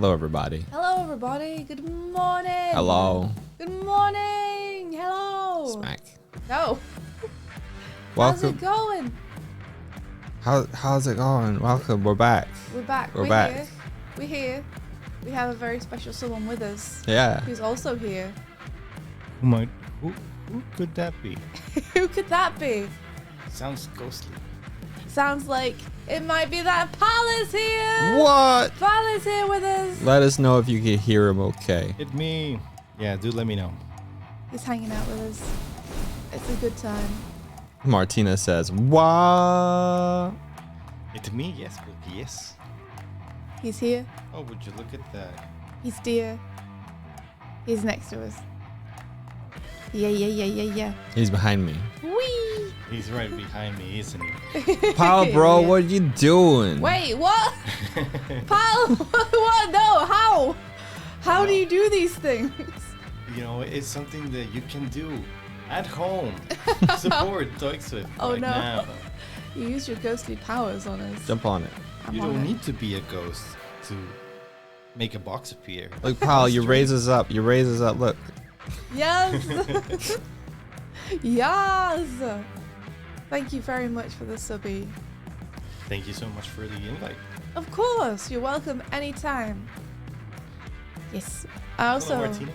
Hello, everybody. Hello, everybody. Good morning. Hello. Good morning. Hello. Smack. No. Welcome. How's it going? How's it going? Welcome. We're back. We're back. We're back. Here. We're here. We have a very special someone with us. Yeah. Who's also here. Who could that be? Who could that be? Sounds ghostly. Sounds like it might be that Pal is here. What? Pal is here with us. Let us know if you can hear him okay. It's me. Yeah, do let me know. He's hanging out with us. It's a good time. Martina says, what? It's me, yes, Cookie, yes. He's here. Oh, would you look at that? He's dear. He's next to us. Yeah. He's behind me. Whee! He's right behind me, isn't he? Pal, bro, Yeah. what are you doing? Wait, what? Pal, what? No, how? How do you do these things? You know, it's something that you can do at home. Support Doig and Swift Oh, right no. now. You use your ghostly powers on us. Jump on it. I'm You on don't it. need to be a ghost to make a box appear. Look, Pal, you Straight. raise us up. You raise us up. Look. Yes. Yes. Thank you very much for the subby. Thank you so much for the invite. Of course, you're welcome anytime. Yes. I also, Hello, Martina.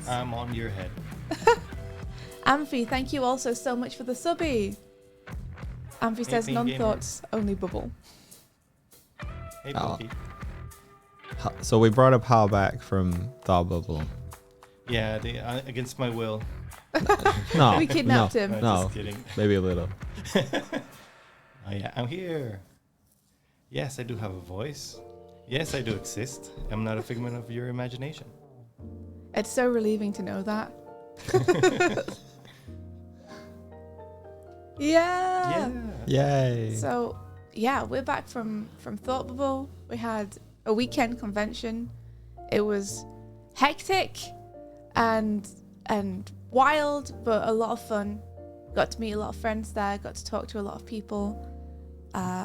I'm on your head. Amphi, thank you also so much for the subby. Amphi says Anything, none gamer? thoughts, only bubble. Hey, Oh. Cookie. So we brought a Pal back from Thoughtbubble. Yeah, they, against my will. No. We kidnapped no, him. No. Just kidding. Maybe a little. Oh yeah, I'm here. Yes, I do have a voice. Yes, I do exist. I'm not a figment of your imagination. It's so relieving to know that. Yeah. Yay. So, yeah, we're back from Thoughtbubble. We had a weekend convention. It was hectic and wild, but a lot of fun. Got to meet a lot of friends there. Got to talk to a lot of people.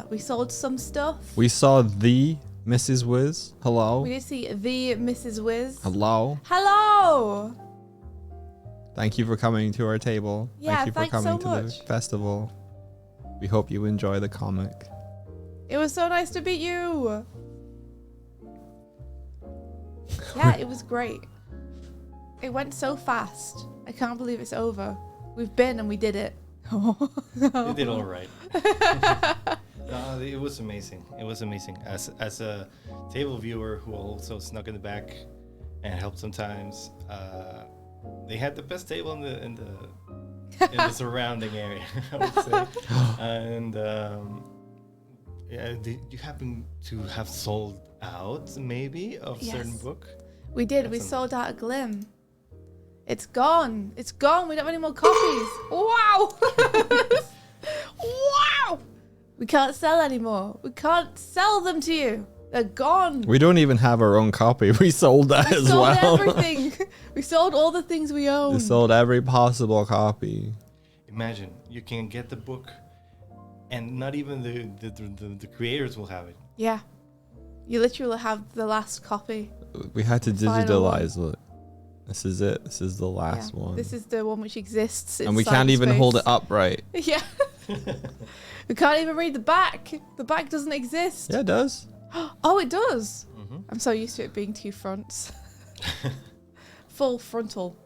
We sold some stuff. We saw the Mrs. Wiz. Hello. We did see the Mrs. Wiz. Hello. Hello. Thank you for coming to our table. Yeah, Thank you for thanks coming so to much. the festival. We hope you enjoy the comic. It was so nice to meet you. Yeah, it was great. It went so fast. I can't believe it's over. We've been and we did it. You did all right. No, it was amazing. It was amazing. As a table viewer who also snuck in the back and helped sometimes, they had the best table in the surrounding area, I would say. And yeah, did you happen to have sold out maybe of certain Yes. book? We did. We That's sold out a Glim. It's gone. It's gone. We don't have any more copies. Wow. Wow. We can't sell anymore. We can't sell them to you. They're gone. We don't even have our own copy. We sold that We as sold well. everything. We sold all the things we own. We sold every possible copy. Imagine you can get the book, and not even the creators will have it. Yeah. You literally have the last copy. We had to Final one. digitalize it. This is it. This is the last Yeah. one. This is the one which exists. And we inside can't even hold it space. upright. Yeah. We can't even read the back. The back doesn't exist. Yeah, it does. Oh, it does. Mm-hmm. I'm so used to it being two fronts. Full frontal.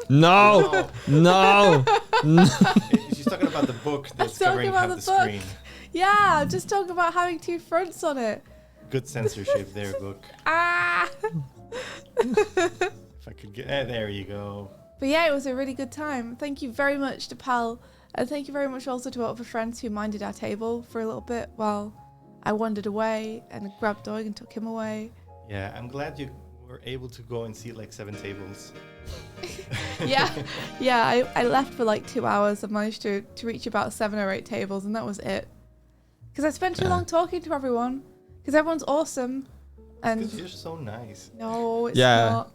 No. No. No. She's talking about the book that's talking covering about half the the book. screen. Yeah, I'm just talking about having two fronts on it. Good censorship there, book. Ah! If I could get there you go. But yeah, it was a really good time. Thank you very much to Pal. And thank you very much also to our other friends who minded our table for a little bit while I wandered away and grabbed Doig and took him away. Yeah, I'm glad you were able to go and see like 7 tables. Yeah, I left for like 2 hours and managed to reach about 7 or 8 tables, and that was it. Because I spent too Yeah. long talking to everyone. Because everyone's awesome. And Because you're so nice. no, it's Yeah. not.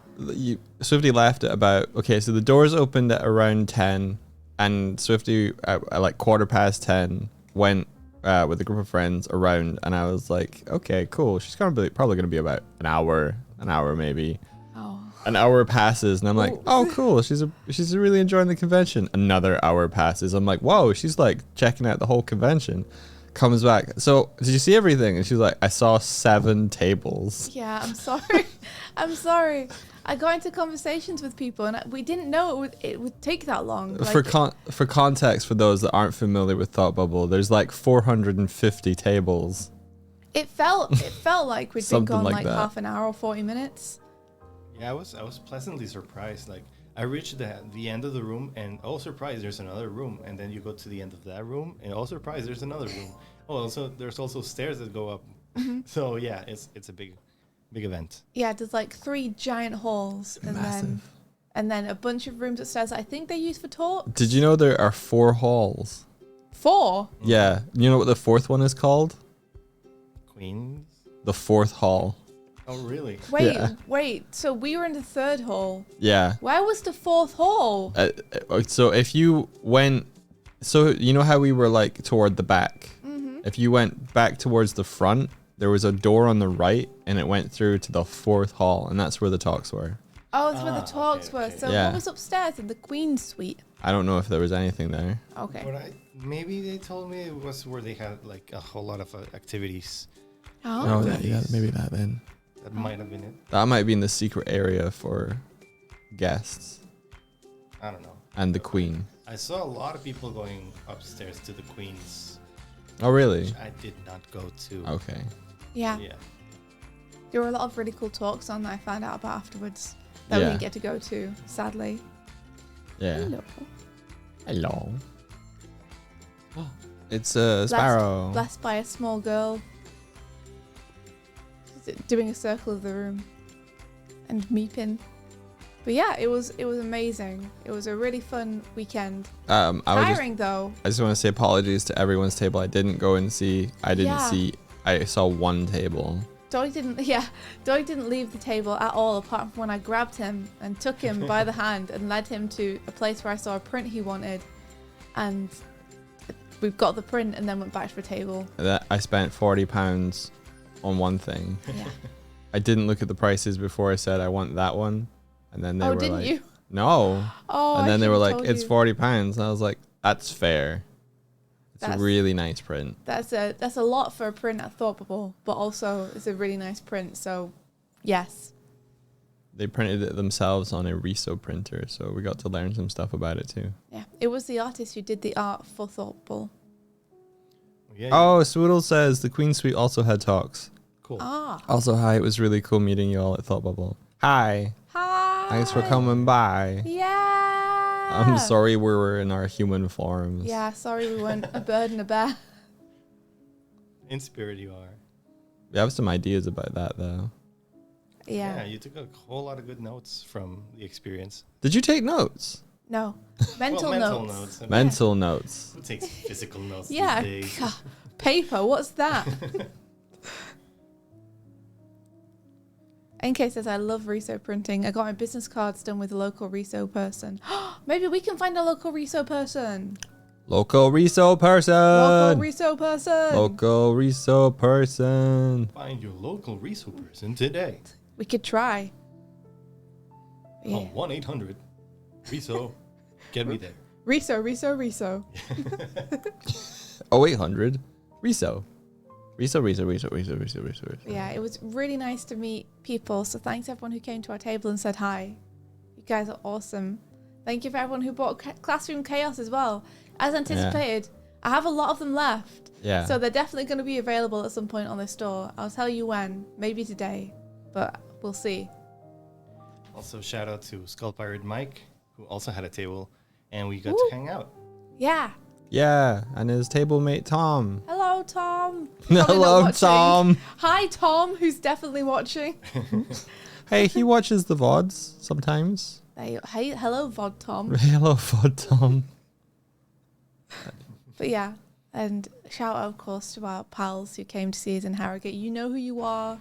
Swifty left at about, okay, so the doors opened at around 10 and Swifty at like 10:15 went with a group of friends around, and I was like, okay, cool. She's probably gonna be about an hour maybe. Oh. An hour passes, and I'm like, Ooh. oh, cool. She's really enjoying the convention. Another hour passes. I'm like, whoa, she's like checking out the whole convention. Comes back. So, did you see everything? And she's like, I saw 7 tables. Yeah, I'm sorry. I'm sorry. I got into conversations with people, and we didn't know it would take that long. For context, for those that aren't familiar with Thoughtbubble, there's like 450 tables. It felt like we'd been Something gone like like that. half an hour or 40 minutes. Yeah, I was pleasantly surprised. Like I reached the end of the room, and oh surprise, there's another room. And then you go to the end of that room, and oh surprise, there's another room. Oh, also there's also stairs that go up. So yeah, it's a big event. Yeah, there's like 3 giant halls, Massive. and then a bunch of rooms upstairs that I think they use for talks. Did you know there are 4 halls? 4? Yeah. You know what the 4th one is called? Queens. The 4th hall. Oh really? Wait. So we were in the 3rd hall. Yeah. Where was the 4th hall? So if you went, so you know how we were like toward the back? Mm-hmm. If you went back towards the front, there was a door on the right, and it went through to the 4th hall, and that's where the talks were. Oh, that's where the talks okay, were. okay. So Yeah. what was upstairs in the Queen's suite? I don't know if there was anything there. Okay. But maybe they told me it was where they had like a whole lot of activities. Oh. maybe that then. That might have been it. That might be in the secret area for guests I don't know. and the queen. I saw a lot of people going upstairs to the Queens, Oh, really? which I did not go to. Okay. Yeah. Yeah. There were a lot of really cool talks on that I found out about afterwards that we Yeah. didn't get to go to, sadly. Yeah. Hello. Hello. It's a sparrow. Blessed by a small girl. Doing a circle of the room. And meeping. But yeah, it was amazing. It was a really fun weekend. Tiring though. I just want to say apologies to everyone's table I didn't go and see. I saw 1 table. Doig didn't leave the table at all, apart from when I grabbed him and took him by the hand and led him to a place where I saw a print he wanted, and we got the print and then went back to the table. That I spent £40 on one thing. Yeah. I didn't look at the prices before I said I want that one, and then they were didn't like, you? no. Oh. And I then they were should've like, told it's you. £40, and I was like, that's fair. It's a That's- really nice print. That's a lot for a print at Thoughtbubble, but also it's a really nice print. So, yes. They printed it themselves on a Riso printer, so we got to learn some stuff about it too. Yeah. It was the artist who did the art for Thoughtbubble. Yeah. Oh, Swoodle says the Queen Suite also had talks. Cool. Ah. Also, hi, it was really cool meeting you all at Thoughtbubble. Hi. Hi. Thanks for coming by. Yeah. I'm sorry we were in our human forms. Yeah, sorry we weren't a bird and a bear. In spirit, you are. We have some ideas about that, though. Yeah. You took a whole lot of good notes from the experience. Did you take notes? No. Mental mental notes. notes. I mean, Mental notes. who takes physical notes Yeah. these days? God. Paper, what's that? NK says, I love Riso printing. I got my business cards done with a local Riso person. Maybe we can find a local Riso person. Local Riso person. Local Riso person. Local Riso person. Find your local resource person today. We could try. Yeah. On 1-800 Riso. Get me there. Riso, Riso, Riso. 0800 Riso. Riso. Yeah, it was really nice to meet people. So thanks everyone who came to our table and said hi. You guys are awesome. Thank you for everyone who bought Classroom Chaos as well. As anticipated, I have a lot of them left. Yeah. So they're definitely going to be available at some point on the store. I'll tell you when. Maybe today. But we'll see. Also, shout out to Skull Pirate Mike, who also had a table, and we got to hang out. Yeah. Yeah, and his table mate Tom. Hello, Tom. Probably not Hello, watching. Tom. Hi, Tom, who's definitely watching. Hey, he watches the VODs sometimes. Hey, hello, VOD Tom. Hello, VOD Tom. But yeah, and shout out, of course, to our pals who came to see us in Harrogate. You know who you are.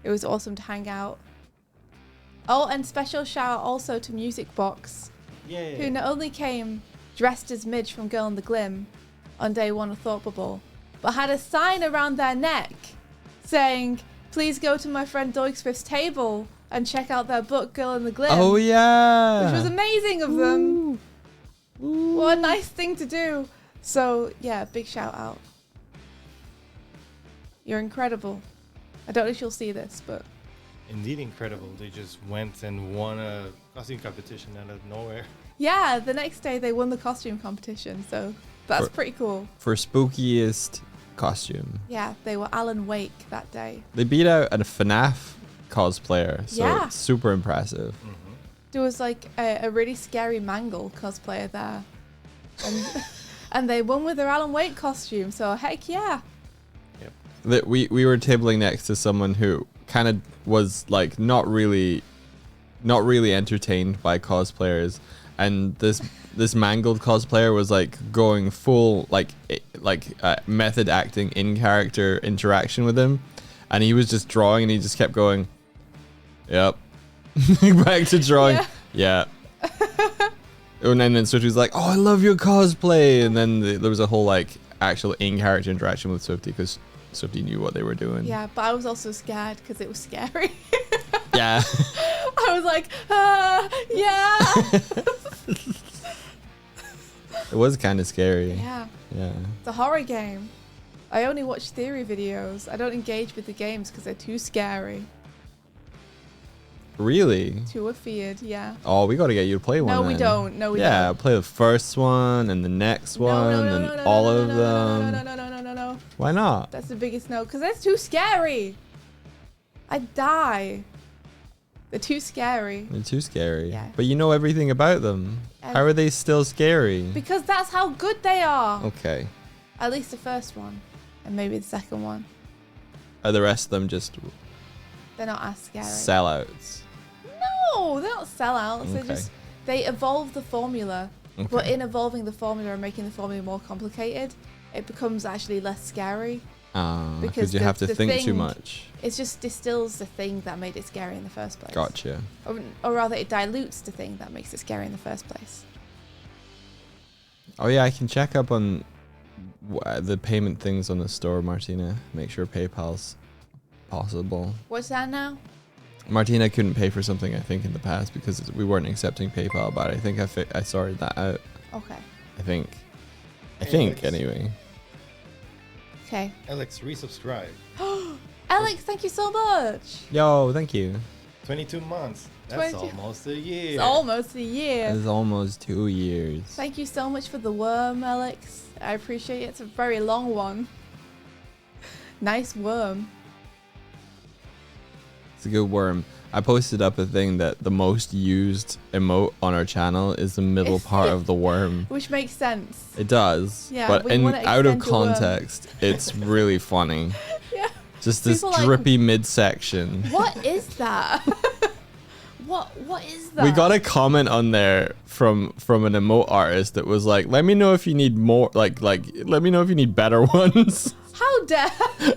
It was awesome to hang out. Oh, and special shout out also to Music Box, Yay. who not only came dressed as Midge from Girl in the Glim, on day one of Thoughtbubble, but had a sign around their neck saying, "Please go to my friend Doig and Swift's table and check out their book, Girl in the Glim." Oh yeah. Which was amazing of them. Ooh. What a nice thing to do. So yeah, big shout out. You're incredible. I don't know if you'll see this, but Indeed incredible. They just went and won a costume competition out of nowhere. yeah, the next day they won the costume competition, so that's pretty cool. For spookiest costume. Yeah, they were Alan Wake that day. They beat out a FNAF cosplayer, so Yeah. it's super impressive. There was like a really scary Mangle cosplayer there. And, and they won with their Alan Wake costume, so heck yeah. That we were tabling next to someone who kind of was like not really entertained by cosplayers, and this mangled cosplayer was like going full method acting in character interaction with him, and he was just drawing and he just kept going, yep. Back to drawing. Yeah. And then Swifty was like, "Oh, I love your cosplay," and then there was a whole like actual in-character interaction with Swifty because Swifty knew what they were doing. Yeah, but I was also scared because it was scary. Yeah. I was like, yeah. It was kind of scary. Yeah, Yeah. it's a horror game. I only watch theory videos. I don't engage with the games because they're too scary. Really? Too afeared, yeah. Oh, we got to get you to play one. No, we then. don't. No, we Yeah, don't. play the first one and the next one and all of them. No. Why not? That's the biggest no, because that's too scary. I'd die. They're too scary. They're too scary. Yeah. But you know everything about them. And- How are they still scary? Because that's how good they are. Okay. At least the first one. And maybe the second one. Are the rest of them just They're not as scary. sellouts? No, they're not sellouts. Okay. They evolve the formula. But Okay. in evolving the formula and making the formula more complicated, it becomes actually less scary. Because Because you the- have to the think too thing- much. It just distills the thing that made it scary in the first place. Gotcha. Or rather, it dilutes the thing that makes it scary in the first place. Oh yeah, I can check up on the payment things on the store, Martina. Make sure PayPal's possible. What's that now? Martina couldn't pay for something, I think, in the past because we weren't accepting PayPal, but I think I sorted that out. Okay. I think Alex. anyway. Okay. Alex, resubscribe. Alex, thank you so much. Yo, thank you. 22 months. That's 22. almost a year. It's almost a year. It's almost 2 years. Thank you so much for the worm, Alex. I appreciate it. It's a very long one. Nice worm. It's a good worm. I posted up a thing that the most used emote on our channel is the middle part of the worm. Which makes sense. It does. Yeah, but we wanna out of extend your worm. context, it's really funny. Yeah. Just this People like- drippy midsection. What is that? What is that? We got a comment on there from an emote artist that was like, "Let me know if you need more like let me know if you need better ones." How dare?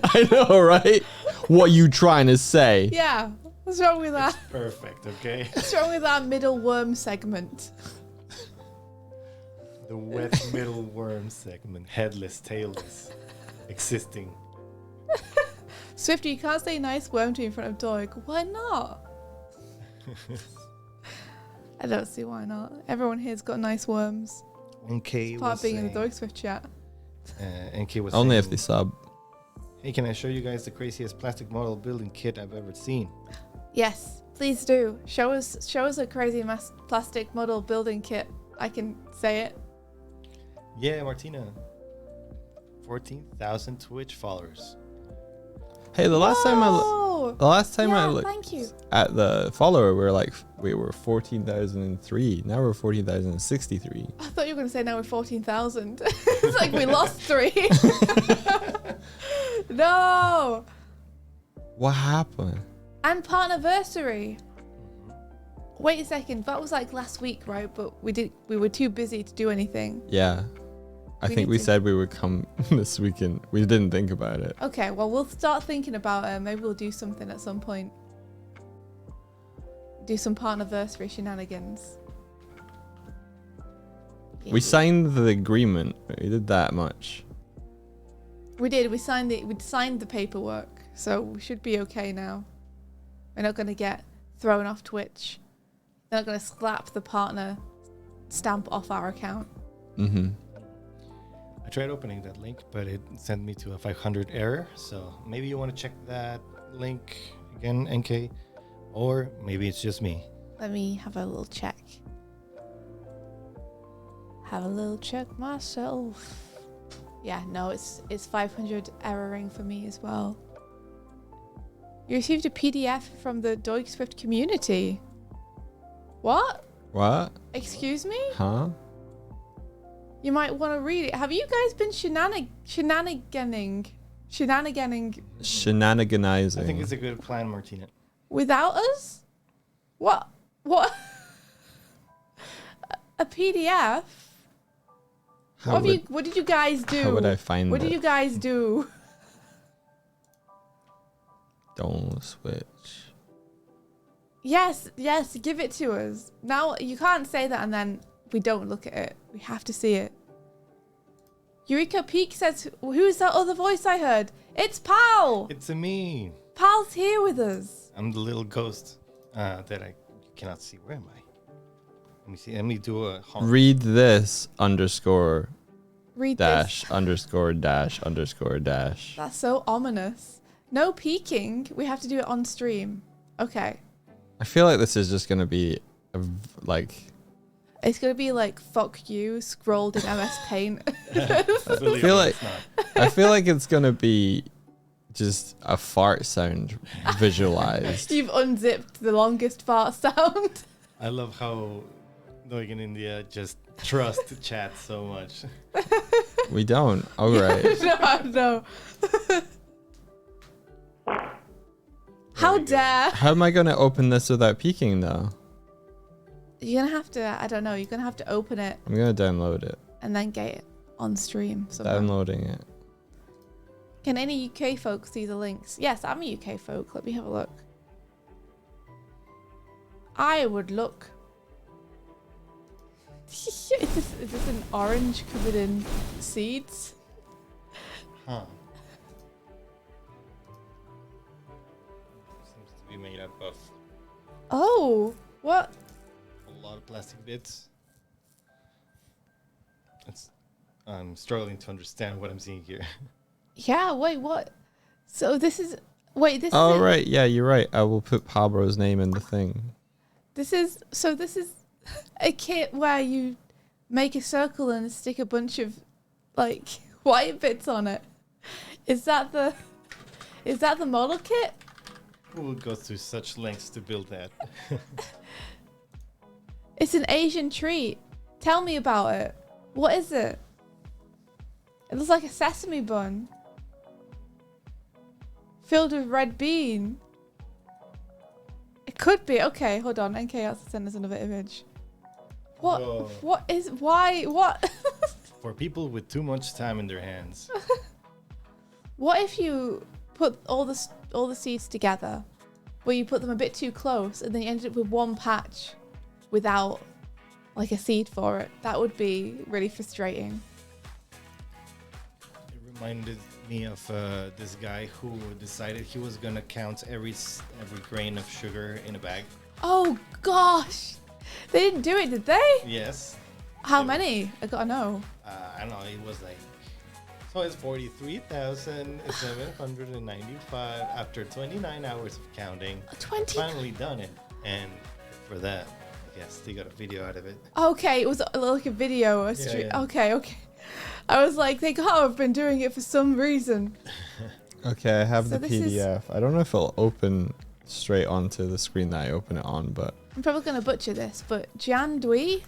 I know, right? What you trying to say? Yeah. What's wrong with that? Perfect, okay? What's wrong with that middle worm segment? The wet middle worm segment, headless, tailless, existing. Swifty, you can't say nice worm to me in front of Doig. Why not? I don't see why not. Everyone here's got nice worms. NK Part was of being in the saying, Doig Swift chat. NK was Only saying, if they sub. "Hey, can I show you guys the craziest plastic model building kit I've ever seen?" Yes, please do. Show us a crazy plastic model building kit. I can say it. Yeah, Martina. 14,000 Twitch followers. Hey, the last time I Yeah, looked thank you. at the follower, we were 14,003. Now we're 14,063. I thought you were going to say now we're 14,000. It's like we lost 3. No. What happened? And partnerversary. Wait a second. That was like last week, right? But we were too busy to do anything. Yeah. I We think need we to- said we would come this weekend. We didn't think about it. Okay, well, we'll start thinking about it. Maybe we'll do something at some point. Do some partnerversary shenanigans. Yeah, We signed the agreement. We did that much. we did. We signed the paperwork, so we should be okay now. We're not gonna get thrown off Twitch. They're not gonna slap the partner stamp off our account. Mm-hmm. I tried opening that link, but it sent me to a 500 error. So maybe you want to check that link again, NK, or maybe it's just me. Let me have a little check. Have a little check myself. Yeah, no, it's 500 erroring for me as well. You received a PDF from the Doig Swift community. What? What? Excuse me? Huh? You might want to read it. Have you guys been shenaniganing Shenaniganizing. I think it's a good plan, Martina. without us? What? What? A PDF? How What did you guys do? How would I find What it? did you guys do? Don't switch. Yes, give it to us. Now, you can't say that and then we don't look at it. We have to see it. Eureka Peak says, who's that other voice I heard? It's Pal! It's a me. Pal's here with us. I'm the little ghost that I cannot see. Where am I? Let me see. Let me do a honk. Read this underscore Read dash this. underscore dash underscore dash. That's so ominous. No peeking. We have to do it on stream. Okay. I feel like this is just gonna be like. It's going to be like, fuck you, scrolled in MS Paint. I feel like- I feel like it's gonna be just a fart sound visualized. You've unzipped the longest fart sound. I love how Doig in India just trust chat so much. We don't. All right. No. How we go. dare. How am I gonna open this without peeking though? You're going to have to, I don't know, you're going to have to open it I'm gonna download it. and then get it on stream somewhere. Downloading it. Can any UK folks see the links? Yes, I'm a UK folk. Let me have a look. I would look. is this an orange covered in seeds? Huh. Seems to be made up of Oh, what? a lot of plastic bits. I'm struggling to understand what I'm seeing here. Yeah, wait, what? So this is, wait, this Oh is, right, yeah, you're right. I will put Pablo's name in the thing. this is a kit where you make a circle and stick a bunch of like white bits on it. Is that the model kit? Who would go through such lengths to build that? It's an Asian treat. Tell me about it. What is it? It looks like a sesame bun filled with red bean. It could be. Okay, hold on. NK has to send us another image. What? Whoa. What is? Why? What? For people with too much time in their hands. What if you put all the seeds together, but you put them a bit too close, and then you ended up with one patch without like a seed for it? That would be really frustrating. It reminded me of this guy who decided he was gonna count every grain of sugar in a bag. Oh gosh, they didn't do it, did they? Yes. How many? I gotta know. I don't know. It was like, so it's 43,795 after 29 hours of counting. 20. Finally done it, and for that, yes, they got a video out of it. Okay, it was like a video. Yeah. Okay. I was like, they gotta have been doing it for some reason. Okay, I have So the this is- PDF. I don't know if it'll open straight onto the screen that I open it on, but I'm probably gonna butcher this, but jian dui,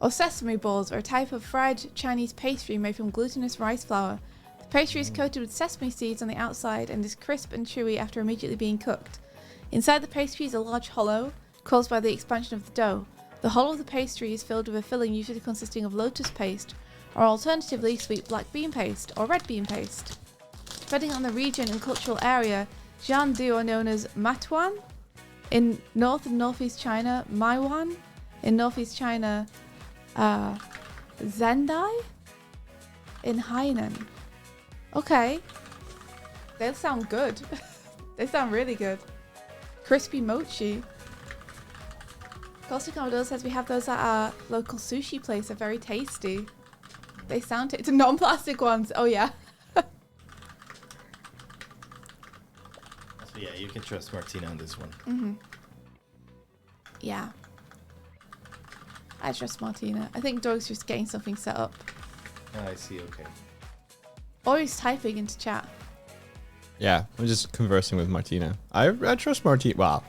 or sesame balls, are a type of fried Chinese pastry made from glutinous rice flour. The pastry is coated with sesame seeds on the outside and is crisp and chewy after immediately being cooked. Inside the pastry is a large hollow, caused by the expansion of the dough. The hollow of the pastry is filled with a filling usually consisting of lotus paste, or alternatively sweet black bean paste, or red bean paste. Depending on the region and cultural area, jian dui are known as matuan in North and Northeast China, maiwan in Northeast China, Zendai in Hainan. Okay. They sound good. They sound really good. Crispy mochi. Costa Commodore says we have those at our local sushi place. They're very tasty. They sound the non-plastic ones. Oh yeah. So yeah, you can trust Martina on this one. Mm-hmm. Yeah. I trust Martina. I think Doig's just getting something set up. I see, okay. Or he's typing into chat. Yeah, I'm just conversing with Martina. I trust Martina. Wow.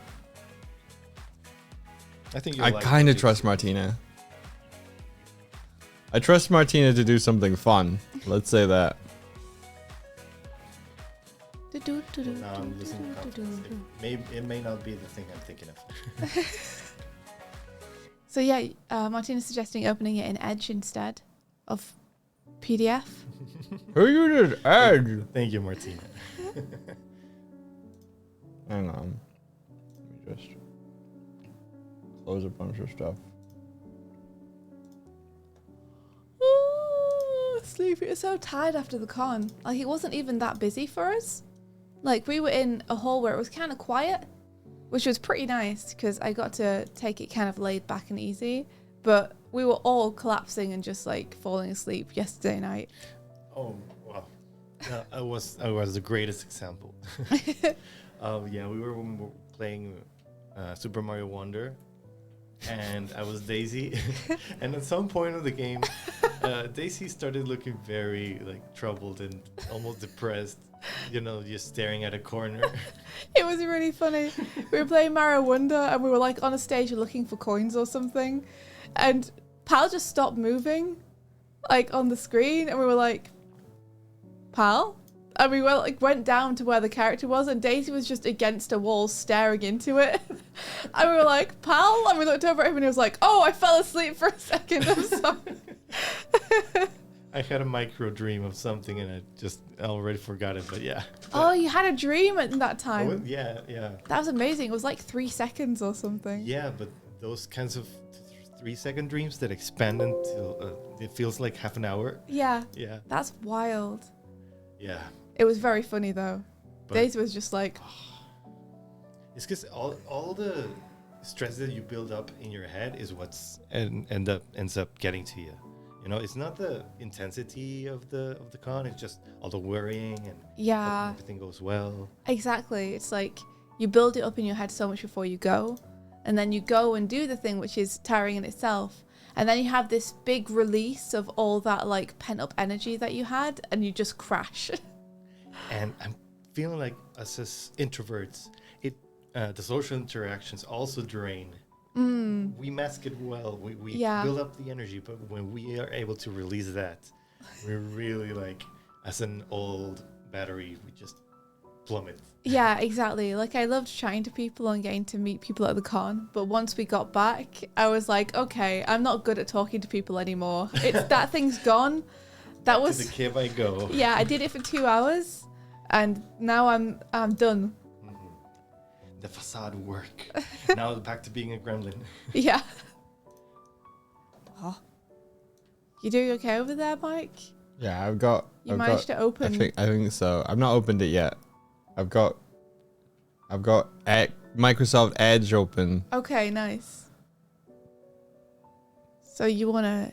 I think I kind of trust Martina. I trust Martina to do something fun. Let's say that. Now I'm losing confidence. It may not be the thing I'm thinking of. So yeah, Martina's suggesting opening it in Edge instead of PDF. Who uses Edge? Thank you, Martina. Hang on. Let me just close a bunch of stuff. Ooh, sleepy. It's so tired after the con. Like, it wasn't even that busy for us. Like, we were in a hall where it was kind of quiet, which was pretty nice because I got to take it kind of laid back and easy. But we were all collapsing and just like falling asleep yesterday night. Oh, wow. I was the greatest example. Yeah, we were playing Super Mario Wonder, and I was Daisy. And at some point of the game, Daisy started looking very like troubled and almost depressed. You know, just staring at a corner. It was really funny. We were playing Mario Wonder and we were like on a stage looking for coins or something. And Pal just stopped moving, like on the screen, and we were like, Pal? And we went down to where the character was, and Daisy was just against a wall staring into it. And we were like, Pal? And we looked over at him and he was like, oh, I fell asleep for a second. I'm sorry. I had a micro dream of something and I already forgot it, but yeah. Oh, you had a dream at that time? Oh, yeah. That was amazing. It was like 3 seconds or something. Yeah, but those kinds of 3-second dreams that expand until it feels like half an hour. Yeah. Yeah. That's wild. Yeah. It was very funny though. But Daisy was just like... It's because all the stress that you build up in your head is what's ends up getting to you. You know, it's not the intensity of the con, it's just all the worrying and yeah, everything goes well. Exactly. It's like you build it up in your head so much before you go, and then you go and do the thing, which is tiring in itself. And then you have this big release of all that like pent up energy that you had, and you just crash. And I'm feeling like us as introverts, the social interactions also drain. We mask it well. We build up the energy, but when we are able to release that, we're really like, as an old battery, we just plummet. Yeah, exactly. Like, I loved chatting to people and getting to meet people at the con, but once we got back, I was like, okay, I'm not good at talking to people anymore. It's that thing's gone. That was to the cave I go. Yeah, I did it for 2 hours, and now I'm done. The facade work. Now back to being a gremlin. Yeah. Oh. You doing okay over there, Mike? Yeah, I've got. Managed to open. I think so. I've not opened it yet. I've got Microsoft Edge open. Okay, nice. So you want to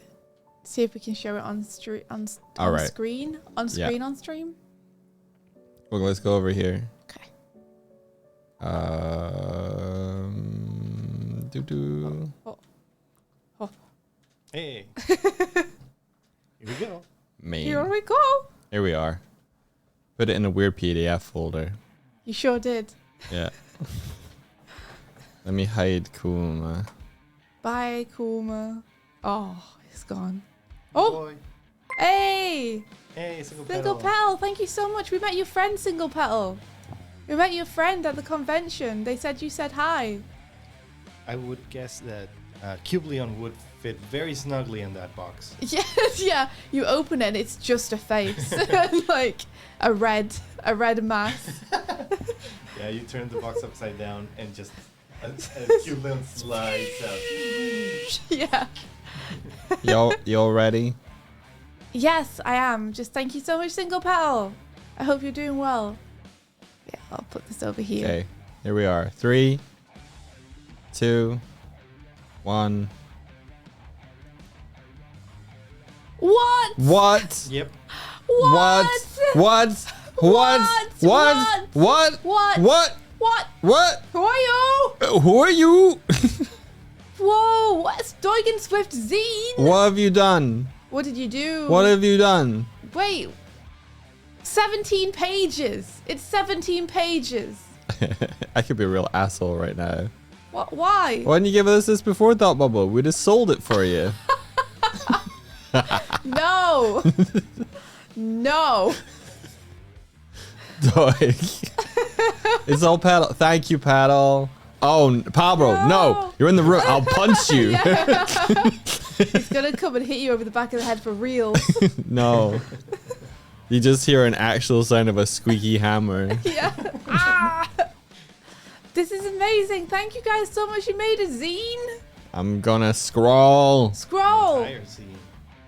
see if we can show it on screen? On screen on stream? Well, let's go over here. Okay. Hey. Here we go. Here we go. Here we are. Put it in a weird PDF folder. You sure did. Yeah. Let me hide Kuma. Bye, Kuma. Oh, he's gone. Oh, Boy. Hey, Single Single Petal. Thank you so much. We met your friend, Single Petal. We met your friend at the convention. They said you said hi. I would guess that Cubeleon would fit very snugly in that box. Yes, yeah. You open it, and it's just a face, like a red mass. Yeah, you turn the box upside down and just a Cubeleon slides out. Yeah. Y'all ready? Yes, I am. Just thank you so much, Single Petal. I hope you're doing well. Yeah, I'll put this over here. Okay, here we are. 3, 2, 1. What? What? Yep. What? What? What? What? What? What? What? What? What? Who are you? Who are you? Whoa, what's Doig and Swift ZINE? What have you done? What did you do? What have you done? Wait. 17 pages. It's 17 pages. I could be a real asshole right now. What? Why? Why didn't you give us this before, Thoughtbubble? We just sold it for you. No. No. Doig. It's all Paddle. Thank you, Paddle. Oh, Pablo, no. You're in the room. I'll punch you. He's gonna come and hit you over the back of the head for real. No. You just hear an actual sound of a squeaky hammer. Yeah. Ah. This is amazing. Thank you guys so much. You made a zine. I'm gonna scroll. Scroll. Entire scene.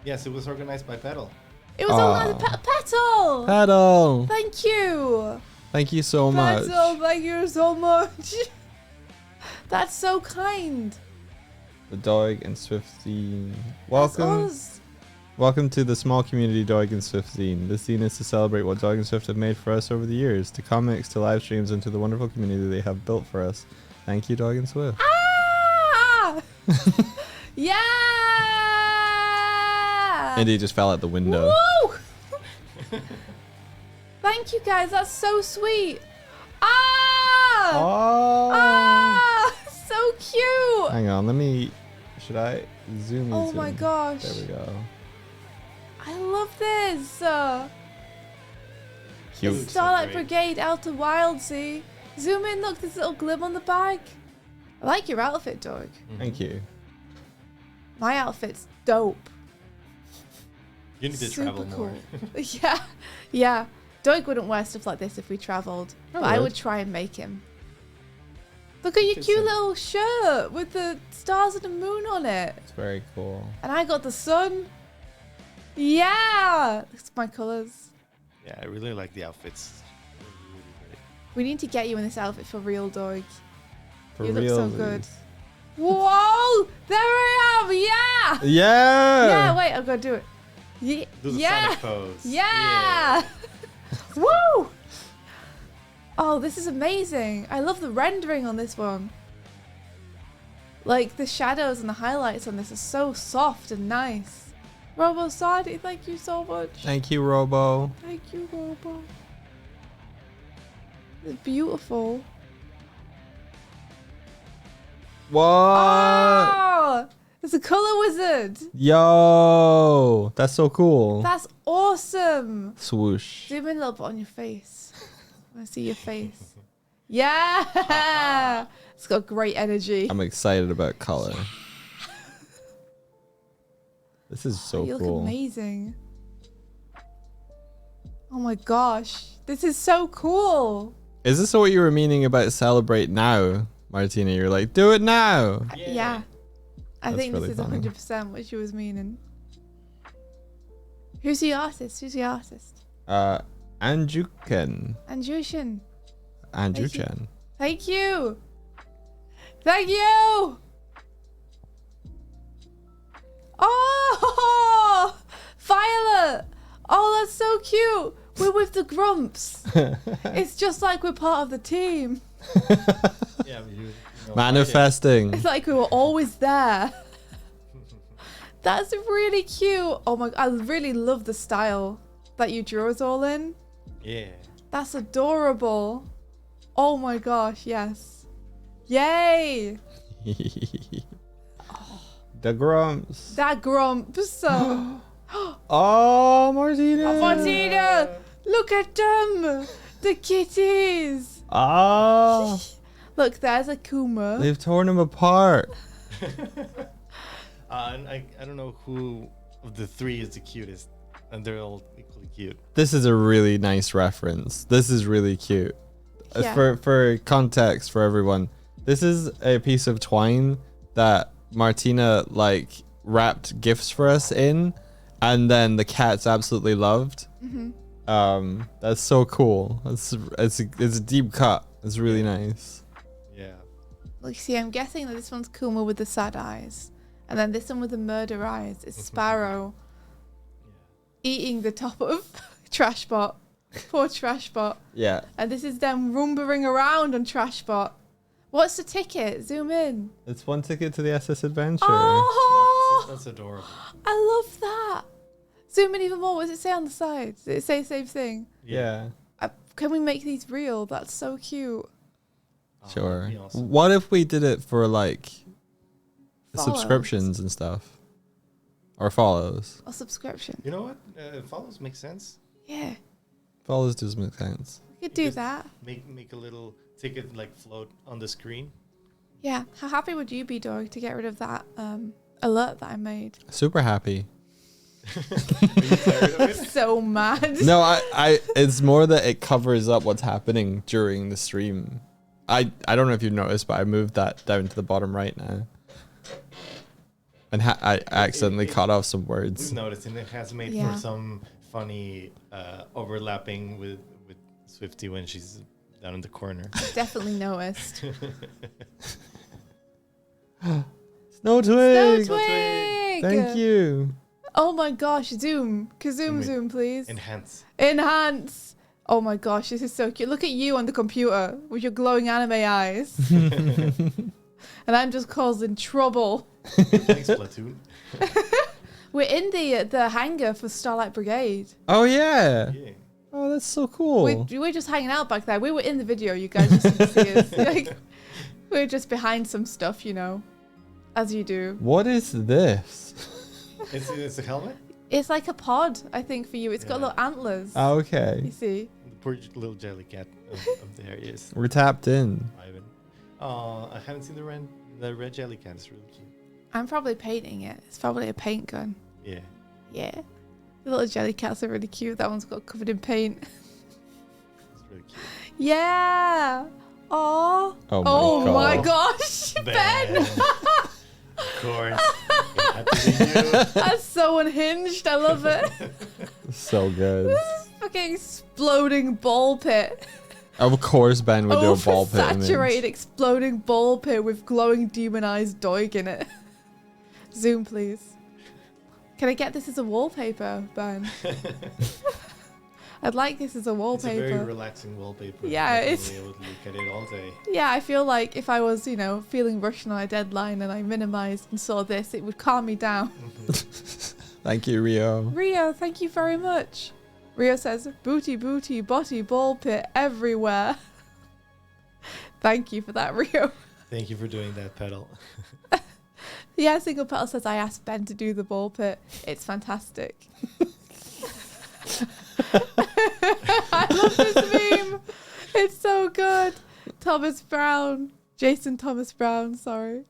Yes, it was organized by Petal. It was all Petal. Paddle. Thank you. Thank you so much. Petal, thank you so much. That's so kind. The Doig and Swift zine. That's Welcome. us. Welcome to the small community Doig and Swift zine. This zine is to celebrate what Doig and Swift have made for us over the years, to comics, to live streams, and to the wonderful community they have built for us. Thank you, Doig and Swift. Ah! Yeah! And he just fell out the window. Woo! Thank you guys, that's so sweet. Ah! Oh. Ah! So cute! Hang on, let me. Should I zoom in? Oh my gosh. There we go. I love this. Cute. Starlight great. Brigade, Outer Wild, see? Zoom in, look, this little glib on the bag. I like your outfit, Doig. Thank you. My outfit's dope. You need to Super travel cool. more. Yeah, yeah. Doig wouldn't wear stuff like this if we travelled, but I would. would try and make him. Look at your Fits cute in. little shirt with the stars and the moon on it. It's very cool. And I got the sun. Yeah! It's my colours. Yeah, I really like the outfits. Really great. We need to get you in this outfit for real, Doig. For You look real. so good. Whoa! There I am! Yeah! Yeah! Yeah, wait, I've got to do it. Yeah! Do the Yeah! Sonic pose. Yeah! Woo! Oh, this is amazing. I love the rendering on this one. Like, the shadows and the highlights on this are so soft and nice. Robo Sadi, thank you so much. Thank you, Robo. Thank you, Robo. It's beautiful. What? Oh! It's a color wizard. Yo! That's so cool. That's awesome. Swoosh. Zoom in a little bit on your face. I want to see your face. Yeah! It's got great energy. I'm excited about color. This is so You look cool. amazing. Oh my gosh. This is so cool. Is this what you were meaning about celebrate now, Martina? You're like, do it now. Yeah. I That's think really this is funny. 100% what she was meaning. Who's the artist? Who's the artist? Anjuken. Andrushin. Andruchen. Thank you. Thank you. Oh, Violet. Oh, that's so cute. We're with the Grumps. It's just like we're part of the team. Yeah, Manifesting. It's like we were always there. That's really cute. Oh my, I really love the style that you drew us all in. Yeah. That's adorable. Oh my gosh, yes. Yay. The Grumps. That Grumps. Oh, Martina. Martina, look at them. The kitties. Ah. Look, there's a Kuma. They've torn him apart. And I don't know who of the three is the cutest, and they're all equally cute. This is a really nice reference. This is really cute. Yeah. For context for everyone, this is a piece of twine that Martina like wrapped gifts for us in, and then the cats absolutely loved. That's so cool. It's a deep cut. It's really nice. Yeah. Look, see, I'm guessing that this one's Kuma with the sad eyes, and then this one with the murder eyes is Sparrow eating the top of Trashbot. Poor Trashbot. Yeah. And this is them rumbling around on Trashbot. What's the ticket? Zoom in. It's one ticket to the SS Adventure. Oh, That's adorable. I love that. Zoom in even more. What does it say on the side? Does it say same thing? Yeah. Can we make these real? That's so cute. Sure. that'd be awesome. What if we did it for like Follows. subscriptions and stuff? Or follows? Or subscription. You know what? Follows make sense. Yeah. Follows does make sense. We could do Just that. Make a little ticket like float on the screen. Yeah. How happy would you be, Doig, to get rid of that alert that I made? Super happy. Are you tired of it? So mad. No, I it's more that it covers up what's happening during the stream. I don't know if you've noticed, but I moved that down to the bottom right now. And I accidentally cut off some words. We've noticed, and it has made Yeah. for some funny overlapping with Swifty when she's down in the corner. Definitely noticed. Snow Snow Twig! Twig! Thank you. Oh my gosh, zoom. Zoom, please. Enhance. Enhance. Oh my gosh, this is so cute. Look at you on the computer with your glowing anime eyes. And I'm just causing trouble. Thanks, Platoon. We're in the hangar for Starlight Brigade. Oh yeah. Yeah. Oh, that's so cool. We're just hanging out back there. We were in the video, you guys just didn't see us. Like, we're just behind some stuff, you know, as you do. What is this? It's a helmet? It's like a pod, I think, for you. It's got Yeah. little antlers. Oh, You okay. see? The poor little jelly cat up there is We're tapped in. Ivan. Oh, I haven't seen the red jelly cat. It's really cute. I'm probably painting it. It's probably a paint gun. Yeah. Yeah. The little jelly cats are really cute. That one's got covered in paint. It's really cute. Yeah. Aww. Oh my God. gosh. Ben. Of course. It had to be you. That's so unhinged. I love it. So good. This is fucking exploding ball pit. Of course Ben would do a ball pit Oversaturated image. exploding ball pit with glowing demonized Doig in it. Zoom, please. Can I get this as a wallpaper, Ben? I'd like this as a It's a wallpaper. very relaxing wallpaper. Yeah, I it's- definitely would look at it all day. Yeah, I feel like if I was, you know, feeling rushed on a deadline and I minimized and saw this, it would calm me down. Thank you, Rio. Rio, thank you very much. Rio says, booty, botty, ball pit everywhere. Thank you for that, Rio. Thank you for doing that, Pedal. Yeah, Single Petal says, I asked Ben to do the ball pit. It's fantastic. I love this meme. It's so good. Thomas Brown. Jason Thomas Brown, sorry.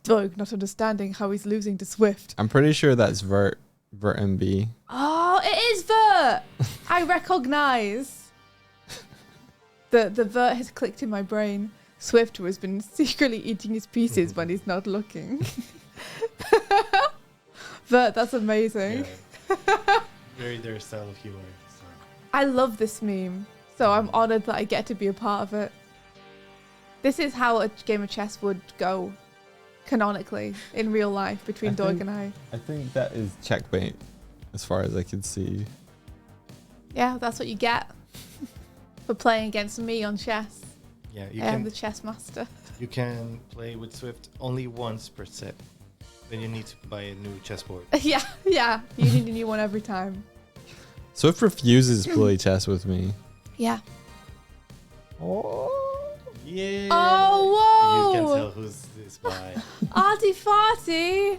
Doig not understanding how he's losing to Swift. I'm pretty sure that's Vert MB. Oh, it is Vert. I recognize. The Vert has clicked in my brain. Swift has been secretly eating his pieces when he's not looking. Vert, that's amazing. Yeah. Very their style of humor. So. I love this meme, so I'm honoured that I get to be a part of it. This is how a game of chess would go, canonically, in real life, between Doig and I. I think that is checkmate, as far as I can see. Yeah, that's what you get for playing against me on chess. Yeah, you I am can the chess master. you can play with Swift only once per set. Then you need to buy a new chessboard. Yeah, you need a new one every time. Swift refuses to play chess with me. Yeah. Oh. Yeah. Oh, You can whoa! tell who's this by. Arty farty!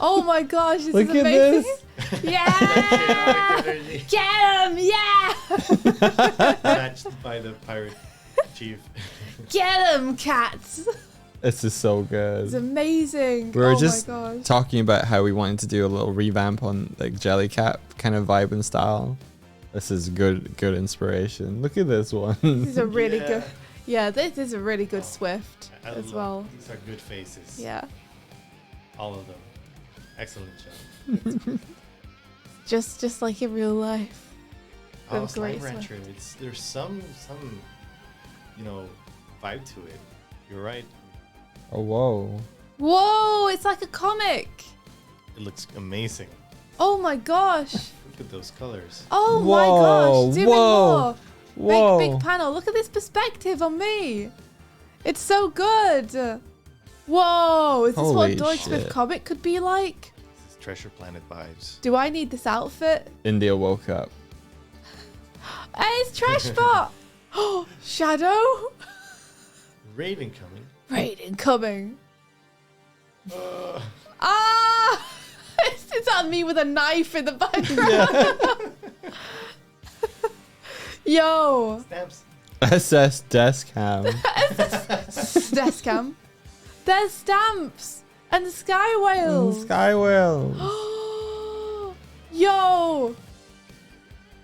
Oh my gosh, this Look is at amazing. this. Yeah! Get him! Yeah! Matched by the pirate chief. Get him, cats! This is so good. It's amazing. We were oh just my gosh. talking about how we wanted to do a little revamp on like Jellycat kind of vibe and style. This is good inspiration. Look at this one. This is a really Yeah. good. Yeah, this is a really good Swift I as love- well. These are good faces. Yeah. All of them. Excellent job. Just like in real life. Oh, With Slime great Rancher. There's some vibe to it. You're right. Oh, whoa. Whoa, it's like a comic. It looks amazing. Oh my gosh. Look at those colors. Oh Whoa, my gosh. Zoom in more. Whoa. Big panel. Look at this perspective on me. It's so good. Whoa. Is this what Holy Doig Swift shit. comic could be like? This is Treasure Planet vibes. Do I need this outfit? India woke up. Hey, it's Trashbot. Oh, Shadow. Raven coming. Raiden coming. Ah! It's on me with a knife in the background. Yo. Stamps. SS desk cam. Desk cam. There's stamps and sky whales. Sky whales. Yo.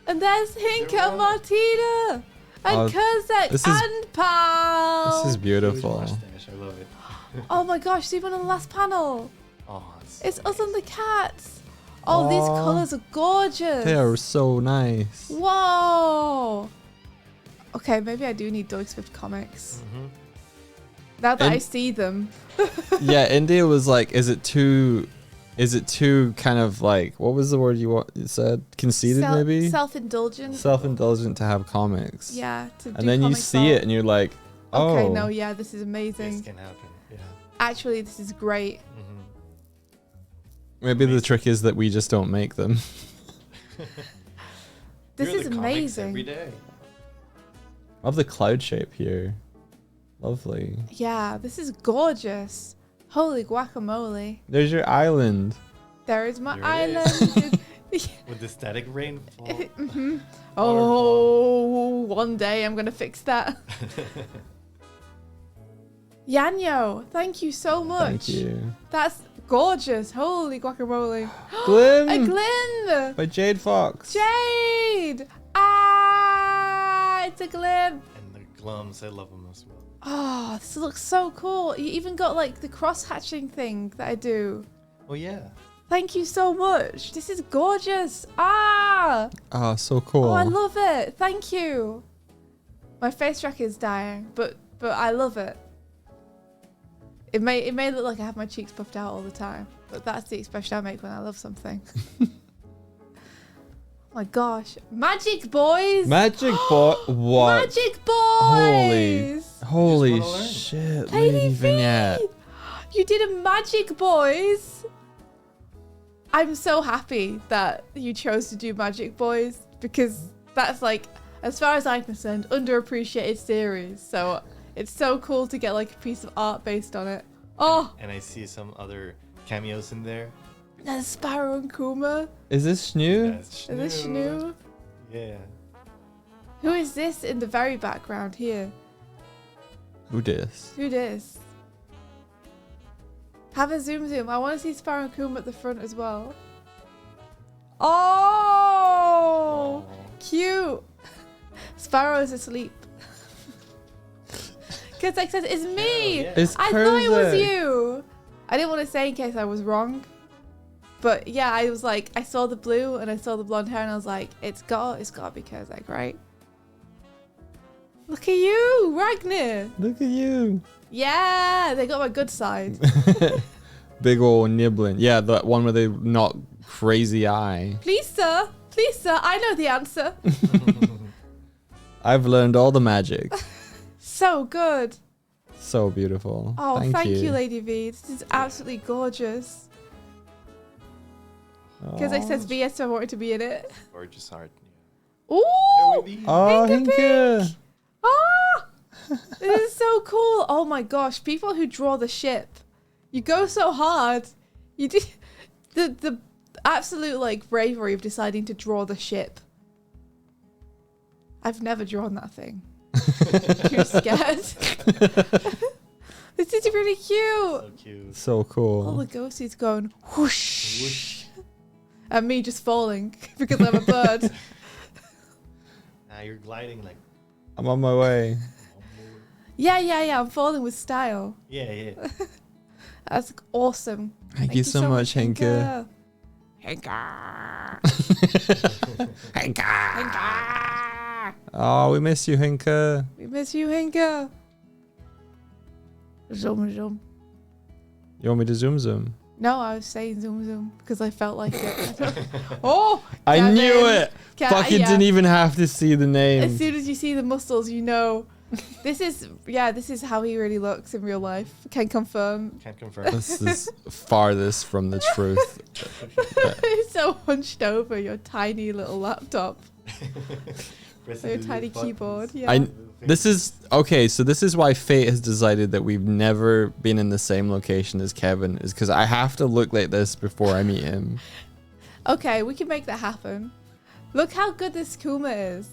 And there's Hinka They're and Martina. And Oh, Kazek this is- and Pal. This is Huge beautiful. mustache. I love it. Oh my gosh, see one on the last panel. Oh, It's us and the cats. Oh, these Aw. colours are gorgeous. They are so nice. Whoa. Okay, maybe I do need Doig Swift comics. Mm-hmm. Now that And- I see them. Yeah, India was like, is it too kind of like, what was the word you said? Conceited, maybe? Self-indulgent. Self-indulgent to have comics. Yeah. To do And then you comics see all- it and you're like, oh. Okay, no, yeah, this is This amazing. can happen. Yeah. Actually, this is great. Mm-hmm. Maybe the trick is that we just don't make them. This You're is the comics amazing. Every day. Love the cloud shape here. Lovely. Yeah, this is gorgeous. Holy guacamole. There's your island. There is my There it is. island. With the static rainfall. Mhm. Oh, one day I'm going to fix that. Yanyo, thank you so much. Thank you. That's gorgeous. Holy guacamole. A Glim Glim. by Jade Fox. Jade. Ah, it's a Glim. And the glums, I love them as well. Oh, this looks so cool. You even got like the cross hatching thing that I do. Oh yeah. Thank you so much. This is gorgeous. Ah. Oh, so cool. Oh, I love it. Thank you. My face track is dying, but I love it. It may look like I have my cheeks puffed out all the time, but that's the expression I make when I love something. Oh my gosh. Magic boys. Magic boy. What? Magic boys. Holy Just wanna learn. shit. Lady Lady V. Vignette. You did a Magic Boys. I'm so happy that you chose to do Magic Boys because that's like, as far as I'm concerned, underappreciated series. So it's so cool to get like a piece of art based on it. Oh, And I see some other cameos in there. there's Sparrow and Kuma. Is this new? That's Is this new? Yeah. Who is this in the very background here? Who dis? Who this? Have a zoom. I want to see Sparrow and Kuma at the front as well. Oh, cute. Sparrow's asleep. Because like says, it's me. Yeah. It's I thought it was Kurzak. you. I didn't want to say in case I was wrong. But yeah, I was like, I saw the blue and I saw the blonde hair and I was like, it's got to be Kurzak, right? Look at you, Ragnar. Look at you. Yeah, they got my good side. Big ol' nibbling. Yeah, that one with the not crazy eye. Please, sir, I know the answer. I've learned all the magic. So good. So beautiful. Oh, thank you, Lady V. This is absolutely gorgeous. Because it says VS, so I wanted to be in it. Gorgeous art. Ooh! Oh, Hinka Hinka. Ah! This is so cool. Oh my gosh, people who draw the ship. You go so hard. You do the absolute like bravery of deciding to draw the ship. I've never drawn that thing. Too scared. This is really cute. So cute. So All cool. the ghosties going whoosh. Whoosh. And me just falling because I'm a bird. Now you're gliding like. I'm on my way. Yeah, I'm falling with style. Yeah. That's awesome. Thank you so much, Henka. Henka. Henka. Henka. Oh, we miss you, Henka. We miss you, Henka. Zoom, zoom. You want me to zoom? No, I was saying zoom, zoom because I felt like it. Oh, I Kevin. knew it. Fucking Yeah. didn't even have to see the name. As soon as you see the muscles, you know. This is how he really looks in real life. Can confirm. Can't confirm. This is farthest from the truth. He's so hunched over your tiny little laptop. Your tiny keyboard. Yeah. This is okay. So this is why fate has decided that we've never been in the same location as Kevin, is because I have to look like this before I meet him. Okay, we can make that happen. Look how good this Kuma is.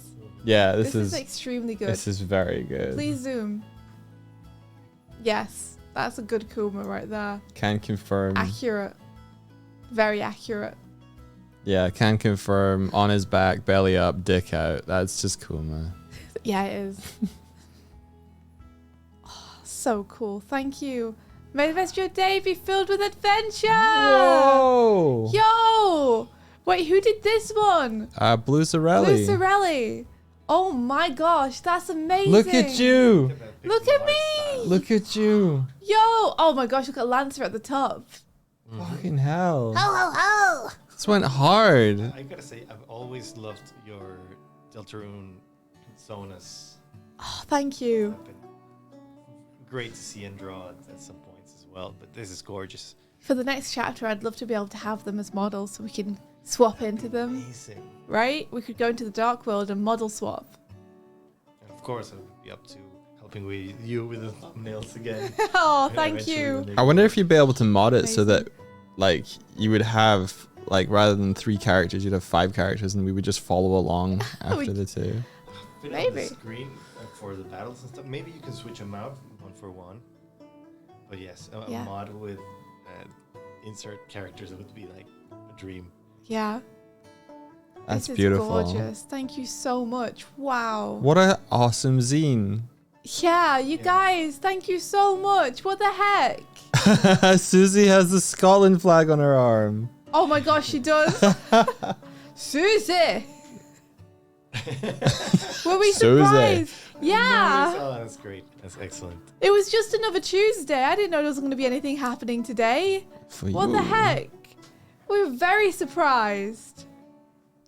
Yeah, This is extremely good. This is very good. Please zoom. Yes, that's a good Kuma right there. Can confirm. Accurate. Very accurate. Yeah, can confirm. On his back, belly up, dick out. That's just Kuma. Yeah, it is. Oh, so cool. Thank you. May the rest of your day be filled with adventure. Whoa! Yo! Wait, who did this one? Blue Sorelli. Blue Sorelli. Oh my gosh, that's amazing. Look at you. Look at me. Look at you. Yo! Oh my gosh, look at Lancer at the top. Fucking hell. Ho ho ho! This went hard. I gotta say, I've always loved your Deltarune Sonus Oh, thank you. weapon. Great to see and draw at some points as well, but this is gorgeous. For the next chapter, I'd love to be able to have them as models so we can swap into them. Amazing. Right? We could go into the dark world and model swap. And of course, I would be up to helping you with the thumbnails again. Oh, thank Eventually you. when they I wonder grow. if you'd be able to mod it so Amazing. that, like, you would have, like, rather than 3 characters, you'd have 5 characters, and we would just follow along after the 2. Fit on Maybe. the screen for the battles and stuff. Maybe you can switch them out one for one. But yes, a Yeah. mod with insert characters would be like a dream. Yeah. That's This is beautiful. gorgeous. Thank you so much. Wow. What an awesome zine. Yeah, you Yeah. guys, thank you so much. What the heck? Susie has the Scotland flag on her arm. Oh my gosh, she does. Susie. Were we Susie. surprised? Yeah. Oh, that's great. That's excellent. It was just another Tuesday. I didn't know there was going to be anything happening today. For What you. the heck? We were very surprised.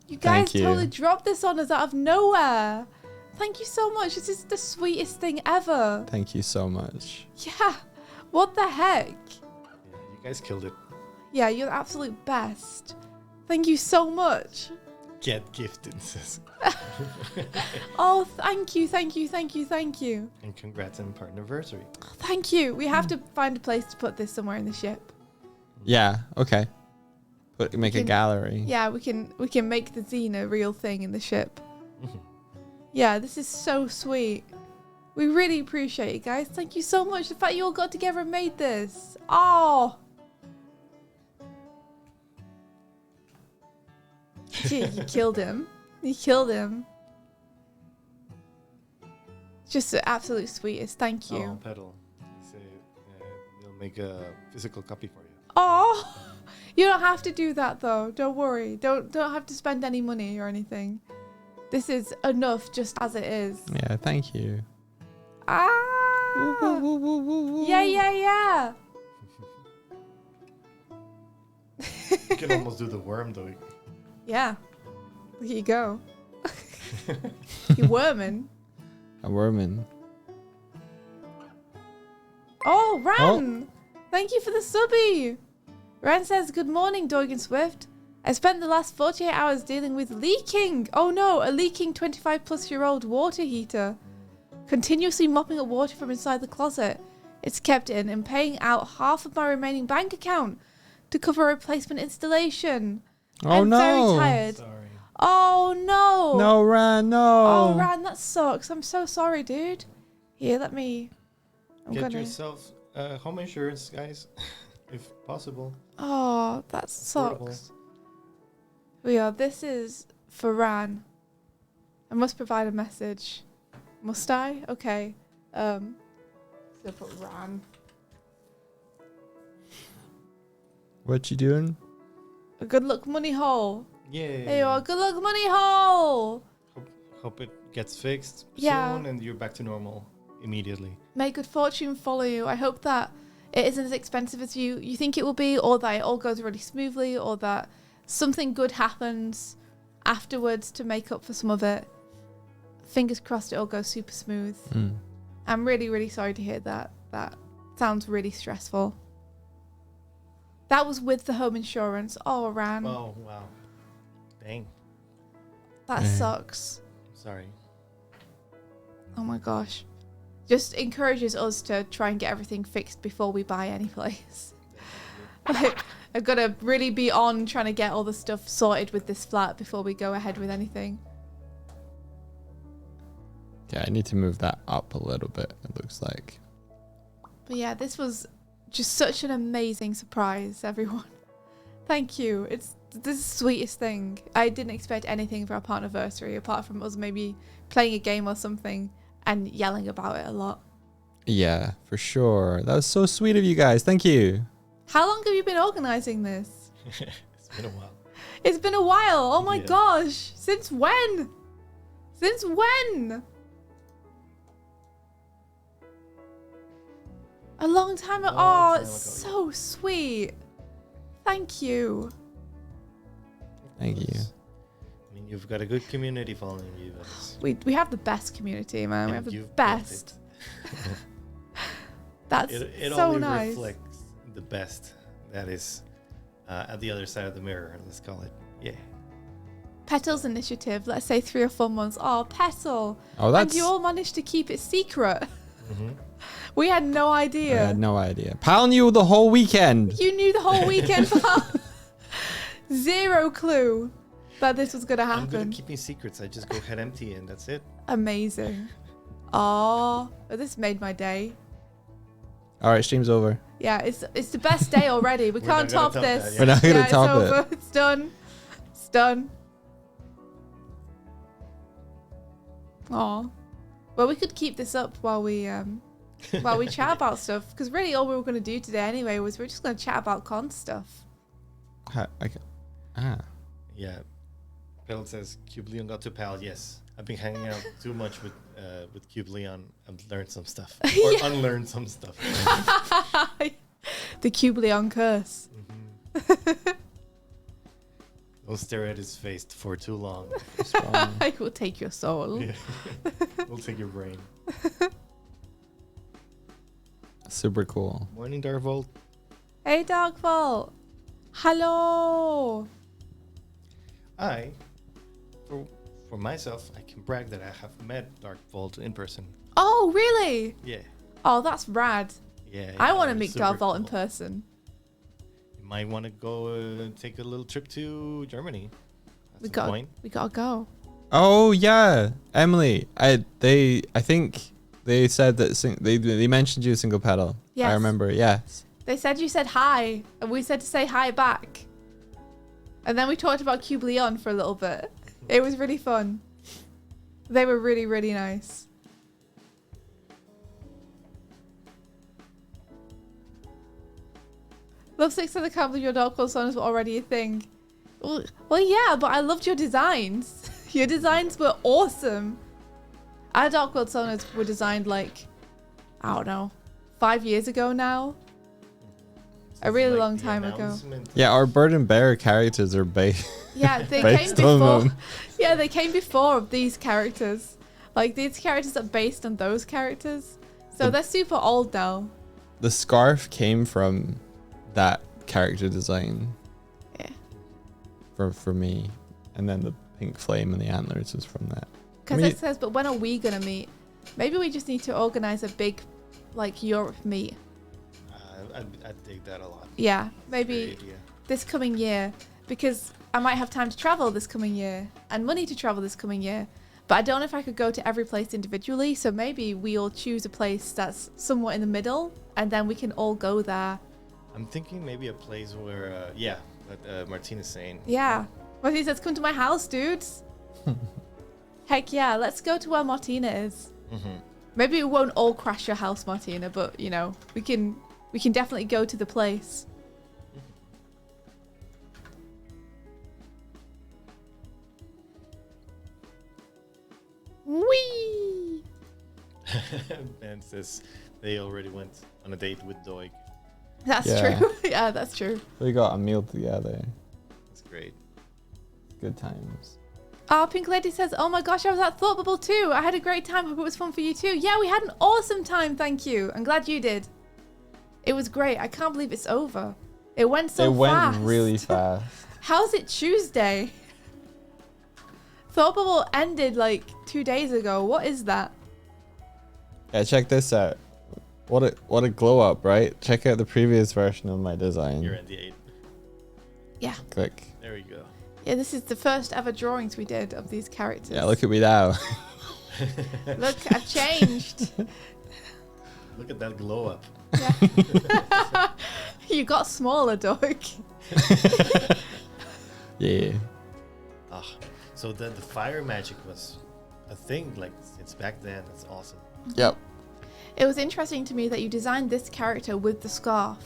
You guys Thank you. totally dropped this on us out of nowhere. Thank you so much. This is the sweetest thing ever. Thank you so much. Yeah. What the heck? Yeah, you guys killed it. Yeah, you're the absolute best. Thank you so much. Get gifted, sis. Oh, thank you, thank you, thank you, thank you. And congrats on partnerversary. Thank you. We have to find a place to put this somewhere in the ship. Yeah, okay. Make a can- gallery. Yeah, we can make the zine a real thing in the ship. Yeah, this is so sweet. We really appreciate it, guys. Thank you so much. The fact you all got together and made this. Oh. Gee, you killed him. You killed him. Just the absolute sweetest. Thank Oh, you. pedal. He said, they'll make a physical copy for you. Oh, you don't have to do that though. Don't worry. Don't have to spend any money or anything. This is enough just as it is. Yeah, thank you. Ah. Yeah, yeah, yeah. You can almost do the worm though. Yeah. Here you go. You worming. A worman. Oh, Ran! Thank you for the subby. Ran says, good morning, Doig and Swift. I spent the last 48 hours dealing with leaking. Oh no, a leaking 25-plus-year-old water heater. Continuously mopping up water from inside the closet. It's kept in and paying out half of my remaining bank account to cover a replacement installation. Oh I'm no. very tired. Sorry. Oh no. No, Ran, no. Oh, Ran, that sucks. I'm so sorry, dude. Here, let me... Get yourself home insurance, guys, if possible. Oh, that Affordable. sucks. This is for Ran. I must provide a message. Must I? Okay. So put Ran. What you doing? A good luck money hole. Yay. There you are. Good luck money hole. Hope it gets fixed Yeah. soon and you're back to normal immediately. May good fortune follow you. I hope that it isn't as expensive as you think it will be, or that it all goes really smoothly, or that something good happens afterwards to make up for some of it. Fingers crossed it all goes super smooth. I'm really, really sorry to hear that. That sounds really stressful. That was with the home insurance. Oh, Ran. Oh, wow. Dang. That sucks. Sorry. Oh my gosh. Just encourages us to try and get everything fixed before we buy any place. Like, I've got to really be on trying to get all the stuff sorted with this flat before we go ahead with anything. Yeah, I need to move that up a little bit, it looks like. But yeah, this was just such an amazing surprise, everyone. Thank you. This is the sweetest thing. I didn't expect anything for our partnerversary apart from us maybe playing a game or something and yelling about it a lot. Yeah, for sure. That was so sweet of you guys. Thank you. How long have you been organising this? It's been a while. It's been a while. Oh my Yeah. gosh. Since when? Since when? A long time ago. Long Oh, time it's ago, so sweet. Thank you. Thank you. I mean, you've got a good community following you guys. We have the best community, man. We And have the you've built best. it. That's It so only nice. reflects the best that is at the other side of the mirror, let's call it. Yeah. Petal's initiative, let's say 3 or 4 months. Oh, Petal. Oh, And that's... you all managed to keep it secret. Mm-hmm. We had no I idea. had no idea. Pal knew the whole weekend. You knew the whole weekend, pal. Zero clue that this was going to I'm good happen. at keeping secrets. I just go head empty and that's it. Amazing. Oh, this made my day. All right, stream's over. Yeah, it's the best day already. We We're can't not top gonna top this. that, yeah. We're not gonna it's top it. over. It's done. It's done. Oh, well, we could keep this up while we chat about stuff. Because really, all we were going to do today anyway was we're just going to chat about con stuff. Yeah. Pell says Cube Leon got to Pal. Yes. I've been hanging out too much with Cube Leon. I've learned some stuff. Or unlearned some stuff. The Cube Leon curse. Don't stare at his face for too long. I will take your soul. Yeah. We'll take your brain. Super cool. Morning, Darvolt. Hey, Darkvault. Hello. For myself, I can brag that I have met Darkvolt in person. Oh, really? Yeah. Oh, that's rad. Yeah. I want to they're meet super Darkvault in cool. person. You might want to go take a little trip to Germany. That's We a got point. we gotta go. Oh yeah, Emily. I think they said that they mentioned you single pedal. Yes. I remember. Yes. They said you said hi, and we said to say hi back. And then we talked about Cube Leon for a little bit. It was really fun. They were really, really nice. Love 6 said the can't believe your Darkvault songs were already a thing. Well, yeah, but I loved your designs. Your designs were awesome. Our Darkvault songs were designed like, I don't know, 5 years ago now. A really long the time ago. announcement. Yeah, our Bird and Bear characters are based. Yeah, they came Based on before. them. Yeah, they came before these characters. Like these characters are based on those characters, so they're super old now. The scarf came from that character design. Yeah. For me, and then the pink flame and the antlers was from that. Because I mean, it says, but when are we gonna meet? Maybe we just need to organize a big, like Europe meet. I dig that a lot. Yeah, Great maybe idea. this coming year, because I might have time to travel this coming year and money to travel this coming year. But I don't know if I could go to every place individually, so maybe we'll choose a place that's somewhat in the middle, and then we can all go there. I'm thinking maybe a place where, what Martina's saying. Yeah. Martina says, come to my house, dudes. Heck yeah, let's go to where Martina is. Mm-hmm. Maybe we won't all crash your house, Martina, but, you know, we can definitely go to the place. Whee! Ben says they already went on a date with Doig. That's Yeah. true. Yeah, that's true. We got a meal together. That's great. Good times. Oh, Pink Lady says, oh my gosh, I was at Thoughtbubble too. I had a great time. Hope it was fun for you too. Yeah, we had an awesome time. Thank you. I'm glad you did. It was great. I can't believe it's over. It went so fast. It went really fast. How's it Tuesday? Thoughtbubble ended like 2 days ago. What is that? Yeah, check this out. What a glow up, right? Check out the previous version of my design. You're in the 8. Yeah. Click. There we go. Yeah, this is the first ever drawings we did of these characters. Yeah, look at me now. Look, I've changed. Look at that glow up. Yeah. You got smaller, Doig. Yeah. Ah, so the fire magic was a thing like since back then. That's awesome. Yep. It was interesting to me that you designed this character with the scarf,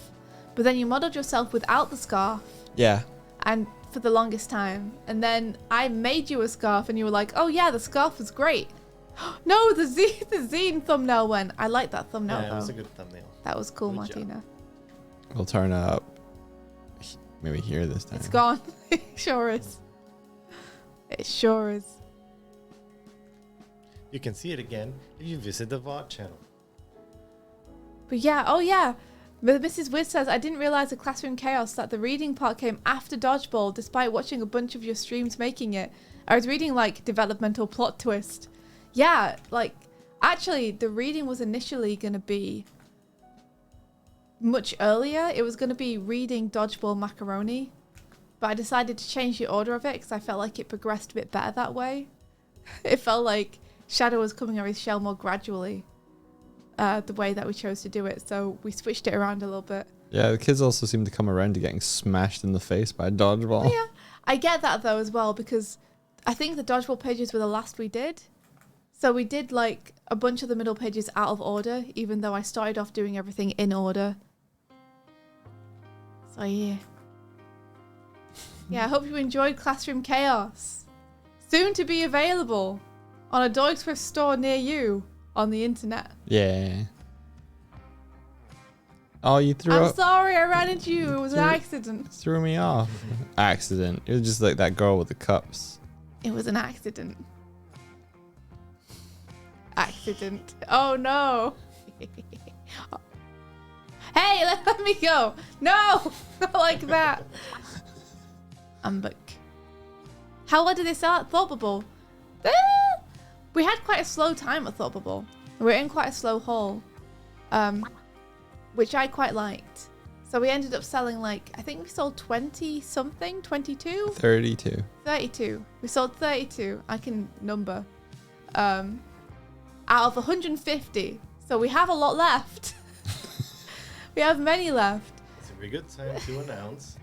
but then you modeled yourself without the scarf, Yeah. and for the longest time. And then I made you a scarf, and you were like, "Oh yeah, the scarf was great." No, the zine thumbnail went. I like that thumbnail Yeah, it was though. a good thumbnail. That was cool, Good job. Martina. We'll turn it up. Maybe here this time. It's gone. It sure is. It sure is. You can see it again if you visit the VOD channel. But yeah, oh yeah. Mrs. Wiz says, I didn't realize the Classroom Chaos that the reading part came after Dodgeball, despite watching a bunch of your streams making it. I was reading like developmental plot twist. Yeah, like actually the reading was initially going to be much earlier. It was going to be reading Dodgeball Macaroni, but I decided to change the order of it because I felt like it progressed a bit better that way. It felt like Shadow was coming out of his shell more gradually. The way that we chose to do it, so we switched it around a little bit. Yeah, the kids also seem to come around to getting smashed in the face by a dodgeball. Yeah, I get that though as well, because I think the dodgeball pages were the last we did. So we did like a bunch of the middle pages out of order, even though I started off doing everything in order. So yeah. Yeah, I hope you enjoyed Classroom Chaos. Soon to be available on a Doig and Swift store near you on the internet. Yeah. Oh, you threw I'm up. sorry I ran into you. It was an accident. Threw me off. Accident. It was just like that girl with the cups. It was an accident. Accident. Oh no. Hey, let me go. No, not like that. I'm back. How long did they start Thoughtbubble? We had quite a slow time at Thoughtbubble. We were in quite a slow haul, which I quite liked. So we ended up selling like, I think we sold 20 something, 22? 32. 32. We sold 32. I can number. Out of 150. So we have a lot left. We have many left. It's a very good time to announce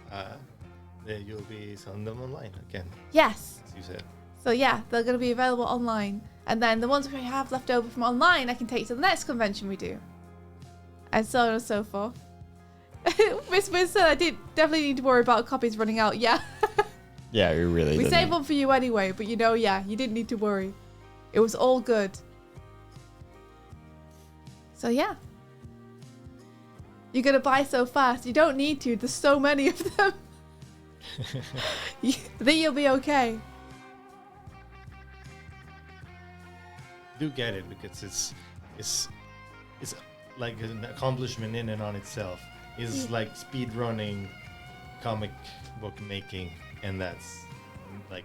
that you'll be selling them online again, Yes. as you said. So yeah, they're going to be available online. And then the ones we have left over from online, I can take to the next convention we do. And so on and so forth. Miss Wiz said I definitely need to worry about copies running out. Yeah. Yeah, we really We didn't. saved one for you anyway, but you know, yeah, you didn't need to worry. It was all good. So yeah. You're going to buy so fast. You don't need to. There's so many of them. I think you'll be okay. Do get it because it's like an accomplishment in and on itself. It's like speed running, comic book making, and that's like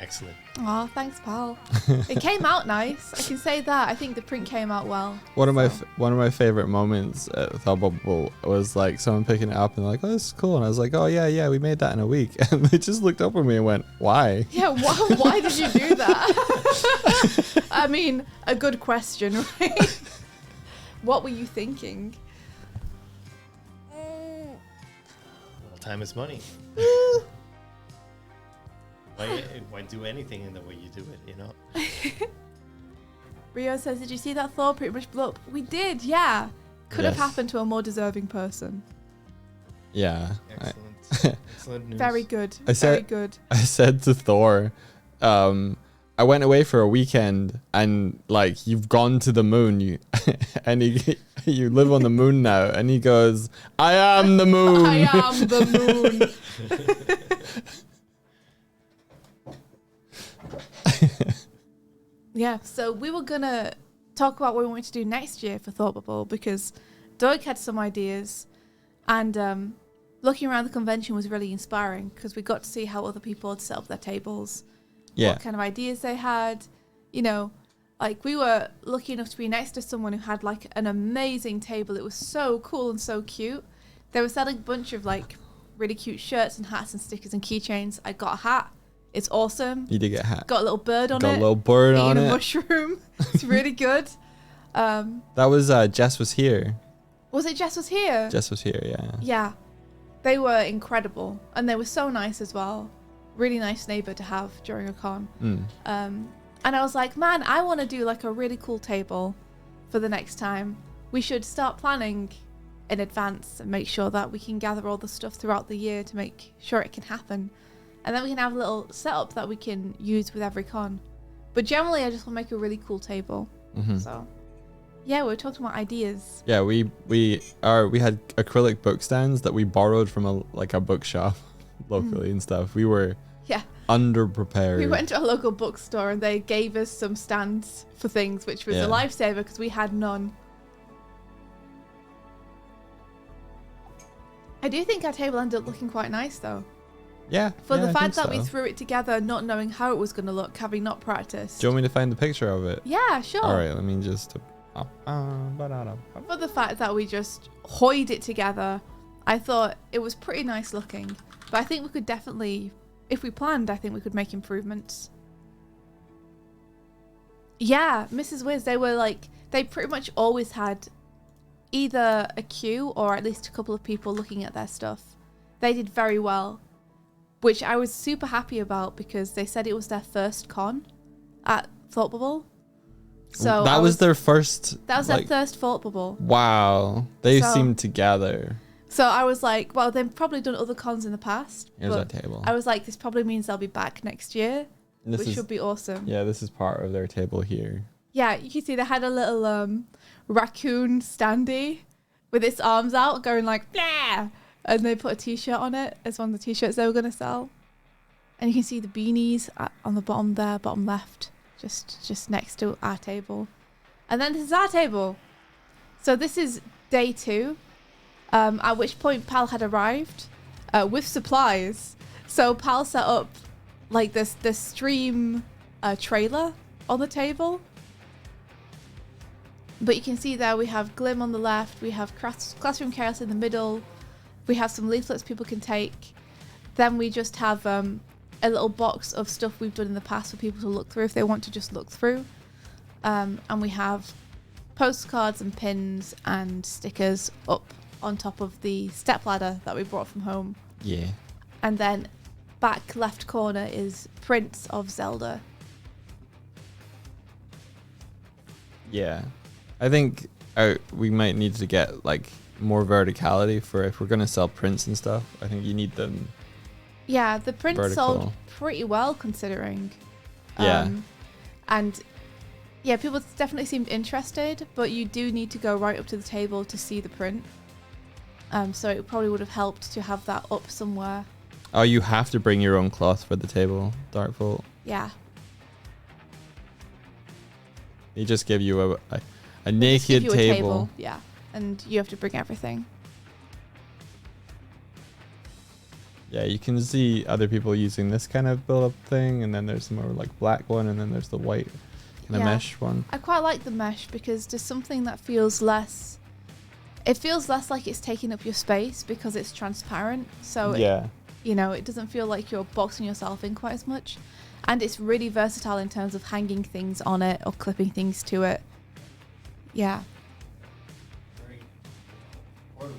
excellent. Oh, thanks, pal. It came out nice. I can say that. I think the print came out well. One of my favorite moments at Thoughtbubble was like someone picking it up and like, oh, this is cool, and I was like, oh yeah, we made that in a week, and they just looked up at me and went, why? Yeah, why did you do that? I mean, a good question, right? What were you thinking? Well, time is money. Why do anything in the way you do it, you know? Rio says, did you see that Thor pretty much blew up? We did, yeah. Could have Yes. happened to a more deserving person. Yeah. Excellent. Excellent news. Very good. I said- Very good. I said to Thor, I went away for a weekend, and like, you've gone to the moon, you you live on the moon now, and he goes, I am the moon. I am the moon. Yeah, so we were gonna talk about what we want to do next year for Thoughtbubble, because Doig had some ideas, and looking around the convention was really inspiring because we got to see how other people had set up their tables, what kind of ideas they had. You know, like, we were lucky enough to be next to someone who had like an amazing table. It was so cool and so cute. They were selling a bunch of like really cute shirts and hats and stickers and keychains. I got a hat. It's awesome. You did get a hat. Got a little bird on it. Got a little bird on eating it. a mushroom. It's really good. That was Jess was here. Was it Jess was here? Jess was here, yeah. Yeah. They were incredible. And they were so nice as well. Really nice neighbor to have during a con. And I was like, man, I want to do like a really cool table for the next time. We should start planning in advance and make sure that we can gather all the stuff throughout the year to make sure it can happen. And then we can have a little setup that we can use with every con. But generally, I just want to make a really cool table. So, yeah, we were talking about ideas. Yeah, we had acrylic book stands that we borrowed from a bookshop locally and stuff. We were underprepared. We went to a local bookstore and they gave us some stands for things, which was a lifesaver because we had none. I do think our table ended up looking quite nice though. Yeah. For the fact that we threw it together not knowing how it was going to look, having not practiced. Do you want me to find the picture of it? Yeah, sure. All right, let me just... For the fact that we just hoyed it together, I thought it was pretty nice looking. But I think we could definitely, if we planned, I think we could make improvements. Yeah, Mrs. Wiz, they pretty much always had either a queue or at least a couple of people looking at their stuff. They did very well, which I was super happy about because they said it was their first con at Thoughtbubble. So that was their first. That was their first Thoughtbubble. Wow, they seemed together. So I was like, well, they've probably done other cons in the past. Here's that table. I was like, this probably means they'll be back next year, which should be awesome. Yeah, this is part of their table here. Yeah, you can see they had a little raccoon standee with its arms out going like, blah! And they put a t-shirt on it as one of the t-shirts they were going to sell. And you can see the beanies on the bottom there, bottom left, just next to our table. And then this is our table. So this is day 2, at which point Pal had arrived with supplies. So Pal set up like this stream trailer on the table. But you can see there we have Glim on the left, we have Classroom Chaos in the middle, we have some leaflets people can take. Then we just have a little box of stuff we've done in the past for people to look through if they want to just look through. And we have postcards and pins and stickers up on top of the stepladder that we brought from home. Yeah. And then back left corner is prints of Zelda. Yeah. I think we might need to get like more verticality for if we're going to sell prints and stuff. I think you need them. Yeah, the prints vertical. sold pretty well considering. Yeah. And yeah, people definitely seemed interested, but you do need to go right up to the table to see the print. So it probably would have helped to have that up somewhere. Oh, you have to bring your own cloth for the table, Darkvolt. Yeah. They just give you a naked table. Yeah, and you have to bring everything. Yeah, you can see other people using this kind of build-up thing, and then there's the more like black one, and then there's the white kind of mesh one. I quite like the mesh because there's something that feels less... It feels less like it's taking up your space because it's transparent. So yeah. It doesn't feel like you're boxing yourself in quite as much. And it's really versatile in terms of hanging things on it or clipping things to it. Yeah. Very portable.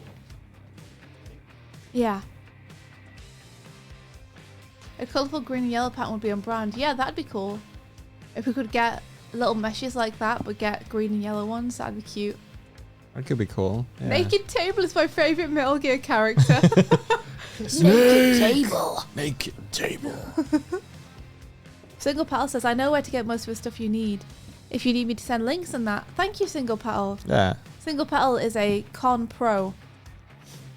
Yeah. A colourful green and yellow pattern would be on brand. Yeah, that'd be cool. If we could get little meshes like that, but get green and yellow ones, that'd be cute. That could be cool. Yeah. Naked Table is my favourite Metal Gear character. Naked Table. Naked Table. So Single Petal says, I know where to get most of the stuff you need. If you need me to send links and that. Thank you, Single Petal. Yeah. Single Petal is a con pro.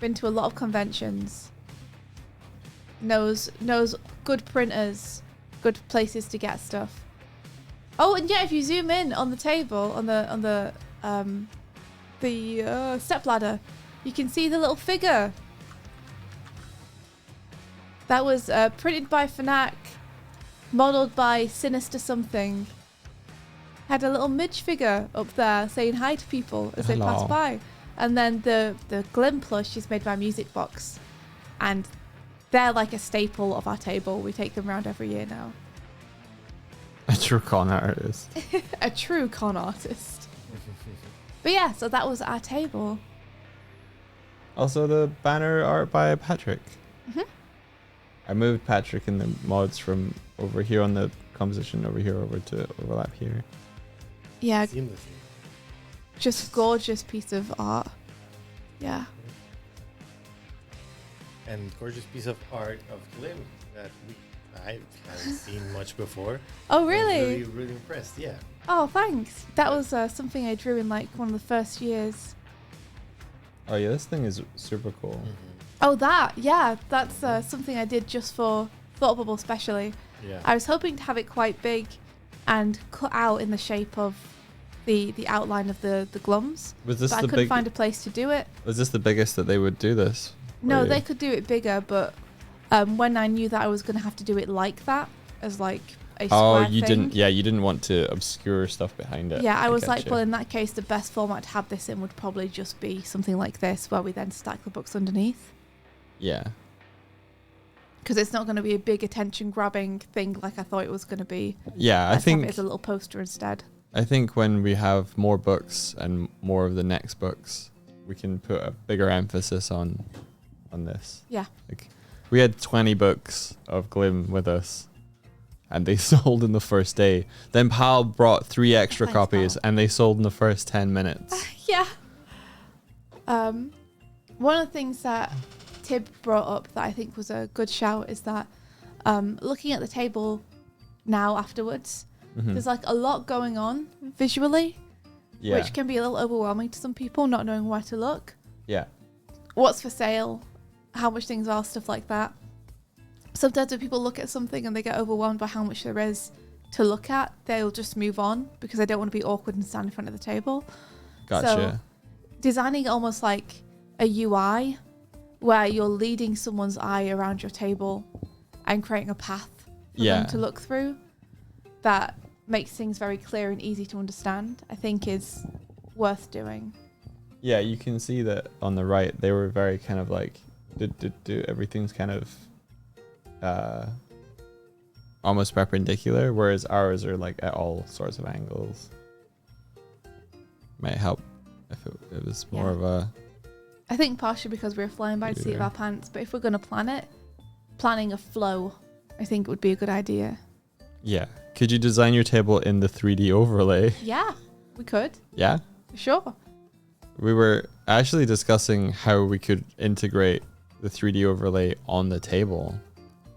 Been to a lot of conventions. Knows good printers, good places to get stuff. Oh, and yeah, if you zoom in on the table, on the step ladder, you can see the little figure. That was printed by Fnac, modelled by Sinister something. Had a little midge figure up there saying hi to people as they pass by. And then the Glim plush is made by Music Box. And they're like a staple of our table. We take them around every year now. A true con artist. A true con artist. But yeah, so that was our table. Also the banner art by Patrick. Mm-hmm. I moved Patrick and the mods from over here on the composition over to overlap here. Yeah, Seamlessly. just gorgeous piece of art. Yeah. And gorgeous piece of art of Glim that I haven't seen much before. Oh, I'm really? really impressed. Yeah. Oh, thanks. That was something I drew in like one of the first years. Oh yeah, this thing is super cool. Mm-hmm. Oh, that's something I did just for Thoughtbubble specially. Yeah. I was hoping to have it quite big and cut out in the shape of the outline of the glums. Was this But I the couldn't big? find a place to do it. Was this the biggest that they would do this? No, Or- they could do it bigger, but when I knew that I was going to have to do it like that, as like a square Oh, you thing, didn't. Yeah, you didn't want to obscure stuff behind it. Yeah, I was like, getcha. well, in that case, the best format to have this in would probably just be something like this, where we then stack the books underneath. Yeah. Because it's not going to be a big attention-grabbing thing like I thought it was going to be. Yeah, I Let's have it think. as a little poster instead. I think when we have more books and more of the next books, we can put a bigger emphasis on this. Yeah. Like, we had 20 books of Glim with us, and they sold in the first day. Then Pal brought 3 extra Thanks, copies, Pal. and they sold in the first 10 minutes. Yeah. One of the things that Tib brought up that I think was a good shout is that looking at the table now afterwards, Mhm. there's like a lot going on visually, Yeah. which can be a little overwhelming to some people, not knowing where to look. Yeah. What's for sale, how much things are, stuff like that. Sometimes when people look at something and they get overwhelmed by how much there is to look at, they'll just move on because they don't want to be awkward and stand in front of the table. Gotcha. Designing almost like a UI where you're leading someone's eye around your table and creating a path for Yeah. them to look through that makes things very clear and easy to understand, I think is worth doing. Yeah, you can see that on the right. They were very kind of like, everything's kind of almost perpendicular, whereas ours are like at all sorts of angles. Might help if it was more Yeah. of a. I think partially because we're flying by the seat of our pants, but if we're going to plan it, planning a flow, I think would be a good idea. Yeah. Could you design your table in the 3D overlay? Yeah, we could, Yeah. for sure. We were actually discussing how we could integrate the 3D overlay on the table.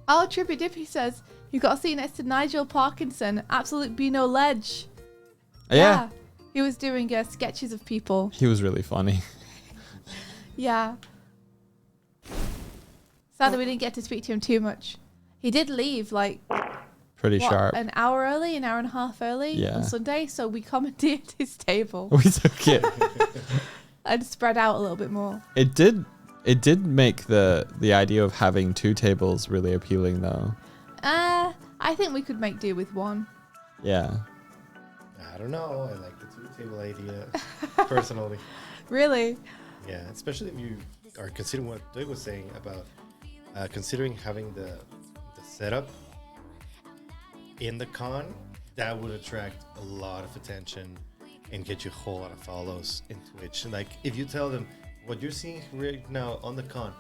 Oh, Trippy Dippy says, you got to see next to Nigel Parkinson, absolute Beano Ledge. Yeah. He was doing sketches of people. He was really funny. Yeah. Sadly, we didn't get to speak to him too much. He did leave like Pretty sharp. an hour early, an hour and a half early Yeah. on Sunday, so we commandeered his table We took it. and spread out a little bit more. It did make the idea of having 2 tables really appealing though. I think we could make do with one. Yeah. I don't know. I like the 2-table idea personally. Really? Yeah, especially if you are considering what Doig was saying about considering having the setup in the con, that would attract a lot of attention and get you a whole lot of follows in Twitch. And like, if you tell them what you're seeing right now on the con,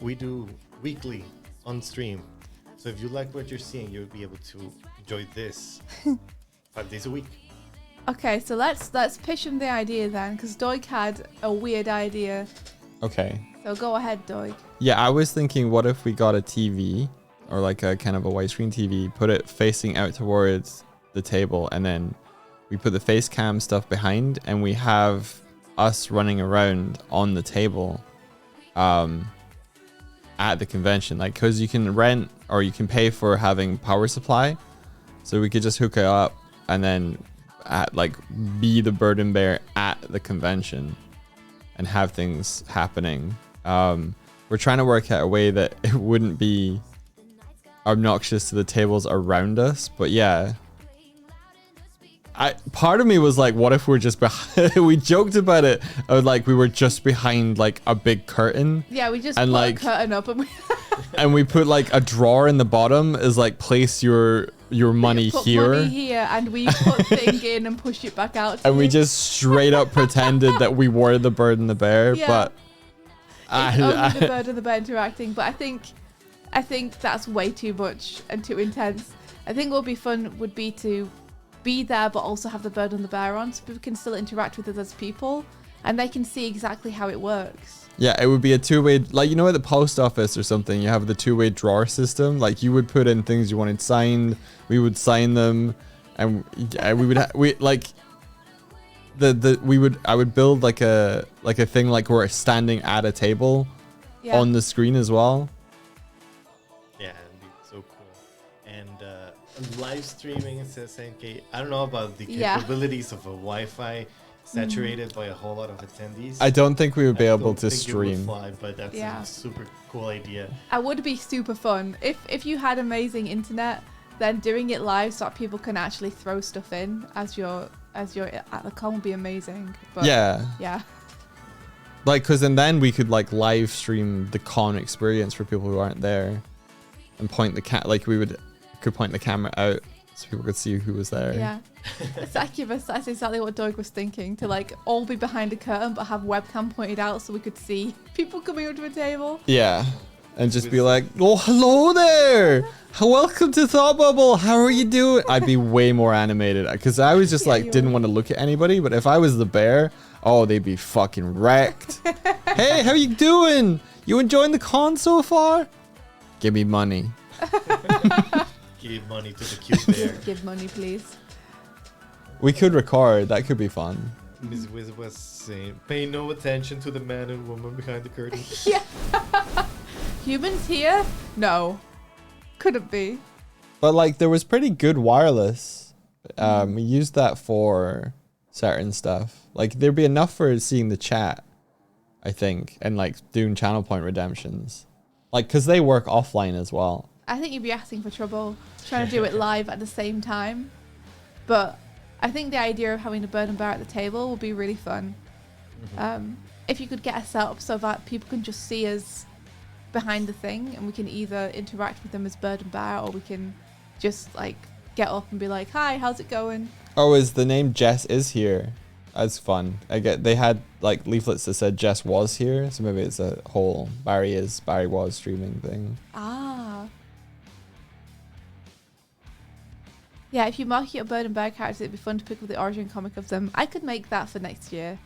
we do weekly on stream. So if you like what you're seeing, you'll be able to enjoy this 5 days a week. Okay, so let's pitch him the idea then, because Doig had a weird idea. Okay. So go ahead, Doig. Yeah, I was thinking, what if we got a TV or like a kind of a widescreen TV, put it facing out towards the table, and then we put the face cam stuff behind, and we have us running around on the table at the convention. Like, because you can rent or you can pay for having power supply, so we could just hook it up and then be the burden bearer at the convention and have things happening. We're trying to work out a way that it wouldn't be obnoxious to the tables around us, but yeah. Part of me was like, what if we're just behind? We joked about it. We were just behind like a big curtain. Yeah, we just and put like a curtain up and we and we put like a drawer in the bottom is like, place your money put here. money here, and we put thing in and push it back out. And we you. just straight up pretended that we were the bird and the bear, Yeah. but It's only the bird and the bear interacting. But I think that's way too much and too intense. I think what would be fun would be to be there, but also have the bird and the bear on, so people can still interact with us as people, and they can see exactly how it works. yeah, it would be a two-way, like, you know, at the post office or something, you have the two-way drawer system. Like, you would put in things you wanted signed, we would sign them, and we would I would build like a thing like we're standing at a table on the screen as well. Yeah, it'd be so cool. And live streaming, says NK. I don't know about the capabilities of a Wi-Fi saturated by a whole lot of attendees. I don't think we would be able to It would stream. fly, but that's a super cool idea. It would be super fun if you had amazing internet. Then doing it live so that people can actually throw stuff in as you're at the con would be amazing. But yeah. Like, because then we could like live stream the con experience for people who aren't there, and point the could point the camera out so people could see who was there. Yeah. Succubus, that's exactly what Doig was thinking, to like all be behind a curtain but have webcam pointed out so we could see people coming up to a table. Yeah. And just be like, oh, hello there. Welcome to Thoughtbubble. How are you doing? I'd be way more animated because I was just didn't want to look at anybody. But if I was the bear, oh, they'd be fucking wrecked. Hey, how you doing? You enjoying the con so far? Give me money. Give money to the cute bear. Give money, please. We could record. That could be fun. Ms. Wiz was saying, pay no attention to the man and woman behind the curtain. Yeah. Humans here? No. Couldn't be. But like, there was pretty good wireless. We used that for certain stuff. Like, there'd be enough for seeing the chat, I think, and like doing channel point redemptions. Like, because they work offline as well. I think you'd be asking for trouble trying to do it live at the same time. But I think the idea of having a bird and bear at the table would be really fun. If you could get us set up so that people can just see us behind the thing, and we can either interact with them as bird and bear, or we can just like get up and be like, hi, how's it going? Oh, is the name Jess is here? That's fun. They had like leaflets that said Jess was here, so maybe it's a whole Barry was streaming thing. Yeah, if you market your bird and bear characters, it'd be fun to pick up the origin comic of them. I could make that for next year.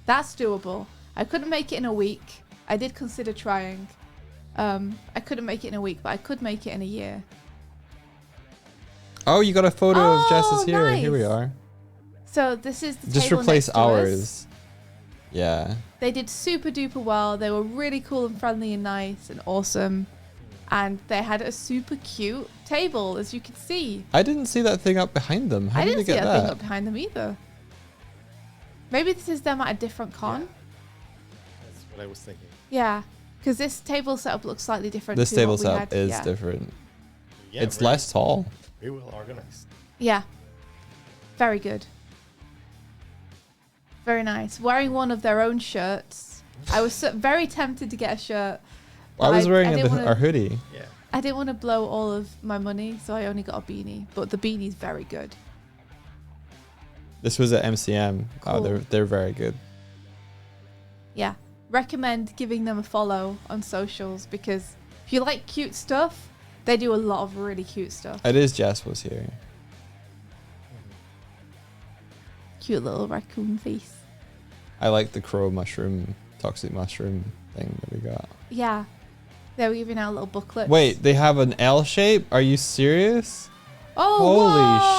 That's doable. I couldn't make it in a week. I did consider trying. I couldn't make it in a week, but I could make it in a year. Oh, you got a photo of Jess's here. Nice. Here we are. So this is the Just table replace next to us. ours. Yeah. They did super duper well. They were really cool and friendly and nice and awesome. And they had a super cute table, as you can see. I didn't see that thing up behind them. How I did didn't they see get that thing up behind them either. Maybe this is them at a different con. Yeah. That's what I was thinking. Yeah, because this table setup looks slightly different. This to table what we setup had. is Yeah. different. Yeah, It's less tall. very well organized. Yeah, very good. Very nice. Wearing one of their own shirts. I was very tempted to get a shirt. I was wearing didn't wanna- our hoodie. Yeah. I didn't want to blow all of my money, so I only got a beanie. But the beanie's very good. This was at MCM. Cool. Oh, they're very good. Yeah, recommend giving them a follow on socials, because if you like cute stuff, they do a lot of really cute stuff. It is Jess was here. Cute little raccoon face. I like the crow mushroom, toxic mushroom thing that we got. Yeah. They were giving out little booklets. Wait, they have an L shape? Are you serious? Oh,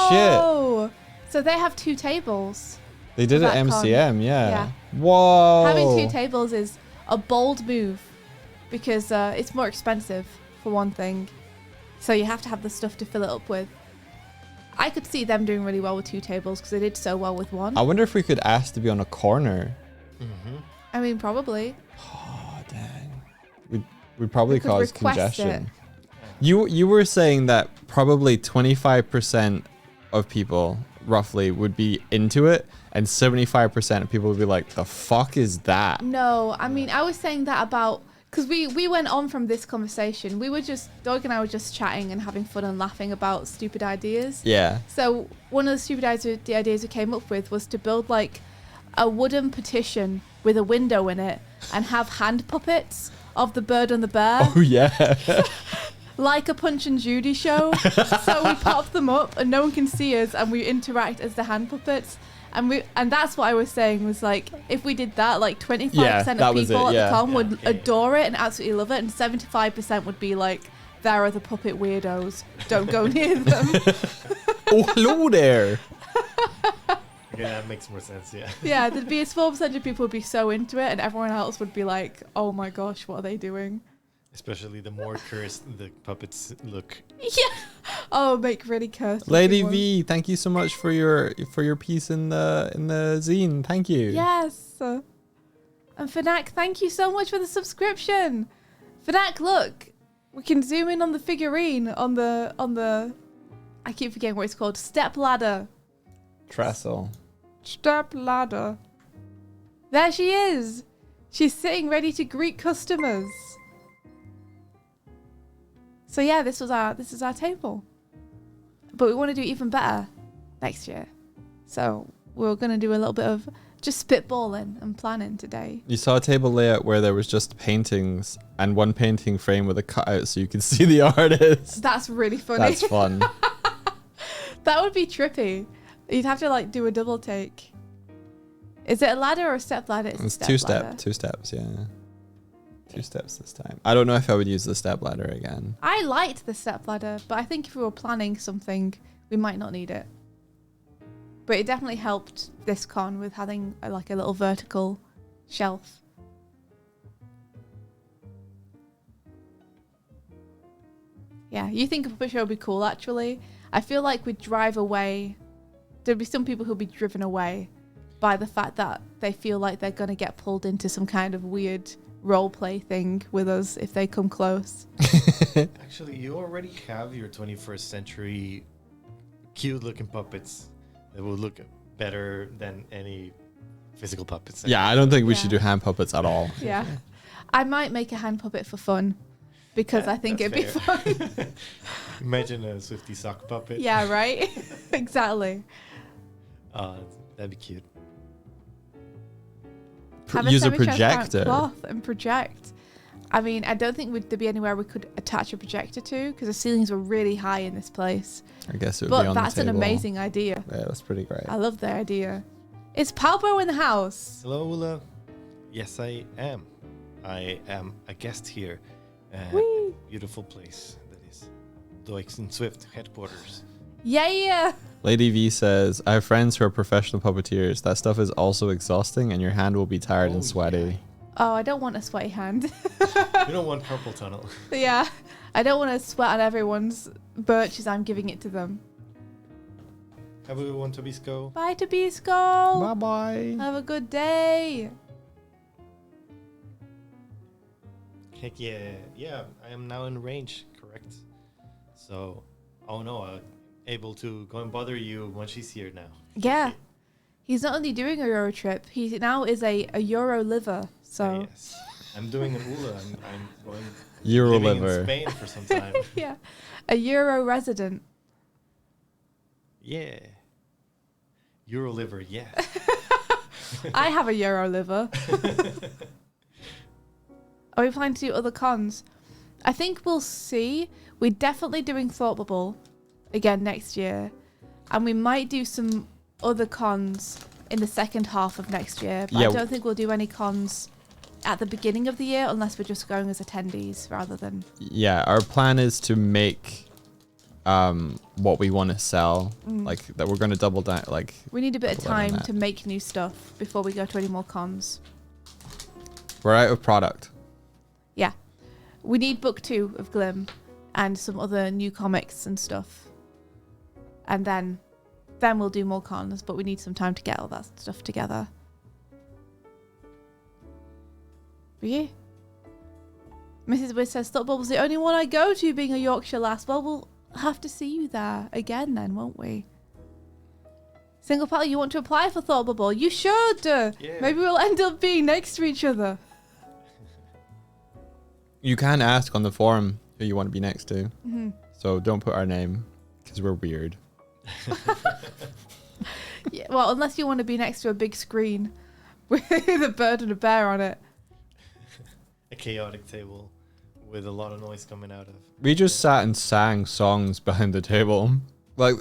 Holy shit. So they have 2 tables. They did it That at con. MCM, Yeah. yeah. Whoa. Having 2 tables is a bold move because it's more expensive, for one thing. So you have to have the stuff to fill it up with. I could see them doing really well with 2 tables because they did so well with 1. I wonder if we could ask to be on a corner. Mm-hmm. I mean, probably. Oh, dang. We'd probably We could cause request congestion. You were saying that probably 25% of people, roughly, would be into it, and 75% of people would be like, the fuck is that? No, I mean, I was saying that about... Because we went on from this conversation. Doig and I were just chatting and having fun and laughing about stupid ideas. Yeah. So one of the stupid ideas we came up with was to build like a wooden partition with a window in it and have hand puppets of the bird and the bear. Oh, yeah. Like a Punch and Judy show. So we pop them up and no one can see us and we interact as the hand puppets. And that's what I was saying was like, if we did that, like 25% of people at the con would adore it and absolutely love it. And 75% would be like, there are the puppet weirdos. Don't go near them. Oh, hello there. Yeah, that makes more sense, yeah. Yeah, there'd be a small percentage of people would be so into it and everyone else would be like, oh my gosh, what are they doing? Especially the more cursed the puppets look. Yeah. Oh, make really cursed. Lady ones. V, thank you so much for your piece in the zine. Thank you. Yes. And Fnac, thank you so much for the subscription. Fnac, look, we can zoom in on the figurine on the I keep forgetting what it's called. Step ladder. Trestle. Step ladder. There she is. She's sitting ready to greet customers. So yeah, this is our table. But we want to do even better next year. So we're going to do a little bit of just spitballing and planning today. You saw a table layout where there was just paintings and one painting frame with a cutout so you could see the artist. That's really funny. That's fun. That would be trippy. You'd have to like do a double take. Is it a ladder or a step ladder? It's a two ladder. steps, yeah. 2 steps this time. I don't know if I would use the step ladder again. I liked the step ladder, but I think if we were planning something, we might not need it. But it definitely helped this con with having like a little vertical shelf. Yeah, you think a puppet show would be cool actually? I feel like we'd drive away. There'd be some people who'd be driven away by the fact that they feel like they're going to get pulled into some kind of weird role play thing with us if they come close. Actually, you already have your 21st century cute looking puppets that will look better than any physical puppets. Yeah, I don't think we should do hand puppets at all. Yeah. I might make a hand puppet for fun because I think it'd be fun. Imagine a Swifty sock puppet. Yeah, right? Exactly. That'd be cute. Have Use a semi-transparent projector. cloth and project. I mean, I don't think there'd be anywhere we could attach a projector to because the ceilings were really high in this place. I guess it would be on But the that's an table. amazing idea. Yeah, that's pretty great. I love the idea. Is Palpo in the house? Hello, Ula. Yes, I am. I am a guest here. Whee! Beautiful place that is Doig and Swift headquarters. Yeah. Lady V says, I have friends who are professional puppeteers. That stuff is also exhausting and your hand will be tired and sweaty. Oh, I don't want a sweaty hand. You don't want carpal tunnel. Yeah. I don't want to sweat on everyone's birches. I'm giving it to them. Have a good one, Tobisco. Bye, Tabisco. Bye-bye. Have a good day. Heck yeah. Yeah, I am now in range, correct? So, oh no, able to go and bother you when she's here now. Yeah. He's not only doing a Euro trip, he now is a Euro liver. So Yes. I'm doing an Ula. I'm going Euro living liver. in Spain for some time. yeah, a Euro resident. Yeah. Euro liver, yeah. I have a Euro liver. Are we planning to do other cons? I think we'll see. We're definitely doing Thoughtbubble again next year. And we might do some other cons in the second half of next year. But Yeah. I don't think we'll do any cons at the beginning of the year, unless we're just going as attendees rather than. Yeah, our plan is to make what we want to sell, like that we're going to double down. Like We need a bit of double down on time that. to make new stuff before we go to any more cons. We're out of product. Yeah, we need book 2 of Glim and some other new comics and stuff, and then we'll do more cons. But we need some time to get all that stuff together. But yeah. Mrs. Wiz says, Thoughtbubble's the only one I go to, being a Yorkshire lass. Well, we'll have to see you there again then, won't we? Single Pally, you want to apply for Thoughtbubble? You should! Yeah. Maybe we'll end up being next to each other. You can ask on the forum who you want to be next to. Mm-hmm. So don't put our name, because we're weird. Yeah, well, unless you want to be next to a big screen with a bird and a bear on it. A chaotic table with a lot of noise coming out of. We just sat and sang songs behind the table. Like,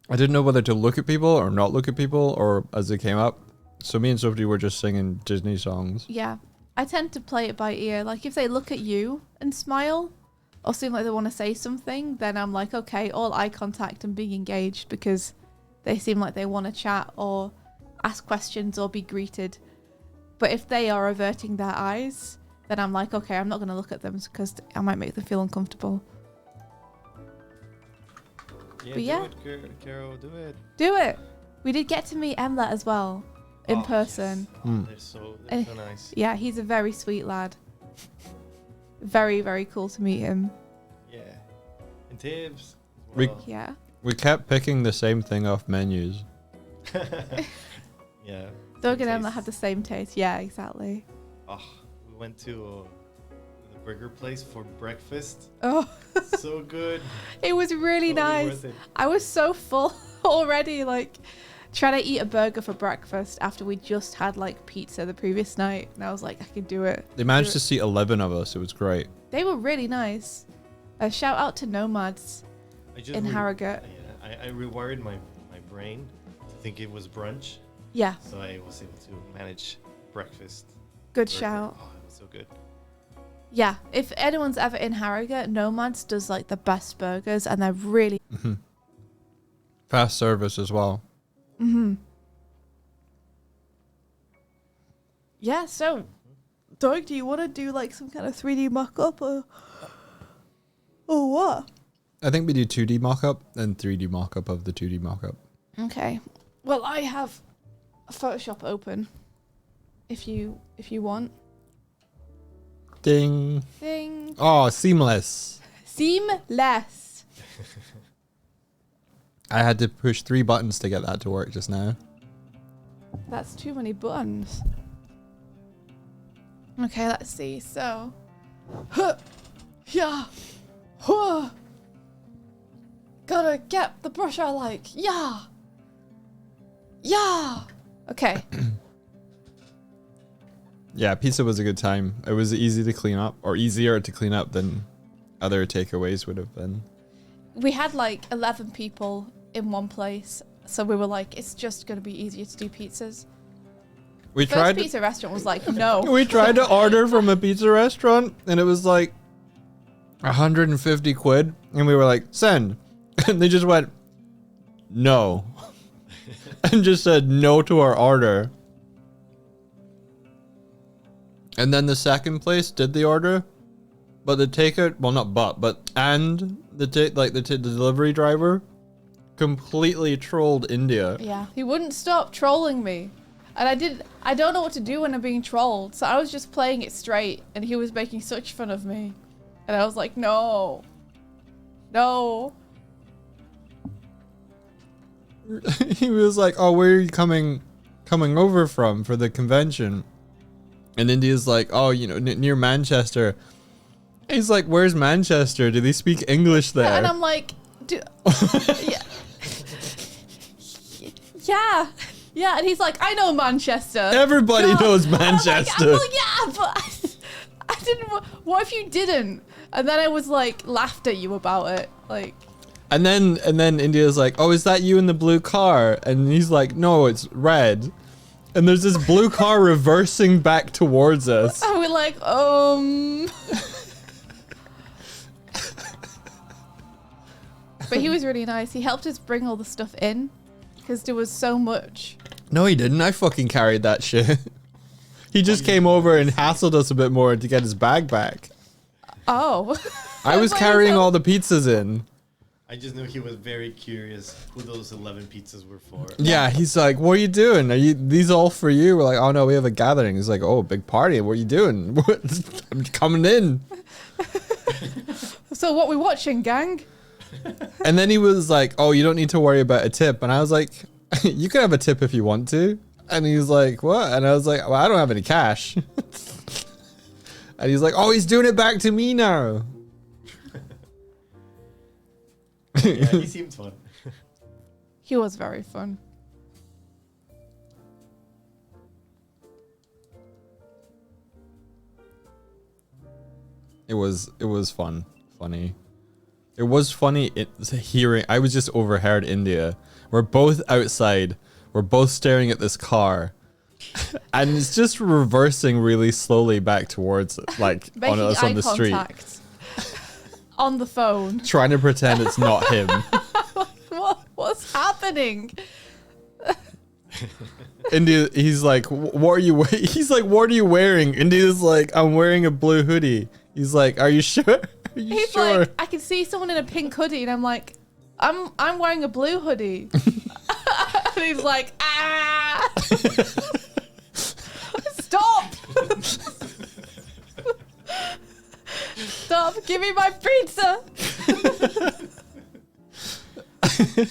I didn't know whether to look at people or not look at people, or as they came up. So me and Sophie were just singing Disney songs. Yeah, I tend to play it by ear. Like, if they look at you and smile or seem like they want to say something, then I'm like, okay, all eye contact and being engaged, because they seem like they want to chat or ask questions or be greeted. But if they are averting their eyes, then I'm like, okay, I'm not going to look at them because I might make them feel uncomfortable. Yeah, But yeah. do it, Carol, do it. Do it. We did get to meet Emlet as well in Oh, person. Yes. Hmm. They're so nice. Yeah, he's a very sweet lad. Very, very cool to meet him. Yeah. And Tibbs. as We- well. Yeah. We kept picking the same thing off menus. Yeah. Doig Same and Emlet taste. have the same taste. Yeah, exactly. Oh, we went to the burger place for breakfast. Oh, So good. it was really Totally nice. worth it. I was so full already, like trying to eat a burger for breakfast after we just had like pizza the previous night. And I was like, I can do it. They managed to seat 11 of us. It was great. They were really nice. A shout out to Nomads I just in Harrogate. Yeah, I rewired my brain to think it was brunch, Yeah, so I was able to manage breakfast. good burger. shout. Oh, it was so good. Yeah, if anyone's ever in Harrogate, Nomads does like the best burgers, and they're really. Fast service as well. Yeah, so, Doig, do you want to do like some kind of 3D mock-up or what? I think we do 2D mock-up and 3D mock-up of the 2D mock-up. Okay. Well, I have Photoshop open. If you want. Ding. Ding. Oh, seamless. Seamless. I had to push 3 buttons to get that to work just now. That's too many buttons. Okay, let's see. So, yeah, gotta get the brush I like. Yeah. Okay. Yeah, pizza was a good time. It was easy to clean up, or easier to clean up than other takeaways would have been. We had like 11 people in one place, so we were like, it's just gonna be easier to do pizzas. We First tried. pizza restaurant was like, no. We tried to order from a pizza restaurant, and it was like 150 quid, and we were like, send, and they just went, no, and just said no to our order. And then the second place did the order, but the the delivery driver completely trolled India. Yeah, he wouldn't stop trolling me. And I don't know what to do when I'm being trolled. So I was just playing it straight and he was making such fun of me. And I was like, no. He was like, oh, where are you coming over from for the convention? And India's like, oh, near Manchester. He's like, where's Manchester? Do they speak English there? And I'm like, yeah. Yeah, and he's like, I know Manchester. Everybody Yeah. knows And I'm like, Manchester. well, yeah, but I didn't. What if you didn't? And then I was like, laughed at you about it. Like, And then India's like, oh, is that you in the blue car? And he's like, no, it's red. And there's this blue car reversing back towards us. And we're like, But he was really nice. He helped us bring all the stuff in because there was so much. No, he didn't. I fucking carried that shit. He just came over and hassled us a bit more to get his bag back. Oh. I was carrying all the pizzas in. I just knew he was very curious who those 11 pizzas were for. Yeah, he's like, what are you doing? Are these all for you? We're like, oh no, we have a gathering. He's like, oh, big party. What are you doing? I'm coming in. So what we watching, gang? And then he was like, oh, you don't need to worry about a tip. And I was like, you can have a tip if you want to. And he's like, what? And I was like, well, I don't have any cash. And he's like, oh, he's doing it back to me now. Yeah, he seemed fun. He was very fun. It was funny. It was funny hearing. I was just overheard India. We're both outside. We're both staring at this car, and it's just reversing really slowly back towards it, like on us on the street, on the phone, trying to pretend it's not him. What's happening? India, he's like, what are you? He's like, what are you wearing? India's like, I'm wearing a blue hoodie. He's like, are you sure? He's like, I can see someone in a pink hoodie, and I'm like, I'm wearing a blue hoodie. And he's like, ah! Stop! Stop! Give me my pizza! It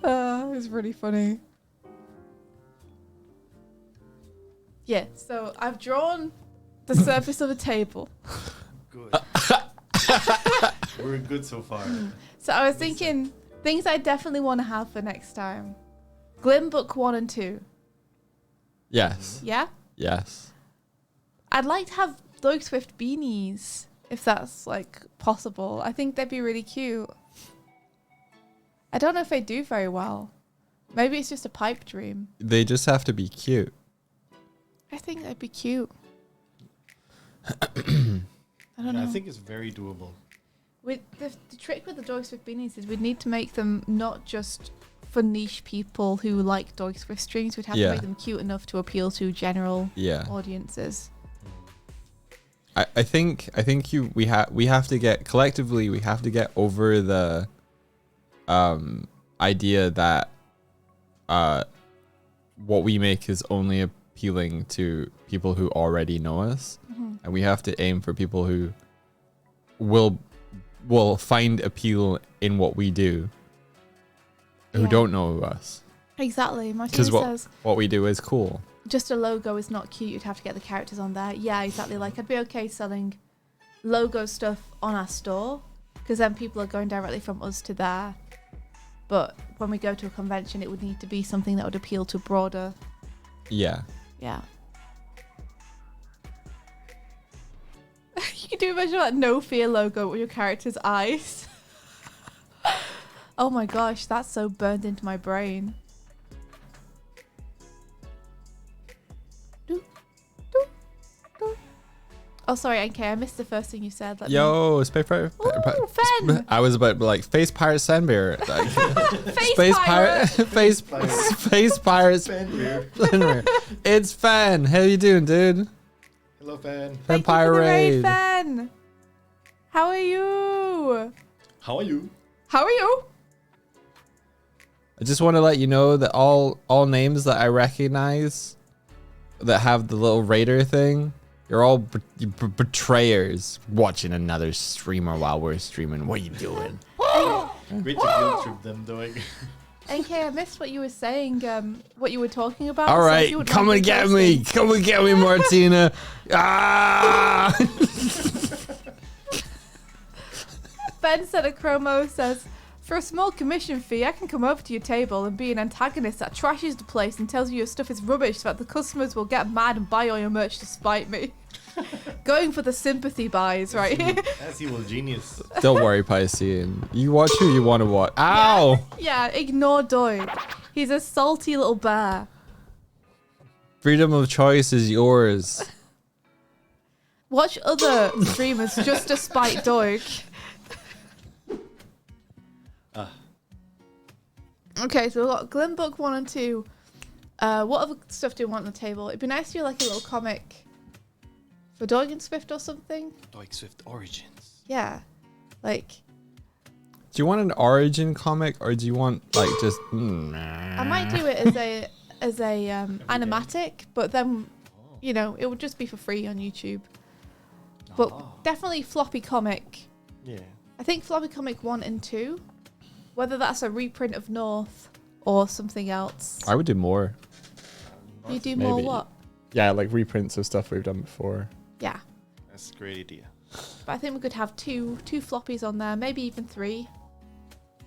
was really funny. Yeah, so I've drawn the surface of a table. Good. We're good so far. So I was thinking things I definitely want to have for next time. Glim Book 1 and 2. Yes. Yeah? Yes. I'd like to have Doig Swift beanies, if that's like possible. I think they'd be really cute. I don't know if they do very well. Maybe it's just a pipe dream. They just have to be cute. I think they'd be cute. I don't know. I think it's very doable. With the trick with the Doig Swift beanies is we'd need to make them not just for niche people who like Doig Swift streams. We'd have to make them cute enough to appeal to general audiences. I think we have to get collectively over the idea that what we make is only appealing to people who already know us, and we have to aim for people who will find appeal in what we do, who don't know us. Exactly. Because what we do is cool. Just a logo is not cute. You'd have to get the characters on there. Yeah, exactly. Like, I'd be okay selling logo stuff on our store, because then people are going directly from us to there. But when we go to a convention, it would need to be something that would appeal to broader. Yeah. Yeah. You can do imagine that no fear logo with your character's eyes. Oh my gosh, that's so burned into my brain. Oh, sorry, NK, I missed the first thing you said. Yo, Space Pirate. Fen! I was about like Face Pirate Sandbear. Like, Space Pirate. Face Pirate Sandbear. It's Fen. How you doing, dude? Hello, Fen. Fen Pirate. Fen. How are you? How are you? How are you? I just want to let you know that all names that I recognize that have the little raider thing, you're all betrayers watching another streamer while we're streaming. What are you doing? Great to guilt trip them, Doig. NK, I missed what you were saying, what you were talking about. All right, come and get me. Come and get me, Martina. Ah! Ben said a Chromo says, for a small commission fee, I can come over to your table and be an antagonist that trashes the place and tells you your stuff is rubbish so that the customers will get mad and buy all your merch to spite me. Going for the sympathy buys, right? That's evil genius. Don't worry, Piscean. You watch who you want to watch. Ow! Yeah, ignore Doig. He's a salty little bear. Freedom of choice is yours. Watch other streamers just to spite Doig. Okay, so we've got Glim Book 1 and 2. What other stuff do you want on the table? It'd be nice to do like a little comic for Doig and Swift or something. Doig Swift Origins. Yeah. Like, Do you want an origin comic or do you want like just? I might do it as a animatic, but then you know it would just be for free on YouTube. But definitely floppy comic. Yeah. I think floppy comic 1 and 2. Whether that's a reprint of North or something else. I would do more. You do more Maybe. what? Yeah, like reprints of stuff we've done before. Yeah. That's a great idea. But I think we could have two floppies on there, maybe even 3.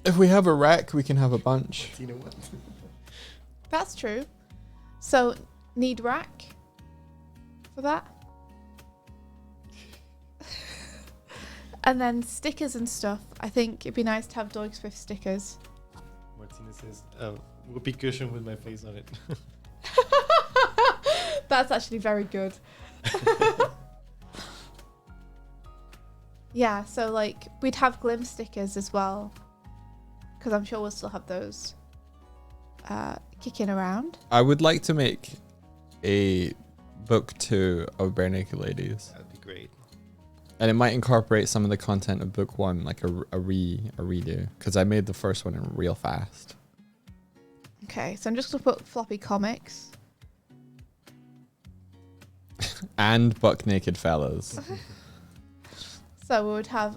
If we have a rec, we can have a bunch. You know what? That's true. So, need rack for that. And then stickers and stuff. I think it'd be nice to have Doig Swift stickers. Martina says, whoopee cushion with my face on it. That's actually very good. Yeah, so like we'd have Glim stickers as well. Because I'm sure we'll still have those kicking around. I would like to make a book 2 of Bare Naked Ladies. That'd be great. And it might incorporate some of the content of book 1, like a redo. Because I made the first one real fast. Okay, so I'm just going to put floppy comics. And Buck Naked Fellas. So we would have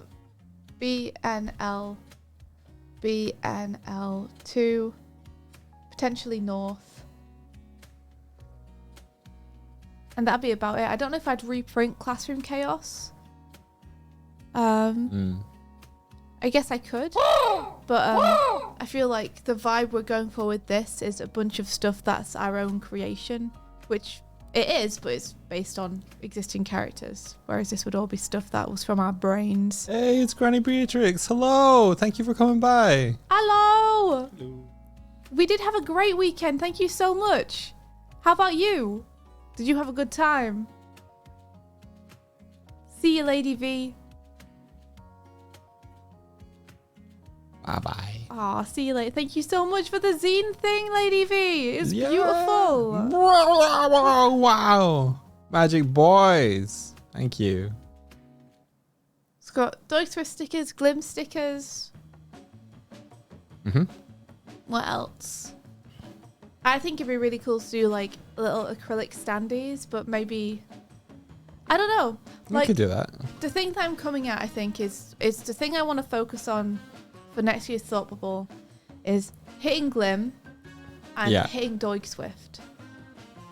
BNL 2, potentially North. And that'd be about it. I don't know if I'd reprint Classroom Chaos. I guess I could. But I feel like the vibe we're going for with this is a bunch of stuff that's our own creation, which it is, but it's based on existing characters. Whereas this would all be stuff that was from our brains. Hey, it's Granny Beatrix. Hello. Thank you for coming by. Hello! Hello. We did have a great weekend. Thank you so much. How about you? Did you have a good time? See you, Lady V. Bye-bye. Aw, see you later. Thank you so much for the zine thing, Lady V. It's Yeah. beautiful. Wow. Magic Boys. Thank you. It's got Doig Swift stickers, Glim stickers. What else? I think it'd be really cool to do like little acrylic standees, but maybe I don't know. We Like could do that. the thing that I'm coming at, I think, is the thing I want to focus on for next year's Thoughtbubble is hitting Glim and hitting Doig Swift.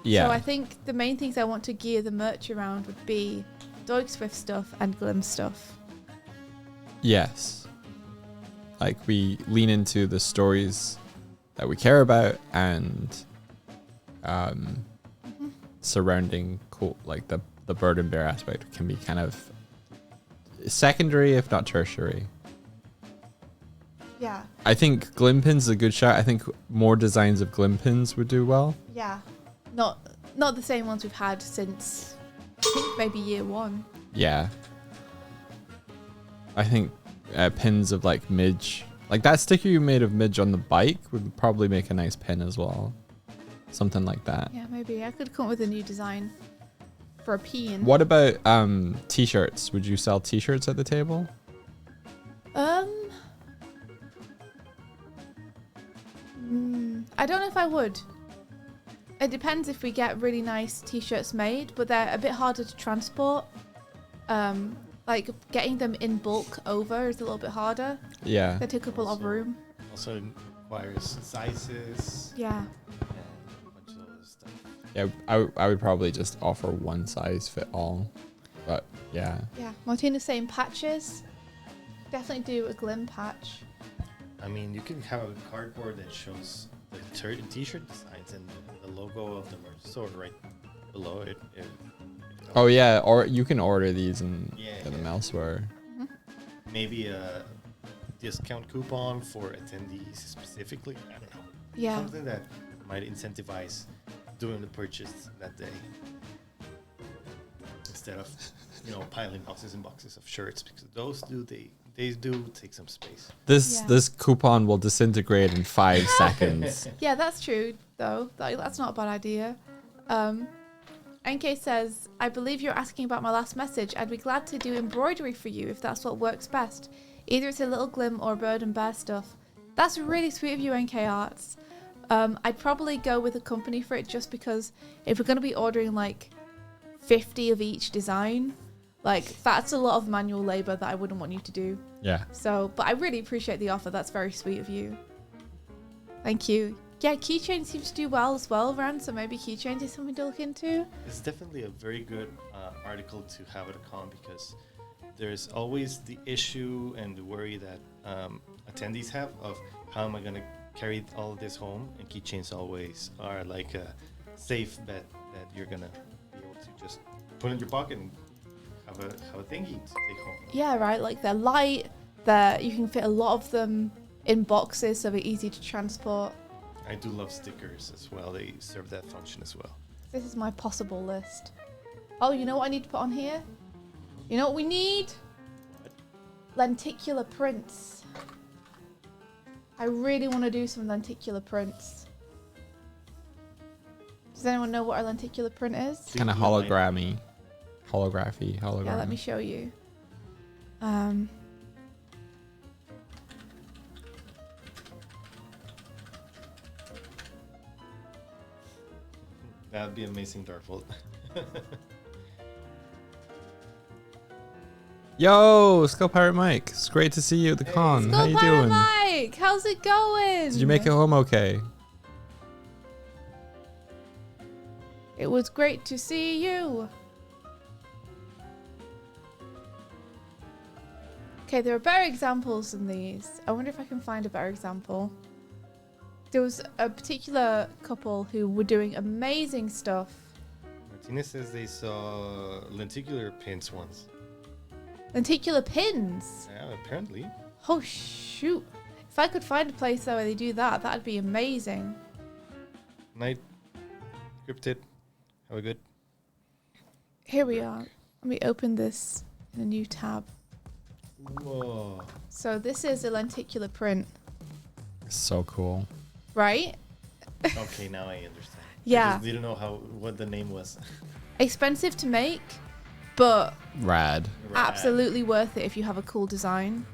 Yeah. So I think the main things I want to gear the merch around would be Doig Swift stuff and Glim stuff. Yes. Like we lean into the stories that we care about and surrounding like the burden bear aspect can be kind of secondary if not tertiary. Yeah. I think Glim pins is a good shot. I think more designs of Glim pins would do well. Yeah. Not the same ones we've had since I think maybe year 1. Yeah. I think pins of like Midge. Like that sticker you made of Midge on the bike would probably make a nice pin as well. Something like that. Yeah, maybe. I could come up with a new design for a peen. What about t-shirts? Would you sell t-shirts at the table? I don't know if I would. It depends if we get really nice t-shirts made, but they're a bit harder to transport. Like getting them in bulk over is a little bit harder. Yeah. They take up a lot of room. Also requires sizes. Yeah. And a bunch of other stuff. Yeah, I would probably just offer one size fit all. But yeah. Yeah. Martina's saying patches. Definitely do a Glim patch. I mean, you can have a cardboard that shows the t-shirt designs and the logo of the merch store right below it. Oh yeah, or you can order these and Yeah, get them yeah. elsewhere. Maybe a discount coupon for attendees specifically. I don't know. Yeah. Something that might incentivize doing the purchase that day instead of piling boxes and boxes of shirts, because those do take some space. This coupon will disintegrate in 5 seconds. Yeah, that's true though. That's not a bad idea. NK says, I believe you're asking about my last message. I'd be glad to do embroidery for you if that's what works best. Either it's a little glim or bird and bear stuff. That's really sweet of you, NK Arts. I'd probably go with a company for it, just because if we're going to be ordering like 50 of each design, like that's a lot of manual labor that I wouldn't want you to do. Yeah. So, but I really appreciate the offer. That's very sweet of you. Thank you. Yeah, keychain seems to do well as well, Ran, so maybe keychains is something to look into. It's definitely a very good article to have at a con, because there's always the issue and the worry that attendees have of how am I going to carry all of this home, and keychains always are like a safe bet that you're going to be able to just put in your pocket and have a thingy to take home. Yeah, right, like they're light, you can fit a lot of them in boxes, so they're easy to transport. I do love stickers as well. They serve that function as well. This is my possible list. Oh, you know what I need to put on here? You know what we need? What? Lenticular prints. I really want to do some lenticular prints. Does anyone know what a lenticular print is? Kind of holography. Yeah, let me show you. That'd be amazing, Darkvolt. Yo, Skull Pirate Mike. It's great to see you at the con. How Skull you Pirate doing? Mike, how's it going? Did you make it home okay? It was great to see you. Okay, there are better examples than these. I wonder if I can find a better example. There was a particular couple who were doing amazing stuff. Martinez says they saw lenticular pins once. Lenticular pins? Yeah, apparently. Oh, shoot. If I could find a place though where they do that, that'd be amazing. Night. Cryptid. How good? Here we are. Let me open this in a new tab. Whoa. So this is a lenticular print, So cool. right? Okay, now I understand. Yeah. I just didn't know what the name was. Expensive to make, but Rad. absolutely worth it if you have a cool design.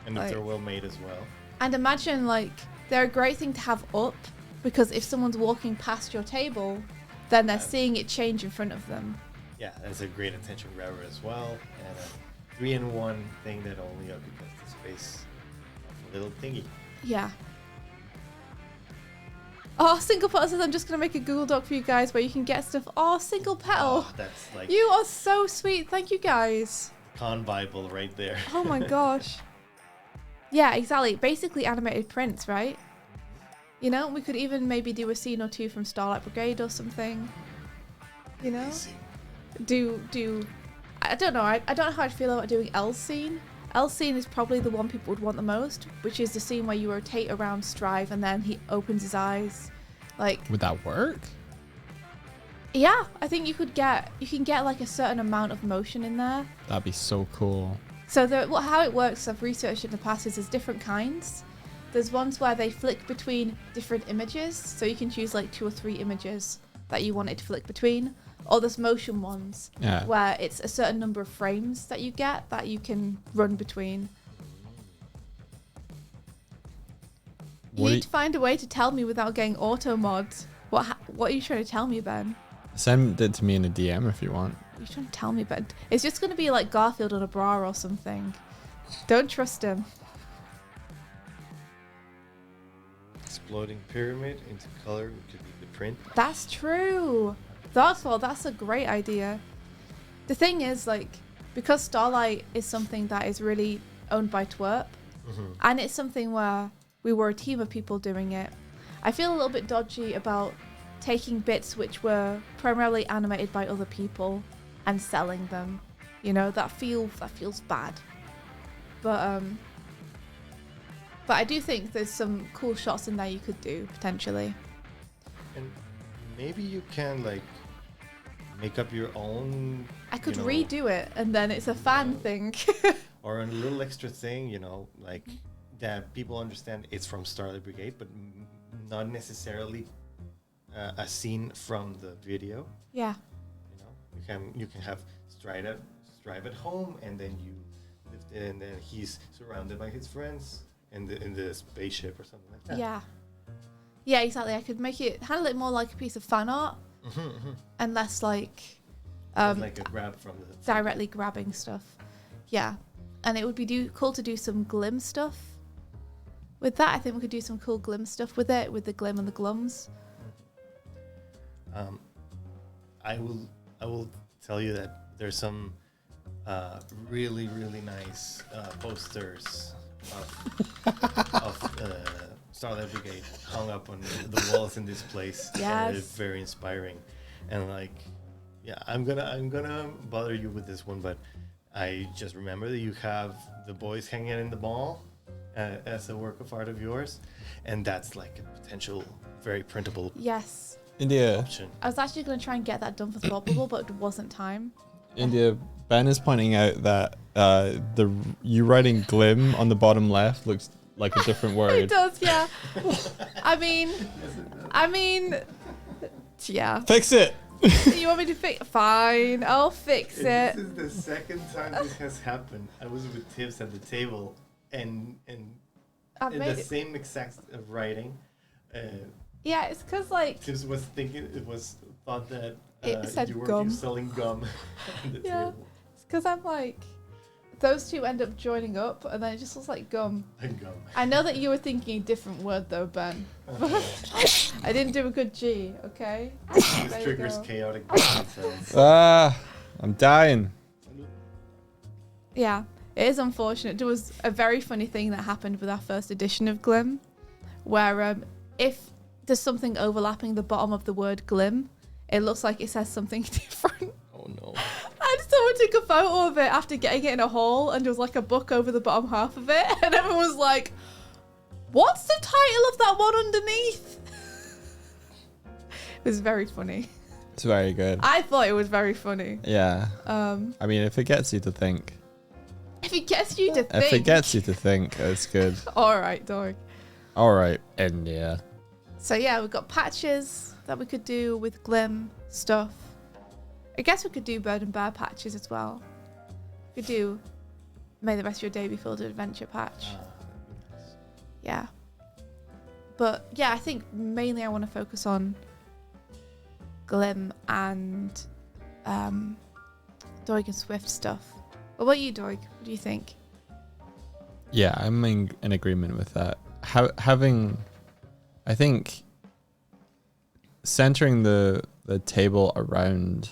And if they're well made as well. And imagine, like, they're a great thing to have up, because if someone's walking past your table, then they're seeing it change in front of them. Yeah, that's a great attention grabber as well. And a 3-in-1 thing that only occupies the space of a little thingy. Yeah. Oh, Single Petal says, I'm just going to make a Google Doc for you guys where you can get stuff. Oh, Single Petal. Oh, that's like You are so sweet. Thank you, guys. con Bible right there. Oh my gosh. Yeah, exactly. Basically animated prints, right? You know, we could even maybe do a scene or two from Starlight Brigade or something. You know? Do I don't know. I don't know how I'd feel about doing L's scene. L's scene is probably the one people would want the most, which is the scene where you rotate around Strive and then he opens his eyes. Like, Would that work? yeah, I think you can get like a certain amount of motion in there. That'd be so cool. So how it works, I've researched in the past, is there's different kinds. There's ones where they flick between different images, so you can choose like 2 or 3 images that you want it to flick between. Or there's motion ones, where it's a certain number of frames that you get that you can run between. You need to find a way to tell me without getting auto mods. What are you trying to tell me, Ben? Send it to me in a DM if you want. What are you trying to tell me, Ben? It's just going to be like Garfield on a bra or something. Don't trust him. Exploding pyramid into color could be the print. That's true. That's a great idea. The thing is, like, because Starlight is something that is really owned by Twerp, and it's something where we were a team of people doing it, I feel a little bit dodgy about taking bits which were primarily animated by other people and selling them. You know, that feels bad. But I do think there's some cool shots in there you could do, potentially. And maybe you can like make up your own. I could you know, redo it, and then it's a fan thing. or a little extra thing, like that people understand it's from Starlight Brigade, but not necessarily a scene from the video. Yeah. You can have Strive at home, and then you lift it, and then he's surrounded by his friends in the spaceship or something like that. Yeah. Yeah, exactly. I could handle it more like a piece of fan art, and less like like a grab from the directly grabbing stuff. Yeah, and it would be cool to do some glim stuff with that. I think we could do some cool glim stuff with it, with the glim and the glums. I will tell you that there's some really nice posters of Starlight Brigade hung up on the walls in this place. Yes. It's very inspiring, and like, yeah, I'm gonna bother you with this one, but I just remember that you have the boys hanging in the mall as a work of art of yours, and that's like a potential very printable Yes. India, option. I was actually going to try and get that done for Thoughtbubble, but it wasn't time. India. Ben is pointing out that you writing glim on the bottom left looks like a different It word. does, yeah. I mean, yeah. Fix it. You want me to fix? Fine, I'll fix it. This is the second time this has happened. I was with Tibbs at the table, and I've in made the it. same exact writing. Yeah, it's because like Tibbs was thought that It said you were gum. selling gum on the Yeah. table. it's because I'm like those two end up joining up, and then it just looks like gum. And gum. I know that you were thinking a different word though, Ben. I didn't do a good G, okay? This There you triggers go. chaotic brain cells. I'm dying. Yeah, it is unfortunate. There was a very funny thing that happened with our first edition of Glim, where if there's something overlapping the bottom of the word Glim, it looks like it says something different. Oh no. And someone took a photo of it after getting it in a haul, and there was like a book over the bottom half of it, and everyone was like, "What's the title of that one underneath?" It was very funny. It's very good. I thought it was very funny. Yeah. Um, I mean, if it gets you to think, if it gets you to think. if it gets you to think, it's good. All right, Doig. All right, India. So yeah, we've got patches that we could do with Glim stuff. I guess we could do Bird and Bear patches as well. We could do May the Rest of Your Day Be Filled with Adventure patch. Yeah. But yeah, I think mainly I want to focus on Glim and Doig and Swift stuff. What about you, Doig? What do you think? Yeah, I'm in agreement with that. I think centering the table around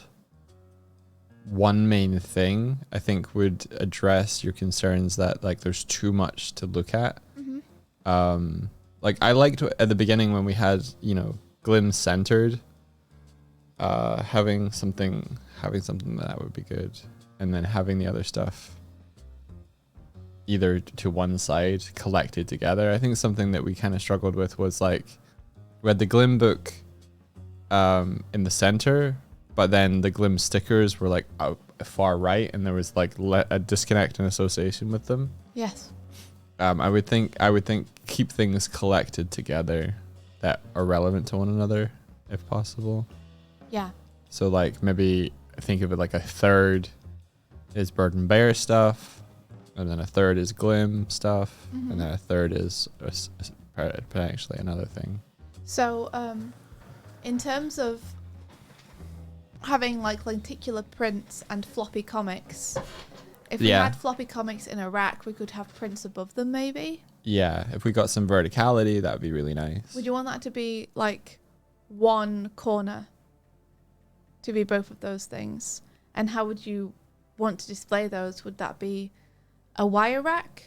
one main thing, I think would address your concerns that like there's too much to look at. Mm-hmm. Like I liked at the beginning when we had, Glim centered, having something that would be good, and then having the other stuff either to one side collected together. I think something that we kind of struggled with was like we had the Glim book in the center, but then the Glim stickers were like out far right, and there was like a disconnect and association with them. Yes. I would think keep things collected together that are relevant to one another if possible. Yeah. So like maybe think of it like a third is Bird and Bear stuff, and then a third is Glim stuff, Mm-hmm. and then a third is potentially another thing. So, in terms of having like lenticular prints and floppy comics, if we Yeah. had floppy comics in a rack, we could have prints above them maybe. Yeah, if we got some verticality, that would be really nice. Would you want that to be like one corner to be both of those things? And how would you want to display those? Would that be a wire rack?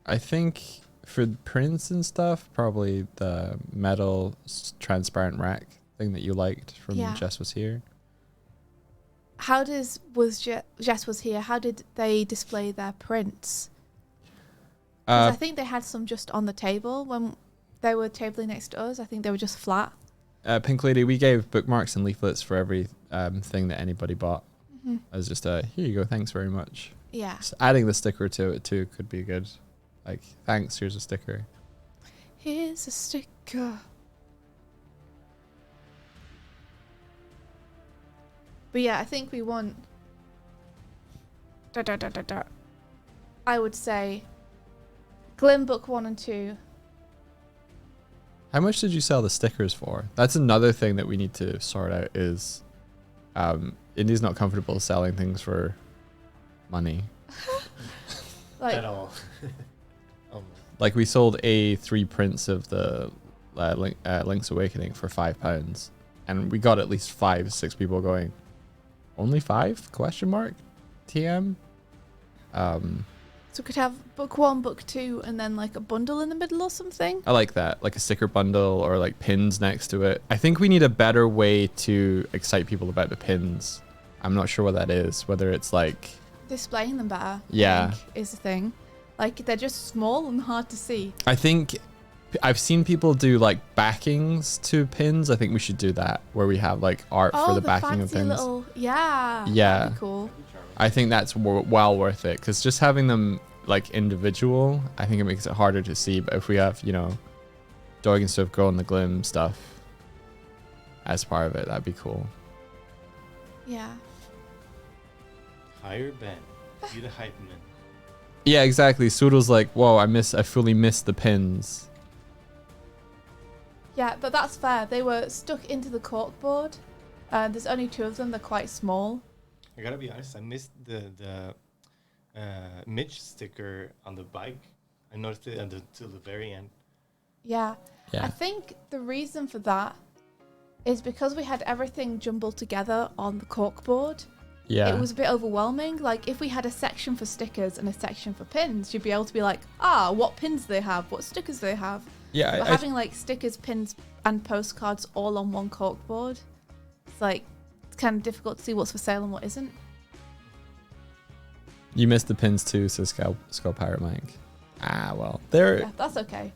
I think for prints and stuff, probably the metal transparent rack thing that you liked from Yeah. Jess Was Here. How Jess Was Here, how did they display their prints? 'Cause I think they had some just on the table when they were tabling next to us. I think they were just flat. Pink Lady, we gave bookmarks and leaflets for every thing that anybody bought. Mm-hmm. As just here you go, thanks very much. Yeah. Just adding the sticker to it too could be good. Like, thanks, here's a sticker. Here's a sticker. But yeah, I think we want. I would say Glim Book 1 and 2. How much did you sell the stickers for? That's another thing that we need to sort out is Indy's not comfortable selling things for money. Like, At all. Like we sold 3 prints of the Link's Awakening for £5, and we got at least 5-6 people going, only 5? Question mark? TM? so we could have book 1, book 2, and then like a bundle in the middle or something. I like that, like a sticker bundle or like pins next to it. I think we need a better way to excite people about the pins. I'm not sure what that is, whether it's like Displaying them better, Yeah. I think, is the thing. Like, they're just small and hard to see. I think I've seen people do like backings to pins. I think we should do that where we have like art for the backing fancy of pins. little, yeah. Yeah. That'd be cool. I think that's well worth it because just having them like individual, I think it makes it harder to see. But if we have, Doig and Swift Go on the Glim stuff as part of it, that'd be cool. Yeah. Hire Ben. Be the hype man. Yeah, exactly. Soodle's like, whoa, I fully missed the pins. Yeah, but that's fair. They were stuck into the corkboard. There's only 2 of them. They're quite small. I gotta be honest, I missed the Mitch sticker on the bike. I noticed it until the very end. Yeah. Yeah. I think the reason for that is because we had everything jumbled together on the corkboard. Yeah. It was a bit overwhelming. Like, if we had a section for stickers and a section for pins, you'd be able to be like, what pins do they have? What stickers do they have? Yeah. But having like stickers, pins, and postcards all on one corkboard, it's kind of difficult to see what's for sale and what isn't. You missed the pins too, says Skull Pirate Mike. Well, they're Yeah, that's okay.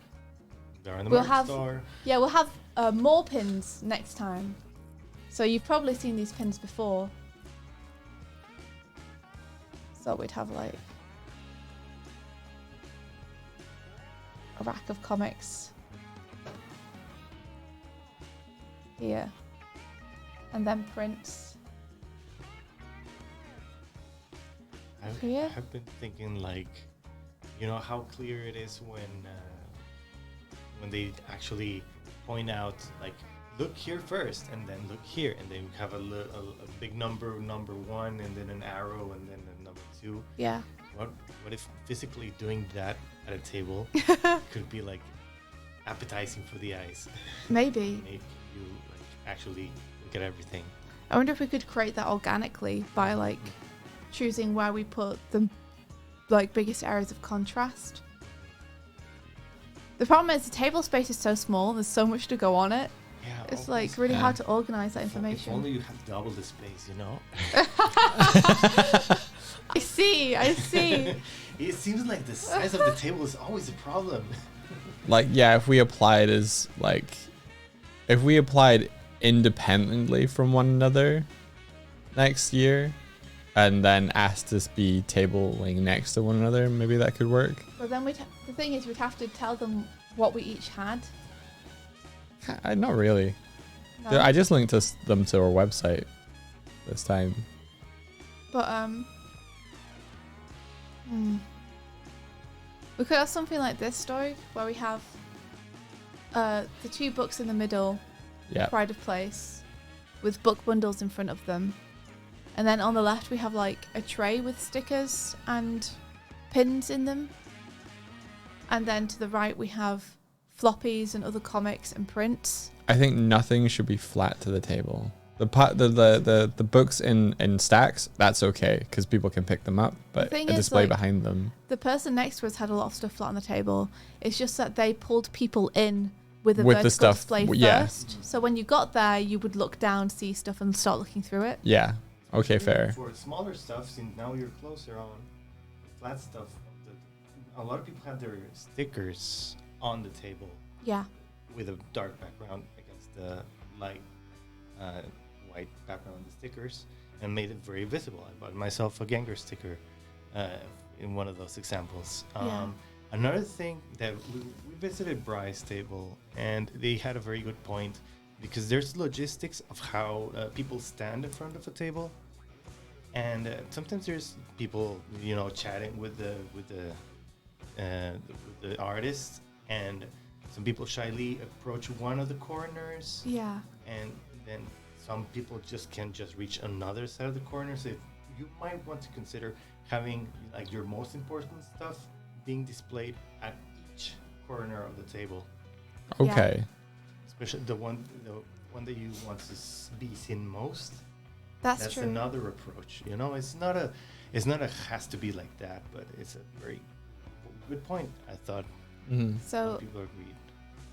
They're in the We'll merch have- store. Yeah, we'll have more pins next time. So you've probably seen these pins before. So we'd have like a rack of comics here, and then prints here. I've been thinking like, how clear it is when they actually point out like, look here first, and then look here, and then we have a big number 1, and then an arrow, and then a number 2. Yeah. What if physically doing that at a table could be like appetizing for the eyes? Maybe. Make you like actually look at everything. I wonder if we could create that organically by like choosing where we put the like biggest areas of contrast. The problem is the table space is so small, there's so much to go on it. Yeah, It's like really hard to organize that If information. only you have double the space, I see. It seems like the size of the table is always a problem. like, yeah, if we applied independently from one another next year and then asked to be tabling next to one another, maybe that could work. But then the thing is, we'd have to tell them what we each had. Not really. No. I just linked them to our website this time. But we could have something like this story where we have the 2 books in the middle, Yeah. Pride of Place, with book bundles in front of them, and then on the left we have like a tray with stickers and pins in them, and then to the right we have floppies and other comics and prints. I think nothing should be flat to the table. The books in stacks, that's okay because people can pick them up, but thing a is, display like, behind them. The person next to us had a lot of stuff flat on the table. It's just that they pulled people in with a With the vertical stuff, display yeah. first. So when you got there, you would look down, see stuff, and start looking through it. Yeah. Okay, fair. For smaller stuff, since now you're closer on flat stuff, a lot of people have their stickers on the table Yeah. with a dark background against the light white background on the stickers and made it very visible. I bought myself a Gengar sticker in one of those examples. Yeah. Another thing that we visited Bry's table, and they had a very good point, because there's logistics of how people stand in front of a table, and sometimes there's people, chatting with the artist, and some people shyly approach one of the corners, Yeah. and then some people can't reach another side of the corner. So you might want to consider having like your most important stuff being displayed at each corner of the table, Okay. especially the one that you want to be seen most. That's true. Another approach. It's not a has to be like that, but it's a very good point. I thought So people agreed.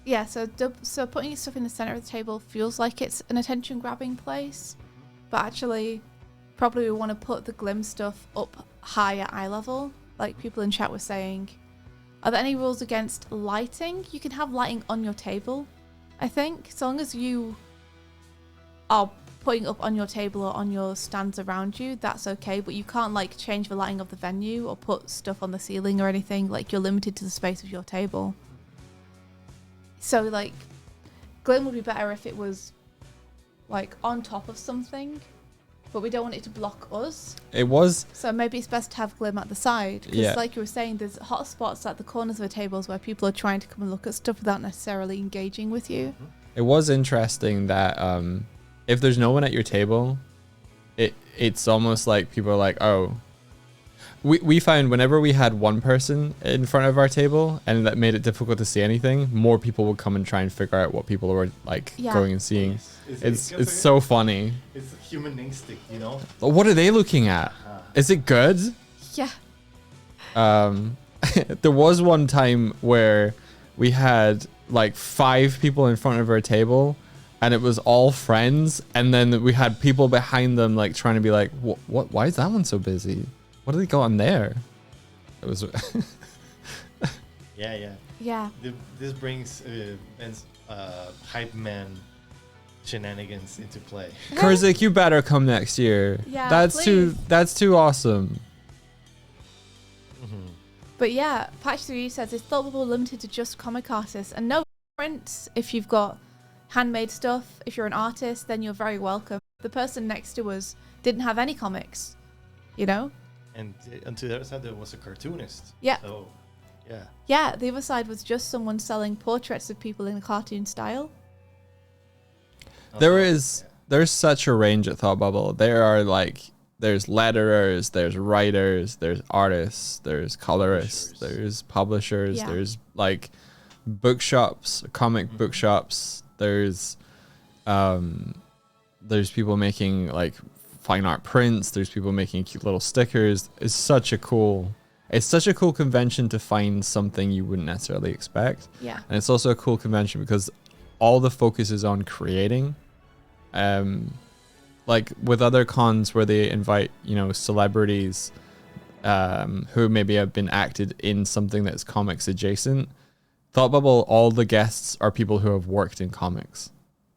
yeah, so putting your stuff in the center of the table feels like it's an attention grabbing place, but actually probably we want to put the Glim stuff up high at eye level, like people in chat were saying. Are there any rules against lighting? You can have lighting on your table, I think, so long as you are putting up on your table or on your stands around you, that's okay, but you can't like change the lighting of the venue or put stuff on the ceiling or anything. Like, you're limited to the space of your table. So like Glim would be better if it was like on top of something, but we don't want it to block us. It was. So maybe it's best to have Glim at the side, because Yeah. like you were saying, there's hot spots at the corners of the tables where people are trying to come and look at stuff without necessarily engaging with you. It was interesting that if there's no one at your table, it's almost like people are like, oh. We found whenever we had one person in front of our table and that made it difficult to see anything, more people would come and try and figure out what people were like Yeah. going and seeing. Yes. It's so funny. It's a human instinct, What are they looking at? Is it good? Yeah. There was one time where we had like 5 people in front of our table and it was all friends, and then we had people behind them like trying to be like, what why is that one so busy? What do they got on there? It was Yeah. Yeah. This brings hype man shenanigans into play. Kurzik, you better come next year. Yeah, That's please. too awesome. But yeah, Patch 3 says it's Thoughtbubble limited to just comic artists and no prints. If you've got handmade stuff, if you're an artist, then you're very welcome. The person next to us didn't have any comics, And to the other side, there was a cartoonist. Yeah. So, yeah. Yeah, the other side was just someone selling portraits of people in a cartoon style. There's such a range at Thoughtbubble. There's letterers, there's writers, there's artists, there's colorists, there's publishers, Yeah. there's like bookshops, comic bookshops, there's people making like fine art prints, there's people making cute little stickers. It's such a cool convention to find something you wouldn't necessarily expect. Yeah. And it's also a cool convention because all the focus is on creating. Like with other cons where they invite, celebrities who maybe have been acted in something that's comics adjacent. Thoughtbubble, all the guests are people who have worked in comics,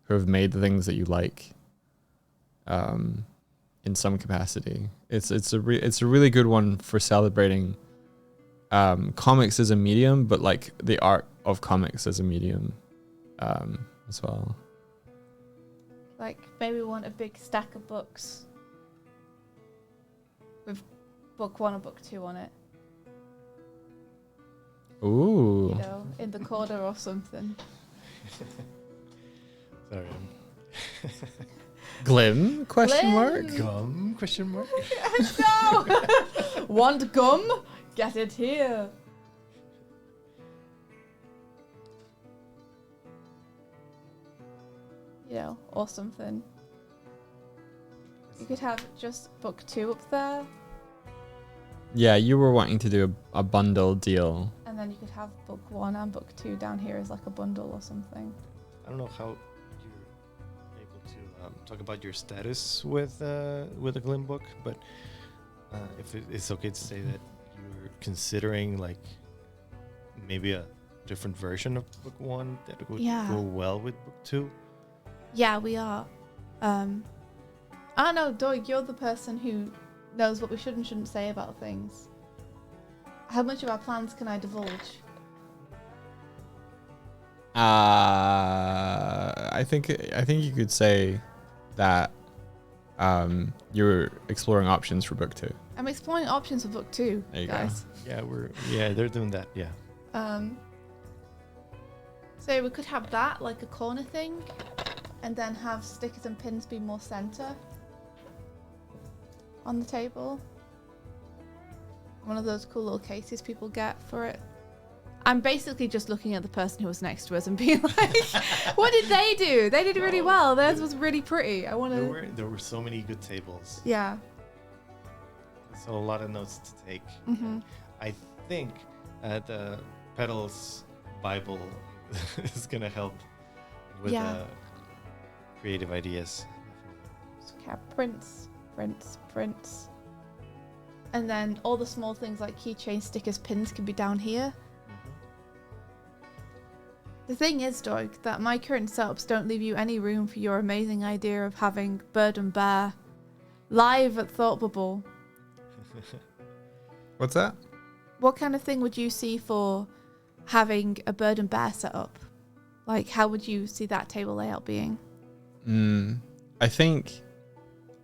who have made the things that you like in some capacity. It's a really good one for celebrating comics as a medium, but like the art of comics as a medium as well. Like, maybe we want a big stack of books with book 1 or book 2 on it, Ooh. in the corner or something. Sorry. Glim? Question Glim. mark? Gum? Question mark? No! Want gum? Get it here. Or something. You could have just book 2 up there, Yeah, you were wanting to do a bundle deal. and then you could have book 1 and book 2 down here as like a bundle or something. I don't know how you're able to talk about your status with a Glim book, but if it's okay to say that you're considering like maybe a different version of book 1 that would Yeah. go well with book 2. Yeah, we are. I don't know, Doig, you're the person who knows what we should and shouldn't say about things. How much of our plans can I divulge? I think you could say that you're exploring options for book 2. I'm exploring options for book 2, There you guys. Yeah, they're doing that. Yeah. So we could have that, like a corner thing, and then have stickers and pins be more center on the table. One of those cool little cases people get for it. I'm basically just looking at the person who was next to us and being like, what did they do? They did really well. Theirs was really pretty. I want to... There were so many good tables. Yeah. So a lot of notes to take. Mm-hmm. I think the Petals Bible is going to help with creative ideas. Okay, prints. And then all the small things like keychain, stickers, pins can be down here. The thing is, Doig, that my current setups don't leave you any room for your amazing idea of having Bird and Bear live at Thoughtbubble. What's that? What kind of thing would you see for having a Bird and Bear set up? Like, how would you see that table layout being? I think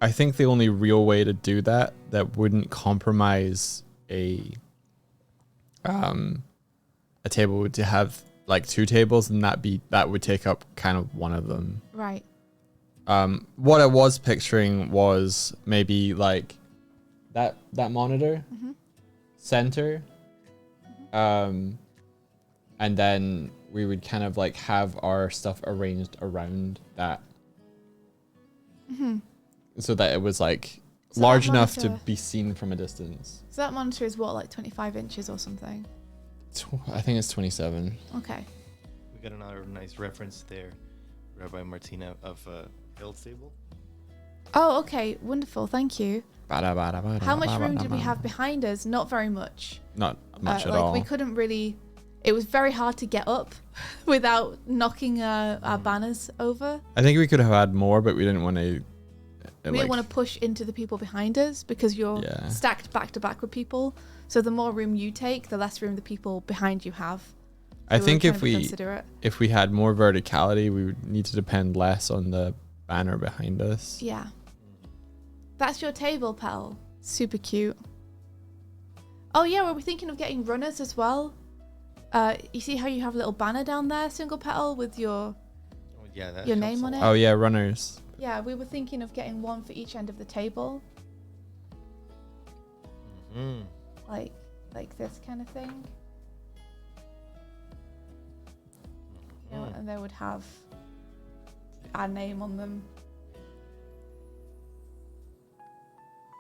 the only real way to do that wouldn't compromise a table would to have like 2 tables, and that would take up kind of one of them. Right. What I was picturing was maybe like that monitor center, and then we would kind of like have our stuff arranged around that, so that it was like large enough to be seen from a distance. So that monitor is what, like 25 inches or something? I think it's 27. Okay. We got another nice reference there, Rabbi Martina, of Hill's table. Oh, okay. Wonderful. Thank you. How much room did we have behind us? Not very much. Not much at all. We couldn't really... It was very hard to get up without knocking our banners over. I think we could have had more, but we didn't want to... We didn't want to push into the people behind us because you're stacked back to back with people. So the more room you take, the less room the people behind you have. So I think if we had more verticality, we would need to depend less on the banner behind us. Yeah. That's your table, pal. Super cute. Oh yeah, were we thinking of getting runners as well? You see how you have a little banner down there, single petal, with your name on it? Oh yeah, runners. Yeah, we were thinking of getting one for each end of the table. Like this kind of thing. You know, and they would have our name on them.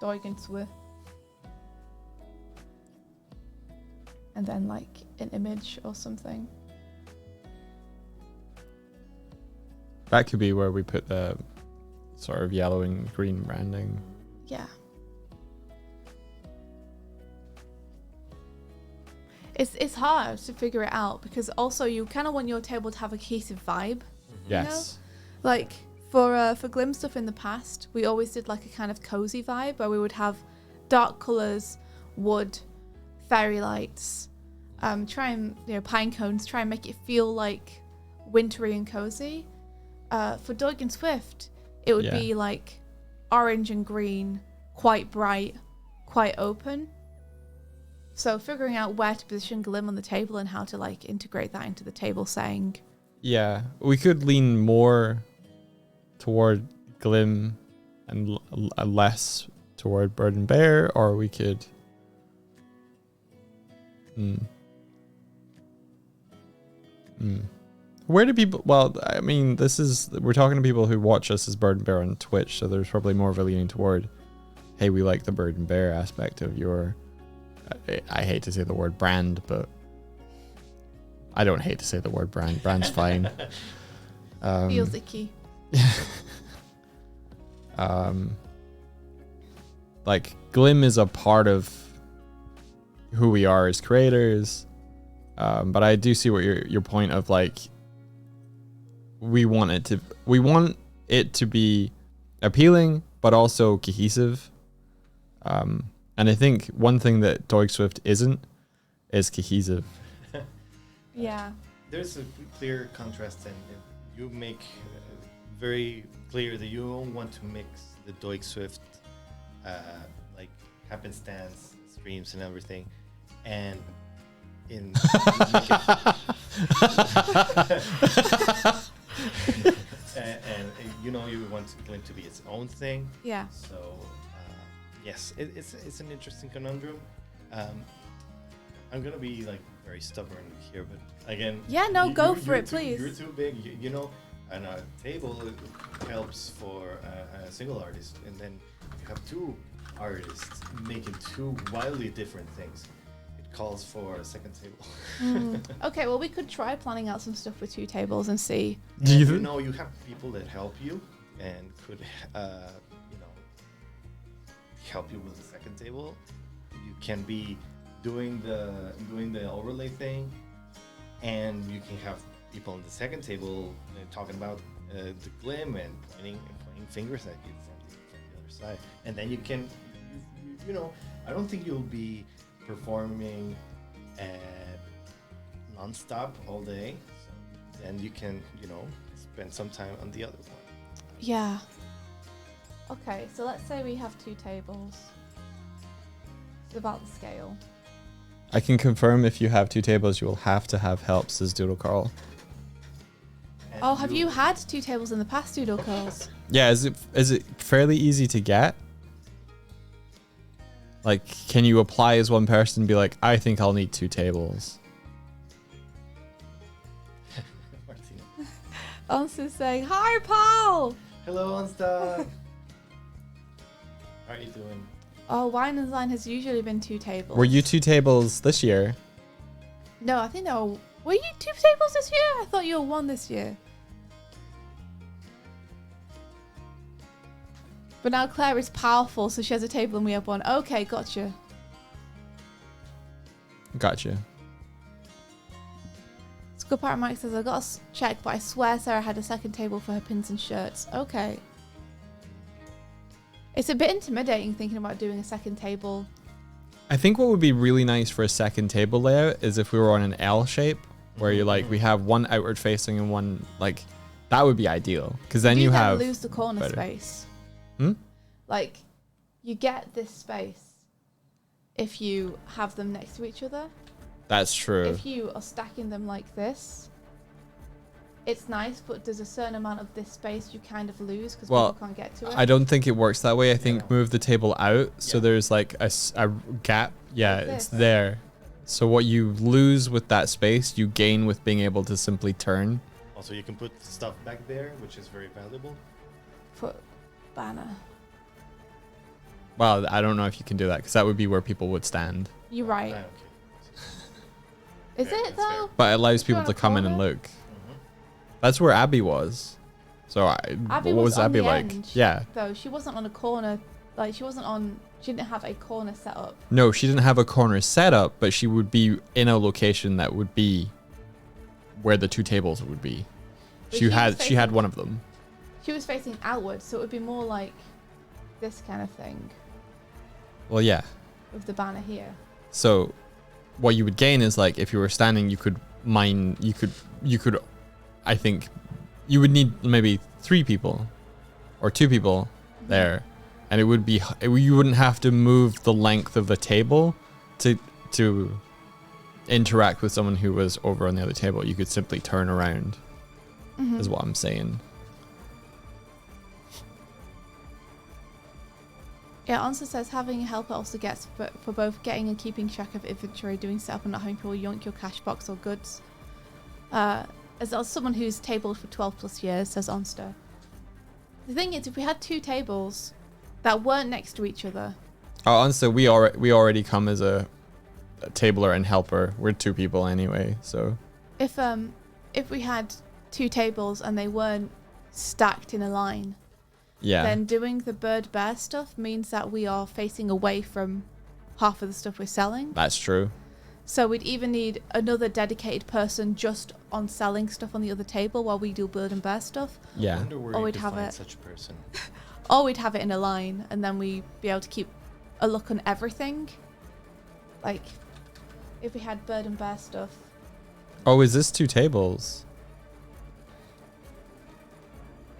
Doig and Swift. And then like an image or something. That could be where we put the sort of yellow and green branding. Yeah. It's hard to figure it out because also you kind of want your table to have a cohesive vibe. Yes. You know? Like for Glim stuff in the past, we always did like a kind of cozy vibe where we would have dark colors, wood, fairy lights, try and pine cones, try and make it feel like wintry and cozy. For Doig and Swift, it would be like orange and green, quite bright, quite open. So figuring out where to position Glim on the table and how to like integrate that into the table saying. Yeah, we could lean more toward Glim and less toward Bird and Bear, or we could. Where do people? Well, I mean, we're talking to people who watch us as Bird and Bear on Twitch, so there's probably more of a leaning toward, hey, we like the Bird and Bear aspect of your. I hate to say the word brand, but I don't hate to say the word brand. Brand's fine. Feels icky. Like Glim is a part of who we are as creators, but I do see what your point of like we want it to be appealing, but also cohesive. And I think one thing that Doig Swift isn't is cohesive. Yeah. There's a clear contrast, and you make very clear that you don't want to mix the Doig Swift like happenstance streams and everything, and in and you know you want it to be its own thing. Yeah. So yes, it's an interesting conundrum. I'm gonna be like very stubborn here, but again. Yeah, no, go for it, too, please. You're too big, you know. And a table helps for a single artist, and then you have two artists making two wildly different things. It calls for a second table. Okay, well, we could try planning out some stuff with 2 tables and see. Do you You know, you have people that help you and could, you know, help you with the second table. You can be doing the overlay thing, and you can have people on the second table talking about the glim and pointing fingers at you from the other side, and then you can, you know, I don't think you'll be performing non-stop all day. So then you can, you know, spend some time on the other one. Yeah. Okay, so let's say we have 2 tables. It's about the scale. I can confirm if you have 2 tables, you will have to have help, says Doodle Carl. And Oh, have you had 2 tables in the past, Doodle Curls? Yeah, is it fairly easy to get? Like, can you apply as one person and be like, I think I'll need 2 tables? Martina. Onsta's saying, hi, Paul! Hello, Onsta. How are you doing? Oh, Wine and ZINE has usually been 2 tables. Were you 2 tables this year? No, I think no. Were you 2 tables this year? I thought you were 1 this year. But now Claire is powerful, so she has a table and we have 1. Okay, gotcha. Gotcha. Skull Pirate Mike says, I got to check, but I swear Sarah had a second table for her pins and shirts. Okay. It's a bit intimidating thinking about doing a second table. I think what would be really nice for a second table layout is if we were on an L shape, where you like we have one outward facing and one like that would be ideal, because then you have lose the corner better. space. Hmm? Like you get this space if you have them next to each other. That's true. If you are stacking them like this, it's nice, but there's a certain amount of this space you kind of lose because people can't get to it. I don't think it works that way. I think no. move the table out so there's like a gap. Yeah, Like it's this. there. So what you lose with that space, you gain with being able to simply turn. Also, you can put stuff back there, which is very valuable. Put banner. Well, I don't know if you can do that because that would be where people would stand. You're right. Ah, okay. Is Fair, it that's fair. though? But it allows If you're people on to a come in and corner? look. That's where Abby was. So Abby what was on Abby the like? end, Yeah. Though she wasn't on a corner, like she didn't have a corner set up. No, she didn't have a corner set up, but she would be in a location that would be where the 2 tables would be. But She was had facing- one of them. She was facing outwards, so it would be more like this kind of thing Well, yeah. with the banner here. So what you would gain is like if you were standing, you could I think you would need maybe 3 people or 2 people there, and it would be you wouldn't have to move the length of the table to interact with someone who was over on the other table. You could simply turn around, is what I'm saying. Yeah, Answer says having a helper also gets for both getting and keeping track of inventory, doing setup and not having people yoink your cash box or goods. As someone who's tabled for 12 plus years, says Onster. The thing is, if we had 2 tables that weren't next to each other. Oh, honestly, we already come as a tabler and helper. We're 2 people anyway, so. If we had 2 tables and they weren't stacked in a line, Yeah. then doing the bird bear stuff means that we are facing away from half of the stuff we're selling. That's true. So we'd either need another dedicated person just on selling stuff on the other table while we do Bird and Bear stuff, I Yeah. wonder where Or you we'd could have find it. such a person. or we'd have it in a line, and then we'd be able to keep a look on everything. Like, if we had Bird and Bear stuff. Oh, is this 2 tables?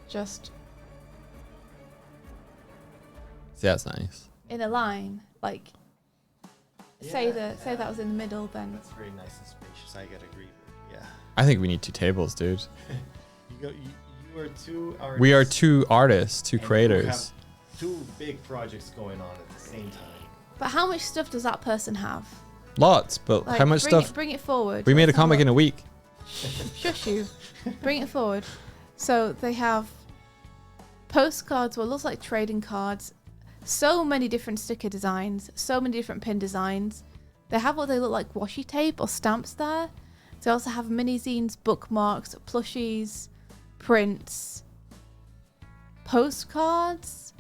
Just See, that's nice. in a line, like say Yeah, that was in the middle, then That's very nice and spacious. I gotta agree. But yeah. I think we need 2 tables, dude. You are 2 artists. We are 2 artists, 2 and you creators. have 2 big projects going on at the same time. but how much stuff does that person have? Lots, but Like, how much stuff? Bring it forward. We made a Let's have comic in a week. Shush you. Bring it forward. So they have postcards, what looks like trading cards, so many different sticker designs, so many different pin designs. They have what they look like washi tape or stamps there. They also have mini zines, bookmarks, plushies, prints, postcards.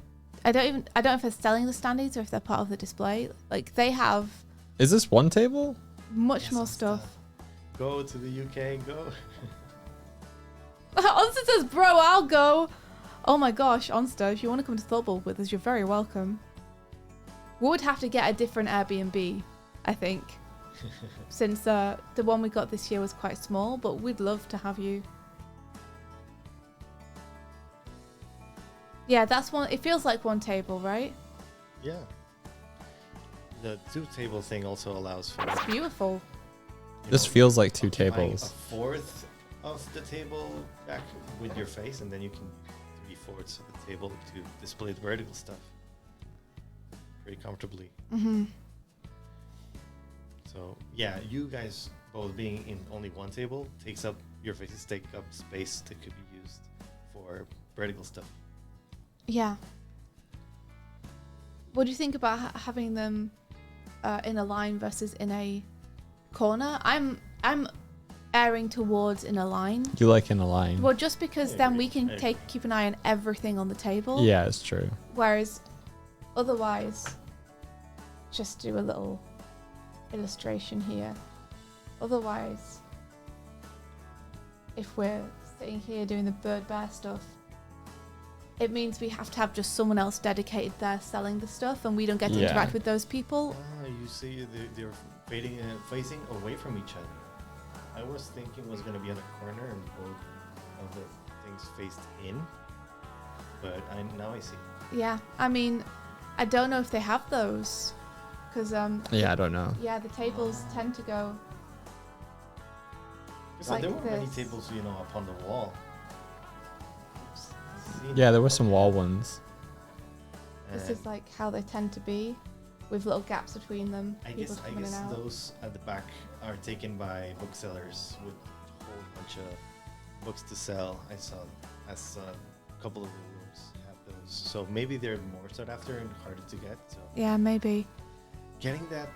I don't know if they're selling the standees or if they're part of the display. Like, they have Is this 1 table? much Yes, more and stuff. Go to the UK. Go. Onsta says, bro, I'll go. Oh my gosh, Onsta, if you want to come to Thoughtbubble with us, you're very welcome. We would have to get a different Airbnb, I think. Since the one we got this year was quite small, but we'd love to have you. Yeah, that's one. It feels like 1 table, right? Yeah. The 2 table thing also allows for It's beautiful. This feels like 2 occupying tables. A fourth of the table back with your face, and then you can 3/4 of the table to display the vertical stuff pretty comfortably. Mm-hmm. So yeah, you guys both being in only 1 table takes up your faces take up space that could be used for vertical stuff. Yeah. What do you think about having them in a line versus in a corner? I'm airing towards in a line. You like in a line. Well, just because I then agree. we can I keep an eye on everything on the table. Yeah, it's true. Whereas otherwise, just do a little illustration here. Otherwise, if we're sitting here doing the Bird Bear stuff, it means we have to have just someone else dedicated there selling the stuff, and we don't get to Yeah. interact with those people. You see, they're facing away from each other. I was thinking it was going to be on a corner and both of the things faced in, but now I see. Yeah, I mean, I don't know if they have those, because Yeah, I don't know. yeah, the tables tend to go. So Like there were many this. tables, up on the wall. Yeah, there were some wall ones. This And is like how they tend to be, with little gaps between them. I people guess coming in and out. those at the back are taken by booksellers with a whole bunch of books to sell. I saw a couple of the rooms have those, so maybe they're more sought after and harder to get. So Yeah, maybe. getting that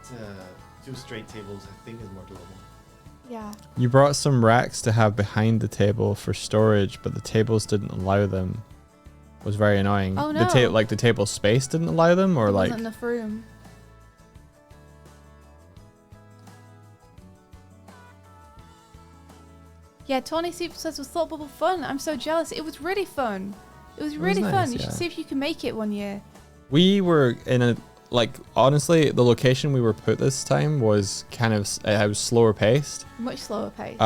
2 straight tables, I think, is more doable. Yeah. You brought some racks to have behind the table for storage, but the tables didn't allow them. It was very annoying. Oh, The no. like the table space didn't allow them, or There like wasn't enough room. Yeah, Tony Super says was Thought Bubble fun. I'm so jealous. It was really fun. It was really nice, fun. You yeah. should see if you can make it one year. we were in a honestly, the location we were put this time was kind of it was slower paced. Much slower pace.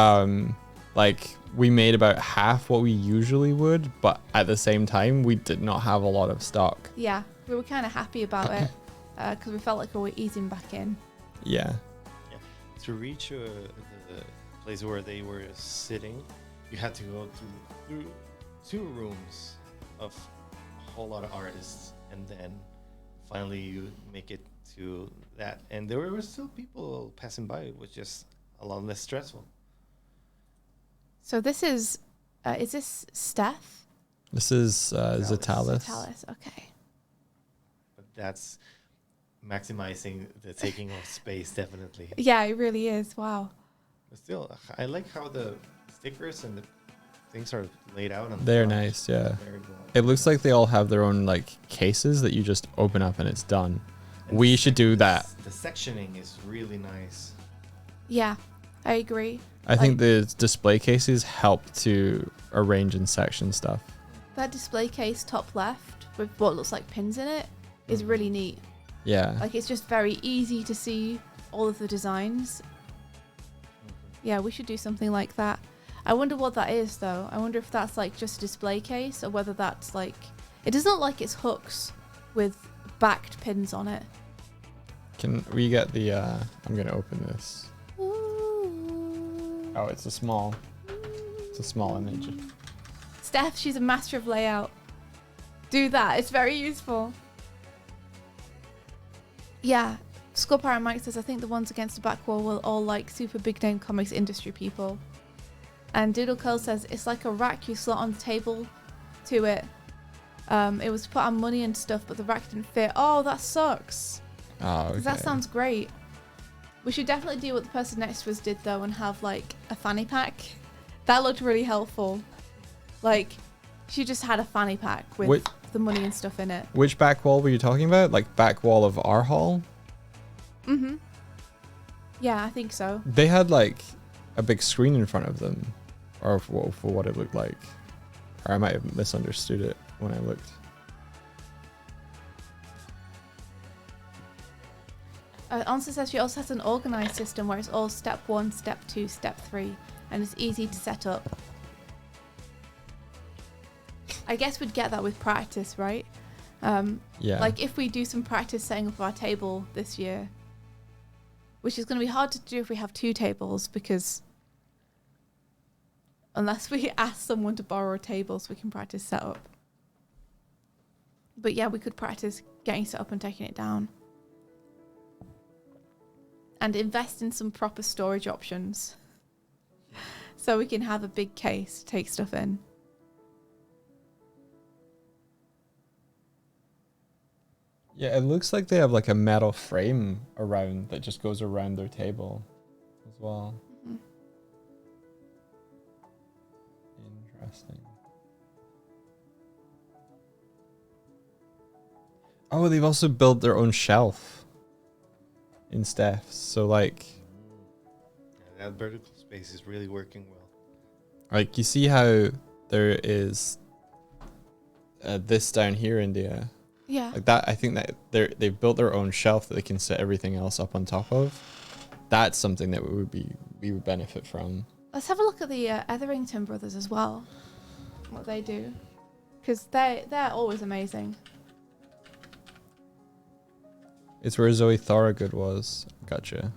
Like we made about half what we usually would, but at the same time we did not have a lot of stock. Yeah, we were kind of happy about it because we felt like we were easing back in. Yeah. To reach the place where they were sitting, you had to go through 2 rooms of a whole lot of artists, and then finally you make it to that. And there were still people passing by. It was just a lot less stressful. So this is this Steph? This is Zitalis. Talis, okay. But that's maximizing the taking of space, definitely. Yeah, it really is. Wow. But still, I like how the stickers and the things are laid out. On the They're front. nice, yeah. Very cool. It looks like they all have their own like cases that you just open up and it's done. And We the should do that. The sectioning is really nice. Yeah, I agree. I think the display cases help to arrange and section stuff. That display case top left with what looks like pins in it is really neat. Yeah. Like, it's just very easy to see all of the designs. Yeah, we should do something like that. I wonder what that is, though. I wonder if that's like just a display case, or whether that's like... It doesn't look like it's hooks with backed pins on it. Can we get the... I'm going to open this. Ooh. Oh, it's a small image. Steph, she's a master of layout. Do that. It's very useful. Yeah. Skullpower and Mike says, I think the ones against the back wall were all like super big name comics industry people. And Doodle Curl says, it's like a rack you slot on the table to it. It was to put on money and stuff, but the rack didn't fit. Oh, that sucks. Oh, okay. That sounds great. We should definitely do what the person next to us did, though, and have like a fanny pack. That looked really helpful. Like, she just had a fanny pack with the money and stuff in it. Which back wall were you talking about? Like back wall of our hall? Mm-hmm. Yeah, I think so. They had like a big screen in front of them, or for what it looked like. Or I might have misunderstood it when I looked. Ansa says she also has an organized system where it's all step 1, step 2, step 3, and it's easy to set up. I guess we'd get that with practice, right? Yeah. Like, if we do some practice setting up our table this year, which is going to be hard to do if we have 2 tables, because unless we ask someone to borrow a table so we can practice setup. But yeah, we could practice getting set up and taking it down. And invest in some proper storage options so we can have a big case to take stuff in. Yeah, it looks like they have like a metal frame around that just goes around their table as well. Mm-hmm. Interesting. Oh, they've also built their own shelf in Steph's. So like... Yeah, that vertical space is really working well. Like, you see how there is this down here, India? Yeah. Like that, I think that they've built their own shelf that they can set everything else up on top of. That's something that we would benefit from. Let's have a look at the Etherington brothers as well. What they do. Because they're always amazing. It's where Zoe Thorogood was. Gotcha.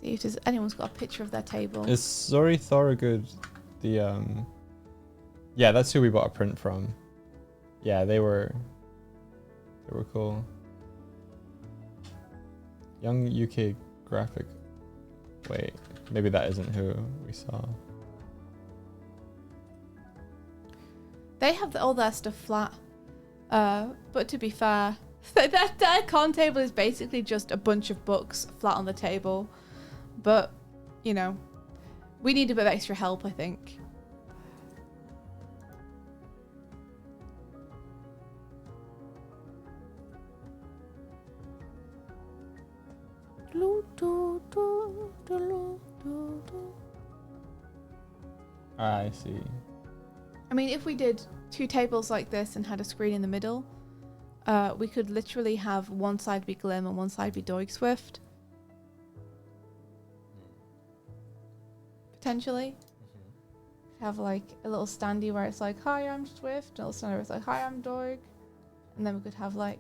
See if anyone's got a picture of their table. Is Zoe Thorogood the Yeah, that's who we bought a print from. Yeah, they were cool. Young UK graphic. Wait, maybe that isn't who we saw. They have all their stuff flat. But to be fair, their con table is basically just a bunch of books flat on the table. But, you know, we need a bit of extra help, I think. I see. I mean, if we did 2 tables like this and had a screen in the middle, we could literally have one side be Glim and one side be Doig Swift. Potentially. Have like a little standee where it's like, hi, I'm Swift. And a little standee where it's like, hi, I'm Doig. And then we could have like,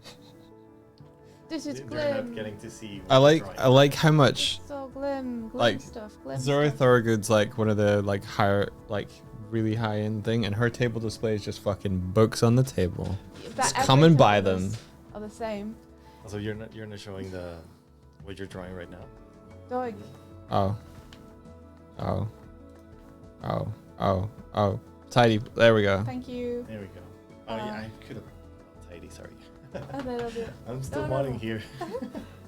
this is They're Glim. not getting to see. I like how much It's all Glim like, stuff. Glim Zoe stuff. Thorogood's like one of the like higher, like really high end thing, and her table display is just fucking books on the table. Just come and buy them. Are the same. Also, you're not showing the what you're drawing right now. Doig. Oh. Tidy. There we go. Thank you. There we go. Oh yeah, I could have. Tidy. Sorry. I'm still No. wanting here.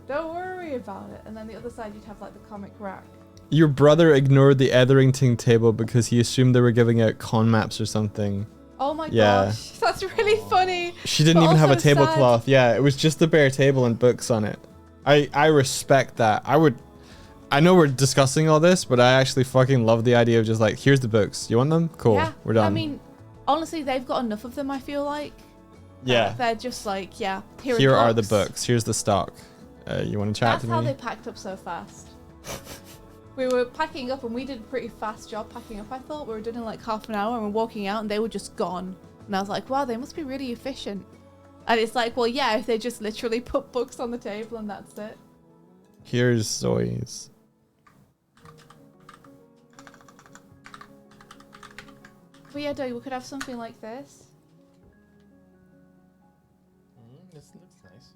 Don't worry about it. And then the other side, you'd have like the comic rack. Your brother ignored the Etherington table because he assumed they were giving out con maps or something. Oh my Yeah. gosh, that's really funny. She didn't But even have a also sad. tablecloth. Yeah, it was just the bare table and books on it. I respect that. I know we're discussing all this, but I actually fucking love the idea of just like, here's the books. You want them? Cool. Yeah, We're done. I mean, honestly, they've got enough of them, I feel like. yeah. They're just like, yeah, Here are the books. Here's the stock. You want to chat That's to how me? they packed up so fast. We were packing up and we did a pretty fast job packing up, I thought. We were doing in like half an hour and we're walking out and they were just gone. And I was like, wow, they must be really efficient. And it's like, well, yeah, if they just literally put books on the table and that's it. Here's Zoe's. But yeah, Doug, we could have something like this. This looks nice.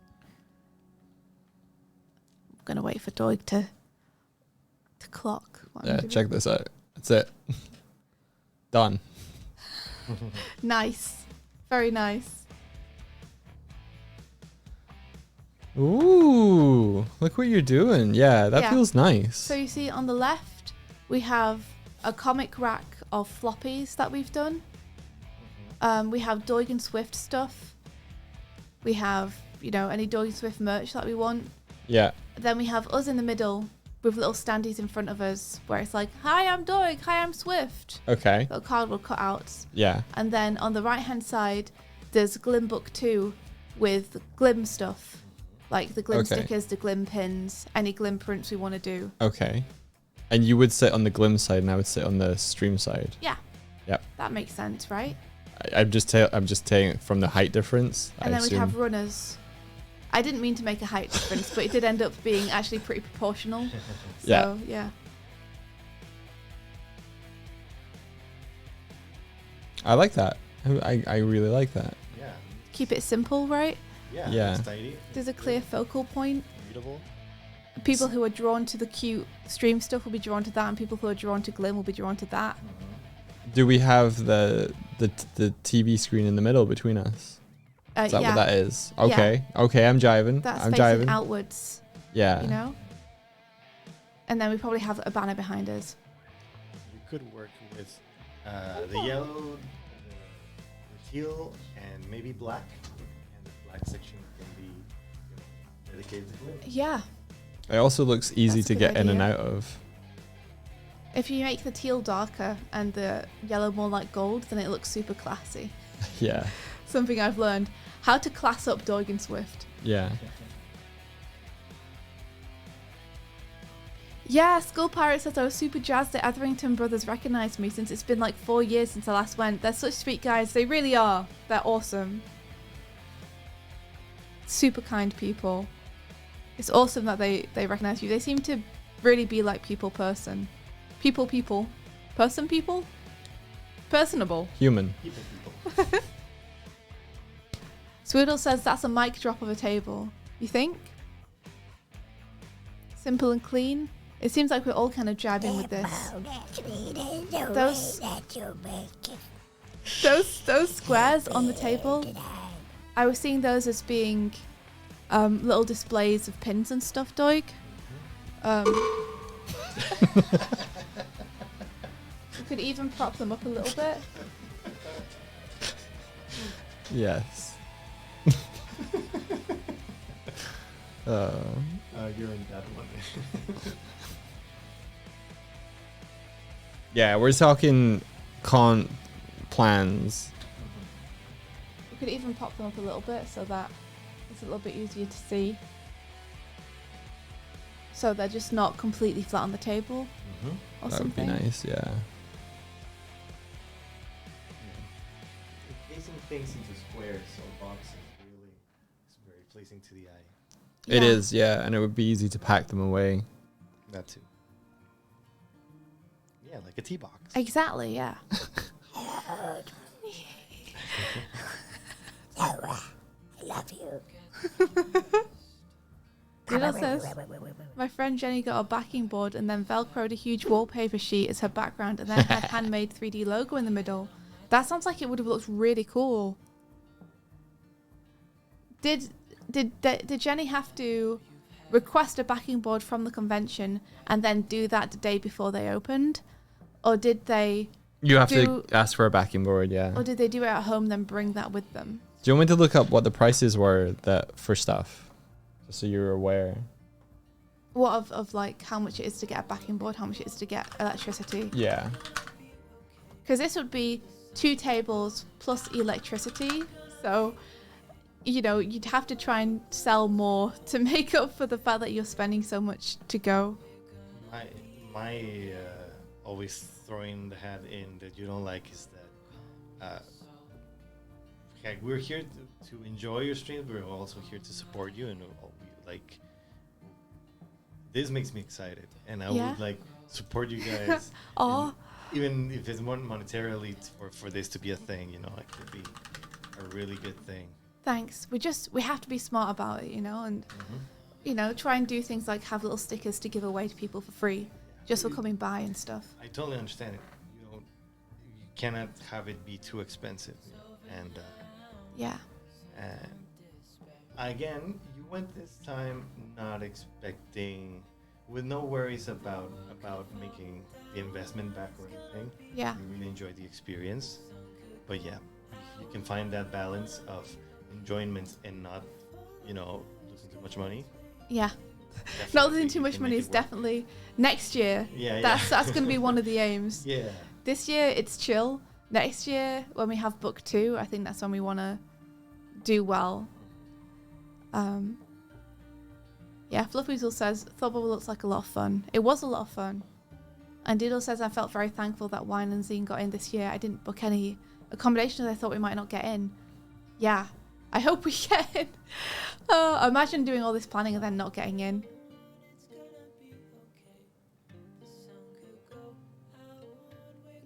I'm going to wait for Doig to clock. what I'm Yeah, doing. check this out. That's it. Done. Nice. Very nice. Ooh, look what you're doing. Yeah, that Yeah. feels nice. So you see on the left, we have a comic rack of floppies that we've done. We have Doig and Swift stuff. We have, you know, any Doig and Swift merch that we want. Yeah. Then we have us in the middle with little standees in front of us where it's like, hi, I'm Doig, hi, I'm Swift. Okay. Little cardboard cutouts. Yeah. And then on the right hand side, there's Glim Book 2 with Glim stuff. Like the Glim Okay. stickers, the Glim pins, any Glim prints we want to do. Okay. And you would sit on the Glim side, and I would sit on the stream side. Yeah. Yep. That makes sense, right? I'm just taking it from the height difference. And I then we'd assume. have runners. I didn't mean to make a height difference, but it did end up being actually pretty proportional. So, yeah. I like that. I really like that. Yeah. Keep it simple, right? Yeah. Yeah. It's tidy. There's a clear focal point. Readable. People who are drawn to the cute stream stuff will be drawn to that, and people who are drawn to Glim will be drawn to that. Do we have the TV screen in the middle between us? Is that Yeah, what that is? Okay. Okay, I'm jiving. that's I'm facing jiving. outwards, Yeah. you know? And then we probably have a banner behind us. You could work with the yellow, the teal, and maybe black. And the black section can be dedicated to Glim. Yeah. It also looks easy That's a to good get in and idea. out of. If you make the teal darker and the yellow more like gold, then it looks super classy. Yeah. Something I've learned. How to class up Doig and Swift. Yeah. Yeah, Skull Pirate says I was super jazzed that Etherington Brothers recognised me since it's been like 4 years since I last went. They're such sweet guys. They really are. They're awesome. Super kind people. It's awesome that they recognise you. They seem to really be like person. People. Person people? Personable. Human. People. Swiddle says that's a mic drop of a table. You think? Simple and clean? It seems like we're all kind of jabbing with this. Those squares on the table, I was seeing those as being little displays of pins and stuff, Doig. We could even prop them up a little bit. Yes. You're in that one. Yeah, we're talking plans. We could even pop them up a little bit so that it's a little bit easier to see. So they're just not completely flat on the table or That would be something. nice, yeah. Placing things into squares or boxes really is very pleasing to the eye. It Yeah. is, yeah, and it would be easy to pack them away. That too. Yeah, like a tea box. Exactly, yeah. Diddle says, my friend Jenny got a backing board and then velcroed a huge wallpaper sheet as her background and then had handmade 3D logo in the middle. That sounds like it would have looked really cool. Did Jenny have to request a backing board from the convention and then do that the day before they opened? Or did they You have to ask for a backing board, yeah. Or did they do it at home, then bring that with them? Do you want me to look up what the prices were that for stuff? Just so you're aware. What of like how much it is to get a backing board, how much it is to get electricity? Yeah. Because this would be 2 tables plus electricity. So, you know, you'd have to try and sell more to make up for the fact that you're spending so much to go. My always throwing the hat in that you don't like is that okay, we're here to enjoy your streams. We're also here to support you, and like this makes me excited, and I would like support you guys. Oh, even if it's more monetarily for this to be a thing, you know, it could be a really good thing. Thanks. We have to be smart about it, you know, and you know, try and do things like have little stickers to give away to people for free, just for coming by and stuff. I totally understand it. You cannot have it be too expensive, you know? And and again, you went this time not expecting, with no worries about making the investment back or anything. Yeah. You really enjoyed the experience, but yeah, you can find that balance of enjoyment and not, you know, losing too much money. Yeah. Not losing too much money is definitely next year. Yeah, that's going to be one of the aims. Yeah. This year it's chill. Next year when we have book 2, I think that's when we want to do well. Yeah, Fluffweasel says Thoughtbubble looks like a lot of fun. It was a lot of fun. And Diddle says I felt very thankful that Wine and Zine got in this year. I didn't book any accommodations I thought we might not get in. Yeah, I hope we get in. Imagine doing all this planning and then not getting in.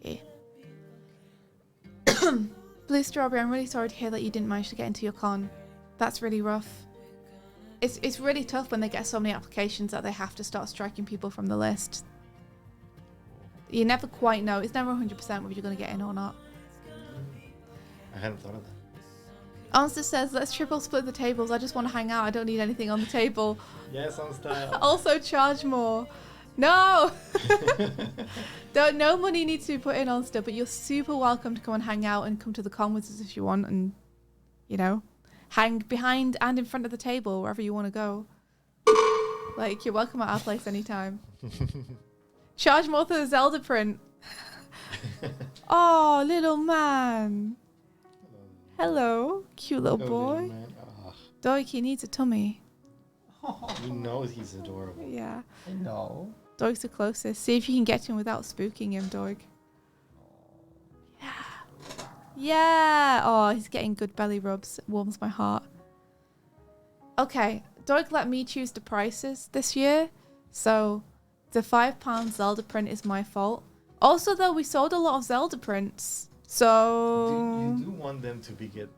Yeah. Blue Strawberry, I'm really sorry to hear that you didn't manage to get into your con. That's really rough. It's really tough when they get so many applications that they have to start striking people from the list. You never quite know. It's never 100% whether you're going to get in or not. I hadn't thought of that. Answer says, let's triple split the tables. I just want to hang out. I don't need anything on the table. Yes, on style. Also charge more. No! No money needs to be put in on stuff, but you're super welcome to come and hang out and come to the con with us if you want, and, you know, hang behind and in front of the table wherever you want to go. Like, you're welcome at our place anytime. Charge more for the Zelda print. Oh, little man. Hello, cute little boy. Doig, he needs a tummy. He knows he's adorable. Yeah. I know. Doig's the closest. See if you can get to him without spooking him, Doig. Yeah. Yeah. Oh, he's getting good belly rubs. It warms my heart. Okay. Doig let me choose the prices this year. So the £5 Zelda print is my fault. Also, though, we sold a lot of Zelda prints. So You do want them to get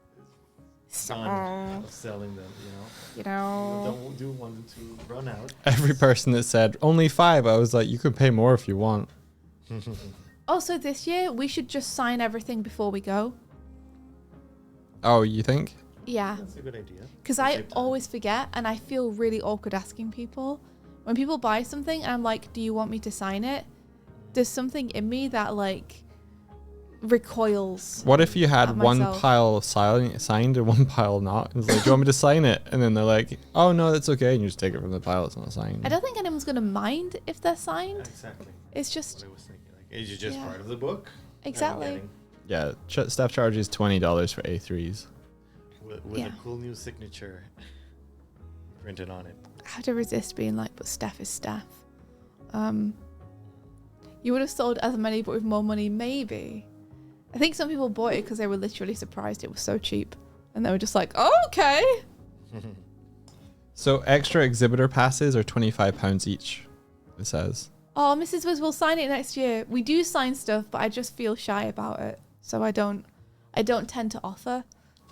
fun of selling them, you know? You know. You do want them to run out. Every person that said only 5, I was like, you could pay more if you want. Also, this year we should just sign everything before we go. Oh, you think? Yeah. That's a good idea. Because I always forget, and I feel really awkward asking people. When people buy something and I'm like, do you want me to sign it? There's something in me that like recoils. What if you had one myself. pile signed and one pile not? It's like, do you want me to sign it? And then they're like, oh no, that's okay. And you just take it from the pile that's not signed. I don't think anyone's going to mind if they're signed. Exactly. It's just... What I was thinking. Like, it's just part of the book. Exactly. Yeah, staff charges $20 for A3s. With a cool new signature printed on it. How to resist being like, but staff is staff. You would have sold as many, but with more money, maybe. I think some people bought it because they were literally surprised it was so cheap. And they were just like, oh, okay. So extra exhibitor passes are £25 each, it says. Oh, Mrs. Wiz will sign it next year. We do sign stuff, but I just feel shy about it. So I don't tend to offer.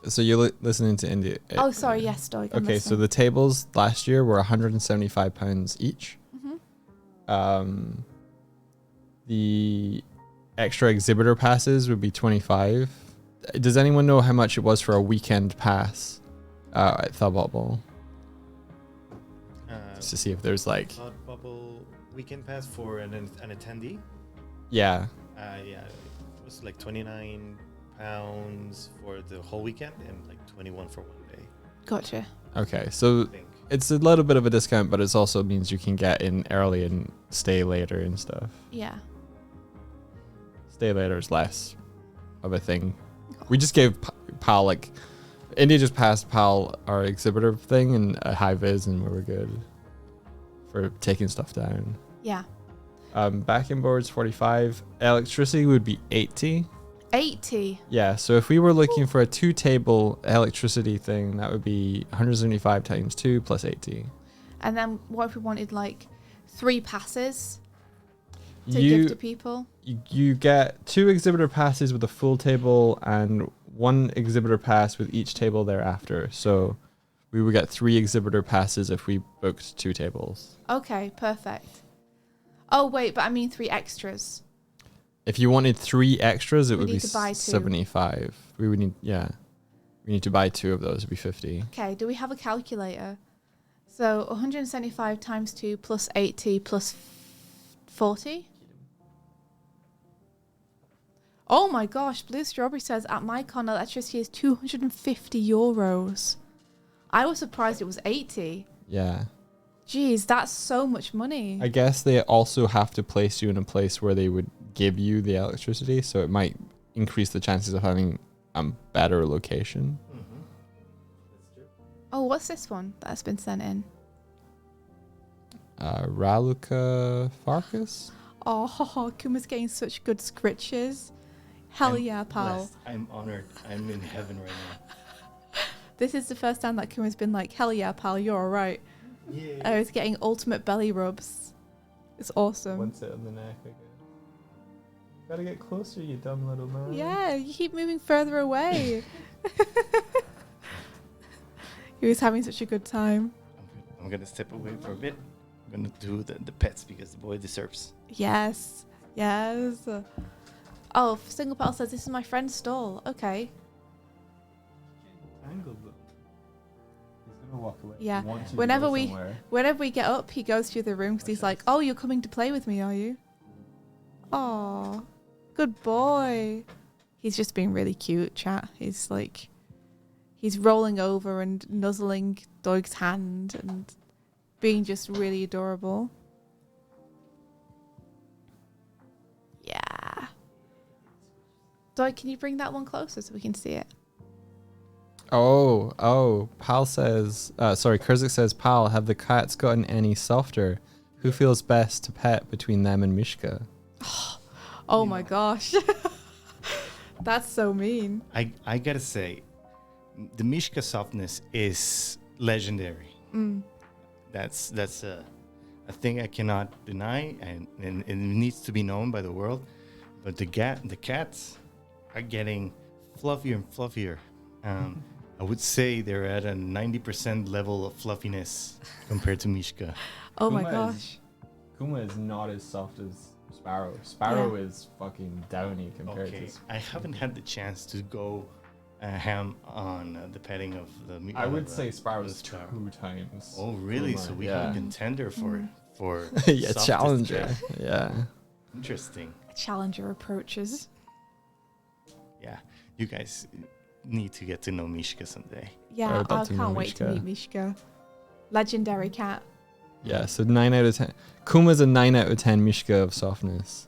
So you're listening to India. Oh, sorry. Yes, Doig. Okay, so the tables last year were £175 each. Mm-hmm. The extra exhibitor passes would be 25. Does anyone know how much it was for a weekend pass at Thoughtbubble? Just to see if there's like... Thoughtbubble weekend pass for an attendee? Yeah. Yeah. was like £29 for the whole weekend and like 21 for one day. Gotcha. Okay, so I think. it's a little bit of a discount, but it also means you can get in early and stay later and stuff. Yeah. Stay later is less of a thing. We just gave Pal, like, India just passed Pal our exhibitor thing and a high vis, and we were good for taking stuff down. Yeah. Backing boards 45. Electricity would be 80. 80. Yeah, so if we were looking for a 2-table electricity thing, that would be 175 times 2 plus 80. And then what if we wanted like 3 passes to give to people? You get 2 exhibitor passes with a full table and 1 exhibitor pass with each table thereafter. So we would get 3 exhibitor passes if we booked 2 tables. Okay, perfect. Oh, wait, but I mean 3 extras. If you wanted 3 extras, it would be need to buy 2. 75. We would need, yeah. We need to buy 2 of those. It'd be 50. Okay, do we have a calculator? So 175 times 2 plus 80 plus 40? Oh my gosh, Blue Strawberry says at my con electricity is €250. I was surprised it was 80. Yeah. Jeez, that's so much money. I guess they also have to place you in a place where they would give you the electricity, so it might increase the chances of having a better location. Mm-hmm. That's true. Oh, what's this one that's been sent in? Raluca Farkas? Oh, Kuma's getting such good scritches. Hell I'm yeah, pal. blessed. I'm honored. I'm in heaven right now. This is the first time that Kuma's been like, hell yeah, pal, you're alright. Yeah. Oh, he's getting ultimate belly rubs. It's awesome. Once it on the neck again. Gotta get closer, you dumb little man. Yeah, you keep moving further away. He was having such a good time. I'm gonna step away for a bit. I'm gonna do the pets because the boy deserves. Yes, yes. Oh, Single Pal says this is my friend's stall. Okay. Tangled though. He's gonna walk away. Yeah. He wants you to Whenever go we somewhere. whenever we get up, he goes through the room because he's like, "Oh, you're coming to play with me, are you?" Oh, good boy. He's just being really cute, chat. He's like, he's rolling over and nuzzling Doig's hand and being just really adorable. Yeah. Doig, can you bring that one closer so we can see it? Oh, Pal says, Kurzik says, Pal, have the cats gotten any softer? Who feels best to pet between them and Mishka? Oh my gosh. That's so mean. I gotta say, the Mishka softness is legendary. Mm. That's a thing I cannot deny, and it needs to be known by the world. But the cats are getting fluffier and fluffier. I would say they're at a 90% level of fluffiness compared to Mishka. Oh my Kuma gosh. Kuma is not as soft as Sparrow. Sparrow is fucking downy compared Okay, to. I haven't had the chance to go ham on the petting of the. I would the- say the Sparrow's Sparrow. 2 times. Oh really? Kuma, So we yeah. have a contender for Yeah, softest challenger. cat. Yeah. Interesting. Challenger approaches. Yeah, you guys need to get to know Mishka someday. Yeah, I'd love I to know can't wait to Mishka. meet Mishka. Legendary cat. Yeah, so 9 out of 10. Kuma's a 9 out of 10 Mishka of softness.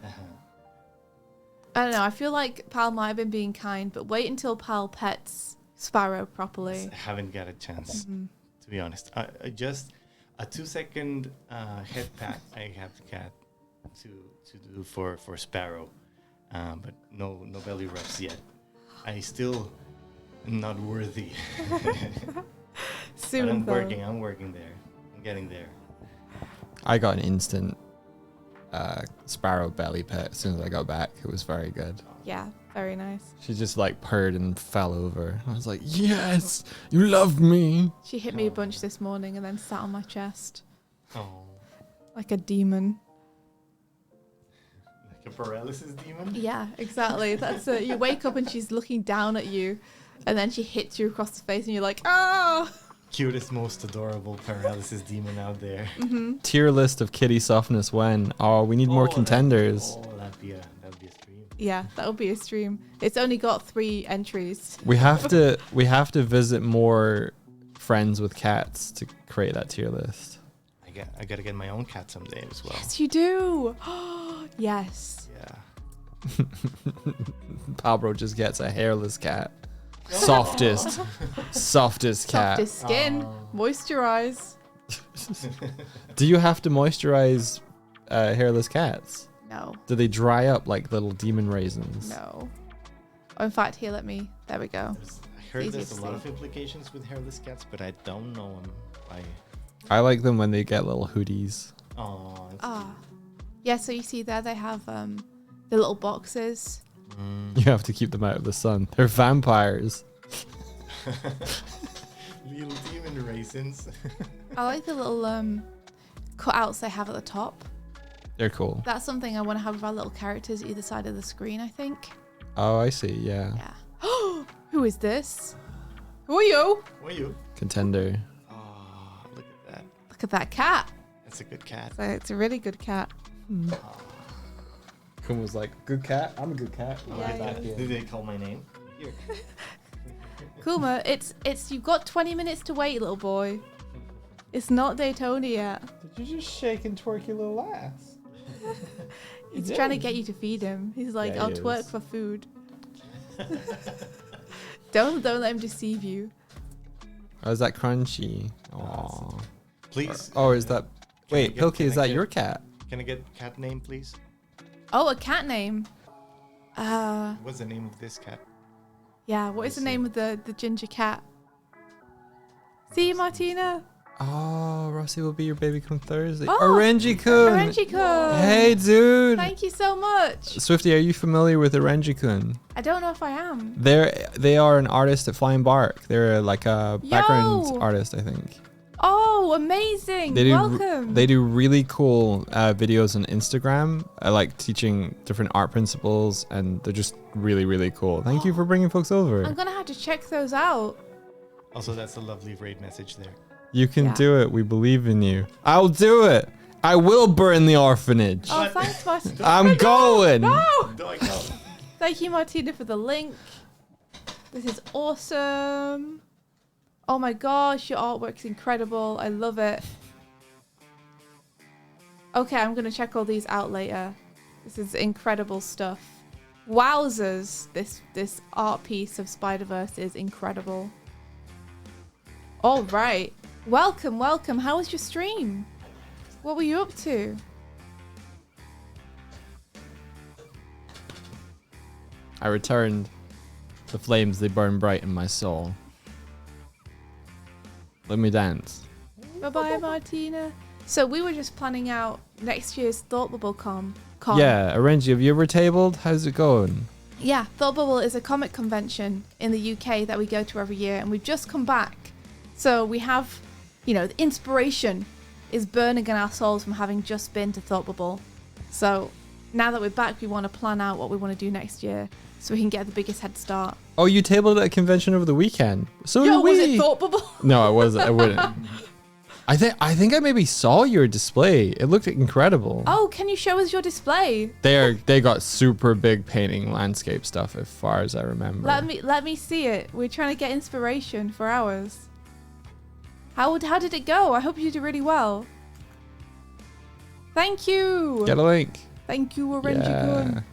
I don't know. I feel like Pal might have been being kind, but wait until Pal pets Sparrow properly. I haven't got a chance, Mhm. to be honest. I just a 2-second head pat. I have the cat to do for Sparrow, but no belly rubs yet. I still am not worthy. Soon, But I'm though. working. I'm working there. I'm getting there. I got an instant Sparrow belly pet as soon as I got back. It was very good. Yeah, very nice. She just like purred and fell over. I was like, yes, you love me. She hit me a bunch this morning and then sat on my chest Oh, like a demon. like a paralysis demon. Yeah, exactly. That's it. You wake up and she's looking down at you, and then she hits you across the face, and you're like, oh. Cutest, most adorable paralysis demon out there. Tier list of kitty softness when? Oh, we need more contenders. That'd be a stream. Yeah, that would be a stream. It's only got 3 entries. We have to visit more friends with cats to create that tier list. I gotta get my own cat someday as well. Yes, you do. Yes. Yeah. Pablo just gets a hairless cat. Softest cat. Softest skin. Moisturize. Do you have to moisturize hairless cats? No. Do they dry up like little demon raisins? No. Oh, in fact, here, there we go. I heard Easy there's to a lot see. of implications with hairless cats, but I don't know them. I like them when they get little hoodies. Oh. Yeah, so you see there they have the little boxes. You have to keep them out of the sun. They're vampires. Little demon raisins. I like the little cutouts they have at the top. They're cool. That's something I want to have with our little characters either side of the screen, I think. Oh, I see. Yeah. Yeah. Who is this? Who are you? Who are you? Contender. Oh, look at that. Look at that cat. That's a good cat. So it's a really good cat. Kun was like, good cat. I'm a good cat. Yeah, Did they call my name? Here. Kuma, it's you've got 20 minutes to wait, little boy. It's not Daytona yet. Did you just shake and twerk your little ass? He's trying to get you to feed him. He's like, Yeah, I'll he twerk is. for food. Don't let him deceive you. Oh, is that crunchy? Aww. Please. Oh, is that... Wait, can Pilky, I is that get- your cat? Can I get cat name, please? Oh, a cat name. What's the name of this cat? Yeah, what is the see. name of the ginger cat? See you, Martina. Oh, Rossi will be your baby come Thursday. Oh, Orangi-kun! Orangi-kun. Hey, dude! Thank you so much. Swifty, are you familiar with Orangi-kun? I don't know if I am. They are an artist at Flying Bark. They're like a background Yo! artist, I think. Oh, amazing. They do Welcome. they do really cool videos on Instagram. I like teaching different art principles, and they're just really, really cool. Thank you for bringing folks over. I'm going to have to check those out. Also, that's a lovely raid message there. You can Yeah. do it. We believe in you. I'll do it. I will burn the orphanage. Oh, thanks, Martina. I'm going. No! Doig, no. Thank you, Martina, for the link. This is awesome. Oh my gosh, your artwork's incredible. I love it. Okay, I'm going to check all these out later. This is incredible stuff. Wowzers. This art piece of Spider-Verse is incredible. All right. Welcome, welcome. How was your stream? What were you up to? I returned. The flames, they burn bright in my soul. Let me dance. Bye-bye, Martina. So we were just planning out next year's Thoughtbubble Con. Yeah, Orangi, have you ever tabled? How's it going? Yeah, Thoughtbubble is a comic convention in the UK that we go to every year, and we've just come back. So we have, you know, the inspiration is burning in our souls from having just been to Thoughtbubble. So now that we're back, we want to plan out what we want to do next year so we can get the biggest head start. Oh, you tabled at a convention over the weekend. So Yo, did was we. it Thoughtbubble? No, I wasn't. I wouldn't. I think I maybe saw your display. It looked incredible. Oh, can you show us your display? They got super big painting landscape stuff as far as I remember. Let me see it. We're trying to get inspiration for ours. How did it go? I hope you did really well. Thank you. Get a link. Thank you, Orangi-kun.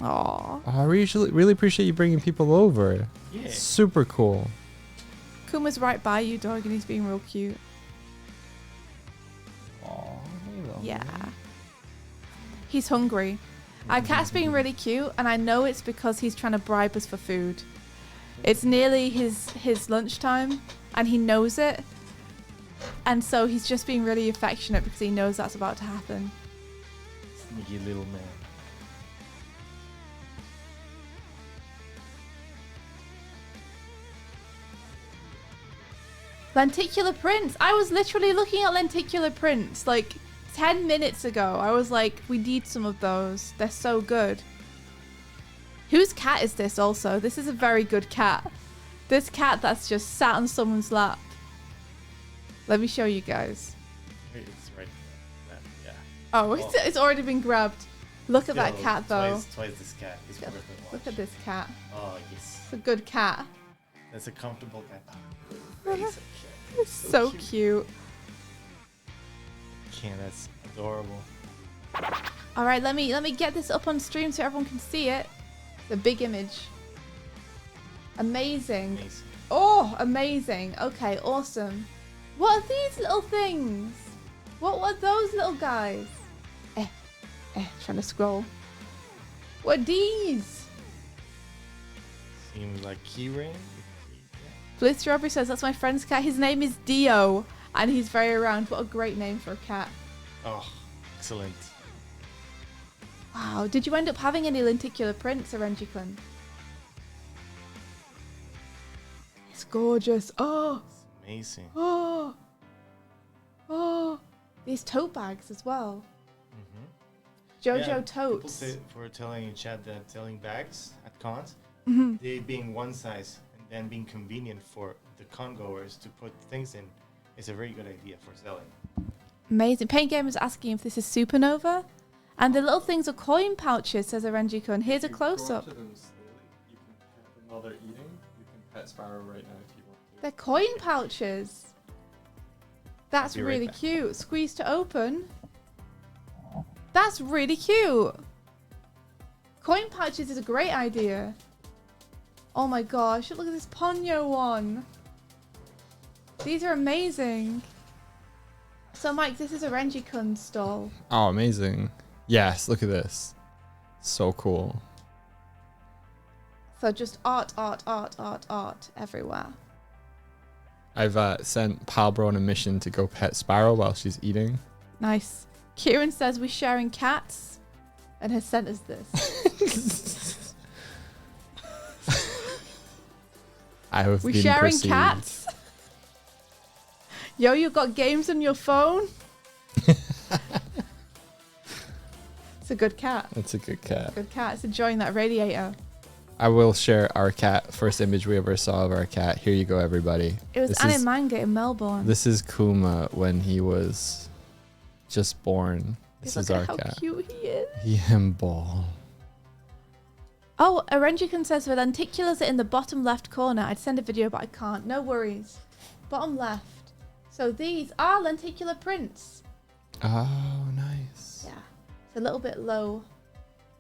Aw. Oh, I really appreciate you bringing people over. Yeah. Super cool. Kuma's right by you, dog, and he's being real cute. Yeah. He's hungry. Our cat's being really cute, and I know it's because he's trying to bribe us for food. It's nearly his lunchtime, and he knows it. And so he's just being really affectionate because he knows that's about to happen. Sneaky little man. Lenticular prints. I was literally looking at lenticular prints like 10 minutes ago. I was like, we need some of those. They're so good. Whose cat is this also? This is a very good cat. This cat that's just sat on someone's lap. Let me show you guys. It's right. Yeah. Oh, it's already been grabbed. Look at that Still, cat, though. Twice this cat is worth it. Look at this cat. Oh, yes. It's a good cat. That's a comfortable cat. It's so cute. Yeah, that's adorable. All right, let me get this up on stream so everyone can see it. The big image. Amazing. Oh, amazing. Okay, awesome. What are these little things? What were those little guys? Trying to scroll. What are these? Seems like keyring. Blue Strawberry says that's my friend's cat. His name is Dio, and he's very around. What a great name for a cat. Oh, excellent. Wow. Did you end up having any lenticular prints, Orangicon? It's gorgeous. Oh. It's amazing. Oh. Oh. These tote bags as well. Jojo totes. People were telling in chat that selling bags at cons, they being one size and then being convenient for the con goers to put things in is a very good idea for selling. Amazing. Paint Gamer's asking if this is Supernova. And the little things are coin pouches, says Orangicon. Here's a close-up. While they're eating, you can pet Sparrow right now if you want to. They're coin pouches. That's Be right really back. cute. Squeeze to open. That's really cute. Coin pouches is a great idea. Oh my gosh, look at this Ponyo one. These are amazing. So Mike, this is a Orangicon stall. Oh, amazing. Yes, look at this. So cool. So just art everywhere. I've sent Palbro on a mission to go pet Sparrow while she's eating. Nice. Kieran says we're sharing cats and has sent us this. I have We're been sharing perceived. cats? Yo, you got games on your phone? It's a good cat. That's a good cat. Good cat. It's enjoying that radiator. I will share our cat. First image we ever saw of our cat. Here you go, everybody. It was This anime is- manga in Melbourne. This is Kuma when he was just born. This is Look our at how cat. cute he is. Him ball. Oh, Orangicon says the lenticulars are in the bottom left corner. I'd send a video, but I can't. No worries. Bottom left. So these are lenticular prints. Oh, nice. Yeah. It's a little bit low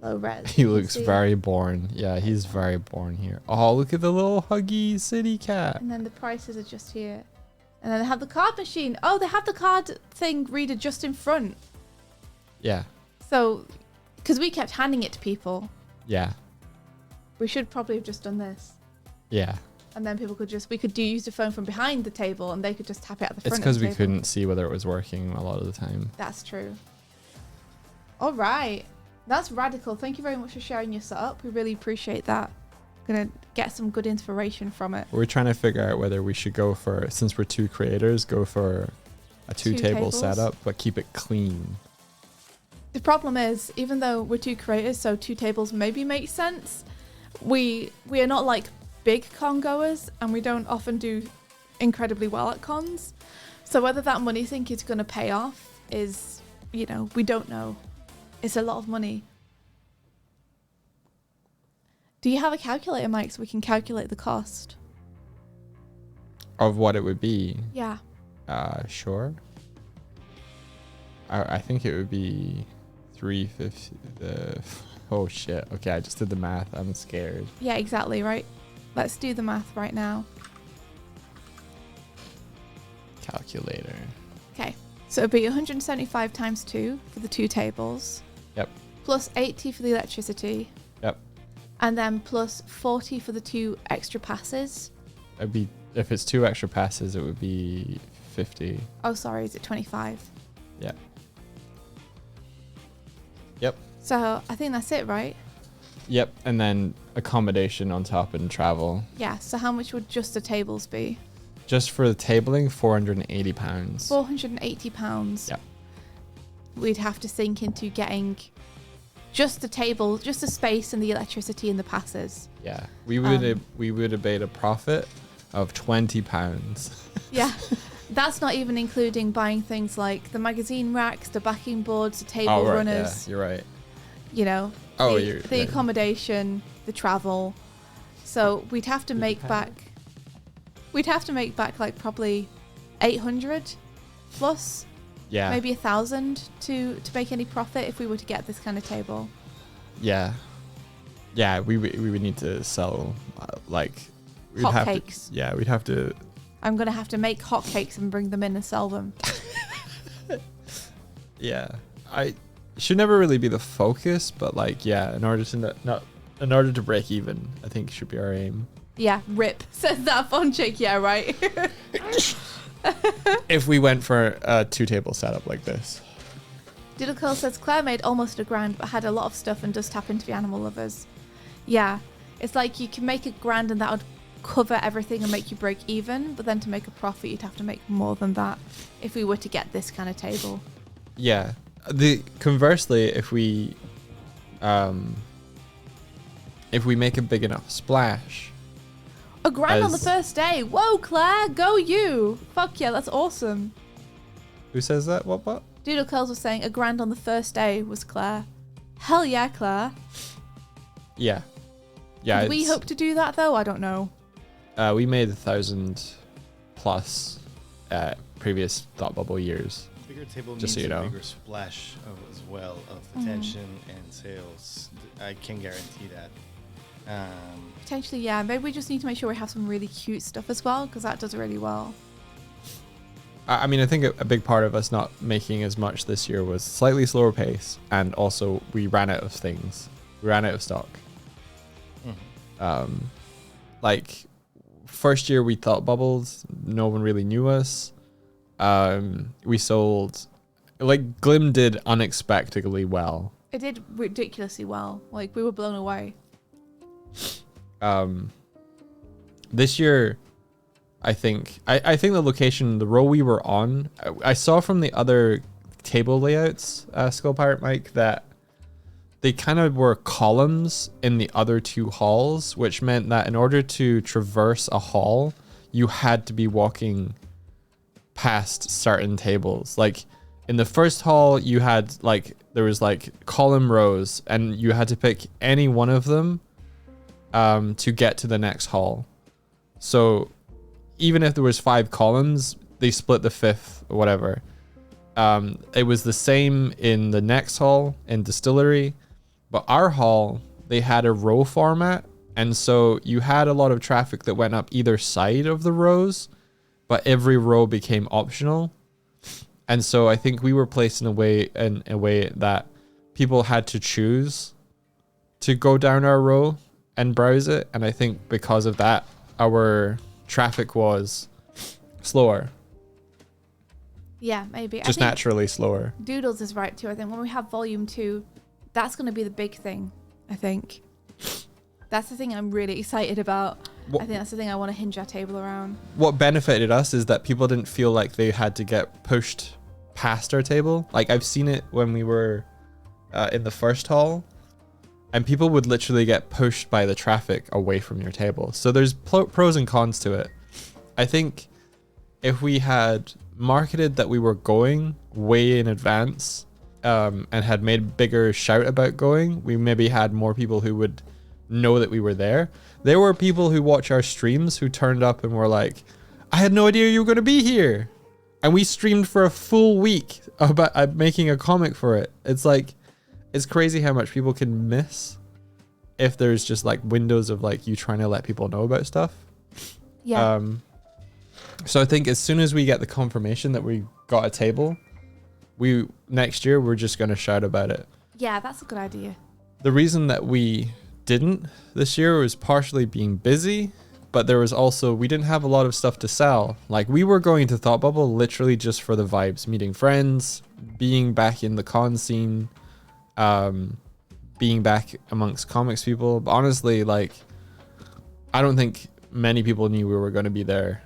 res. He You can looks see. very born. Yeah, he's very born here. Oh, look at the little huggy city cat. And then the prices are just here. And then they have the card machine. Oh, they have the card thing reader just in front. Yeah. So, because we kept handing it to people, Yeah. we should probably have just done this. Yeah. And then people could we could use the phone from behind the table and they could just tap it at the front It's of because the we table. couldn't see whether it was working a lot of the time. That's true. All right. That's radical. Thank you very much for sharing your setup. We really appreciate that. Gonna get some good inspiration from it. We're trying to figure out whether we should go for, since we're two creators, go for a Two two-table tables? setup, but keep it clean. The problem is, even though we're two creators, so two tables maybe make sense, we are not like big con goers and we don't often do incredibly well at cons. So whether that money sink is going to pay off is, we don't know. It's a lot of money. Do you have a calculator, Mike, so we can calculate the cost? Of what it would be. Yeah. Sure. I think it would be 350. Oh shit. Okay, I just did the math. I'm scared. Yeah, exactly, right? Let's do the math right now. Calculator. Okay, so it'd be 175 times 2 for the two tables. Yep. Plus 80 for the electricity. Yep. And then plus 40 for the two extra passes. It'd be, if it's two extra passes, it would be 50. Oh, sorry, is it 25? Yeah. Yep. So I think that's it, right? Yep. And then accommodation on top and travel. Yeah, so how much would just the tables be? Just for the tabling, £480. £480. Yep. We'd have to sink into getting just the table, just the space and the electricity and the passes. Yeah. We would have made a profit of £20. Yeah. That's not even including buying things like the magazine racks, the backing boards, the table runners. Yeah, you're right. you know, the accommodation, the travel. So we'd have to make back like probably 800 plus, maybe 1,000 to make any profit if we were to get this kind of table. Yeah, we would need to sell we'd hotcakes. We'd have to. I'm gonna have to make hotcakes and bring them in and sell them. Yeah, I should never really be the focus, but in order to break even, I think should be our aim. Yeah, rip says that fun chick. Yeah, right. If we went for a 2-table setup like this. Diddle Curl says Claire made almost $1,000 but had a lot of stuff and does tap into the animal lovers. Yeah, it's like you can make $1,000 and that would cover everything and make you break even, but then to make a profit you'd have to make more than that if we were to get this kind of table. Yeah. Conversely, if we make a big enough splash, $1,000 on the first day. Whoa, Claire, go you! Fuck yeah, that's awesome. Who says that? What? Doodle Curls was saying $1,000 on the first day was Claire. Hell yeah, Claire. Yeah. Yeah. Did we hope to do that though? I don't know. We made 1,000 plus previous Thoughtbubble years. Bigger table just means so you know. A bigger splash as well of attention and sales. I can guarantee that. Potentially, yeah. Maybe we just need to make sure we have some really cute stuff as well, because that does really well. I mean, I think a big part of us not making as much this year was slightly slower pace, and also we ran out of things. We ran out of stock. Mm-hmm. First year we thought bubbles, no one really knew us. We sold, Glim did unexpectedly well. It did ridiculously well. We were blown away. This year, I think the location, the row we were on, I saw from the other table layouts, Skull Pirate Mike, that they kind of were columns in the other 2 halls, which meant that in order to traverse a hall, you had to be walking past certain tables. In the first hall, you had there was column rows, and you had to pick any one of them to get to the next hall. So even if there was 5 columns, they split the 5th or whatever. It was the same in the next hall in Distillery, but our hall, they had a row format, and so you had a lot of traffic that went up either side of the rows, but every row became optional. And so I think we were placed in a way that people had to choose to go down our row and browse it, and I think because of that, our traffic was slower. Yeah, maybe. Just naturally slower. Doodles is right too. I think when we have volume 2, that's going to be the big thing, I think. That's the thing I'm really excited about. I think that's the thing I want to hinge our table around. What benefited us is that people didn't feel like they had to get pushed past our table. I've seen it when we were in the first hall, and people would literally get pushed by the traffic away from your table. So there's pros and cons to it. I think if we had marketed that we were going way in advance, and had made a bigger shout about going, we maybe had more people who would know that we were there. There were people who watch our streams who turned up and were like, I had no idea you were going to be here. And we streamed for a full week about making a comic for it. It's crazy how much people can miss if there's just windows of you trying to let people know about stuff. Yeah. So I think as soon as we get the confirmation that we got a table, next year we're just going to shout about it. Yeah, that's a good idea. The reason that we didn't this year was partially being busy, but there was also, we didn't have a lot of stuff to sell. We were going to Thoughtbubble literally just for the vibes, meeting friends, being back in the con scene, being back amongst comics people. But honestly, I don't think many people knew we were going to be there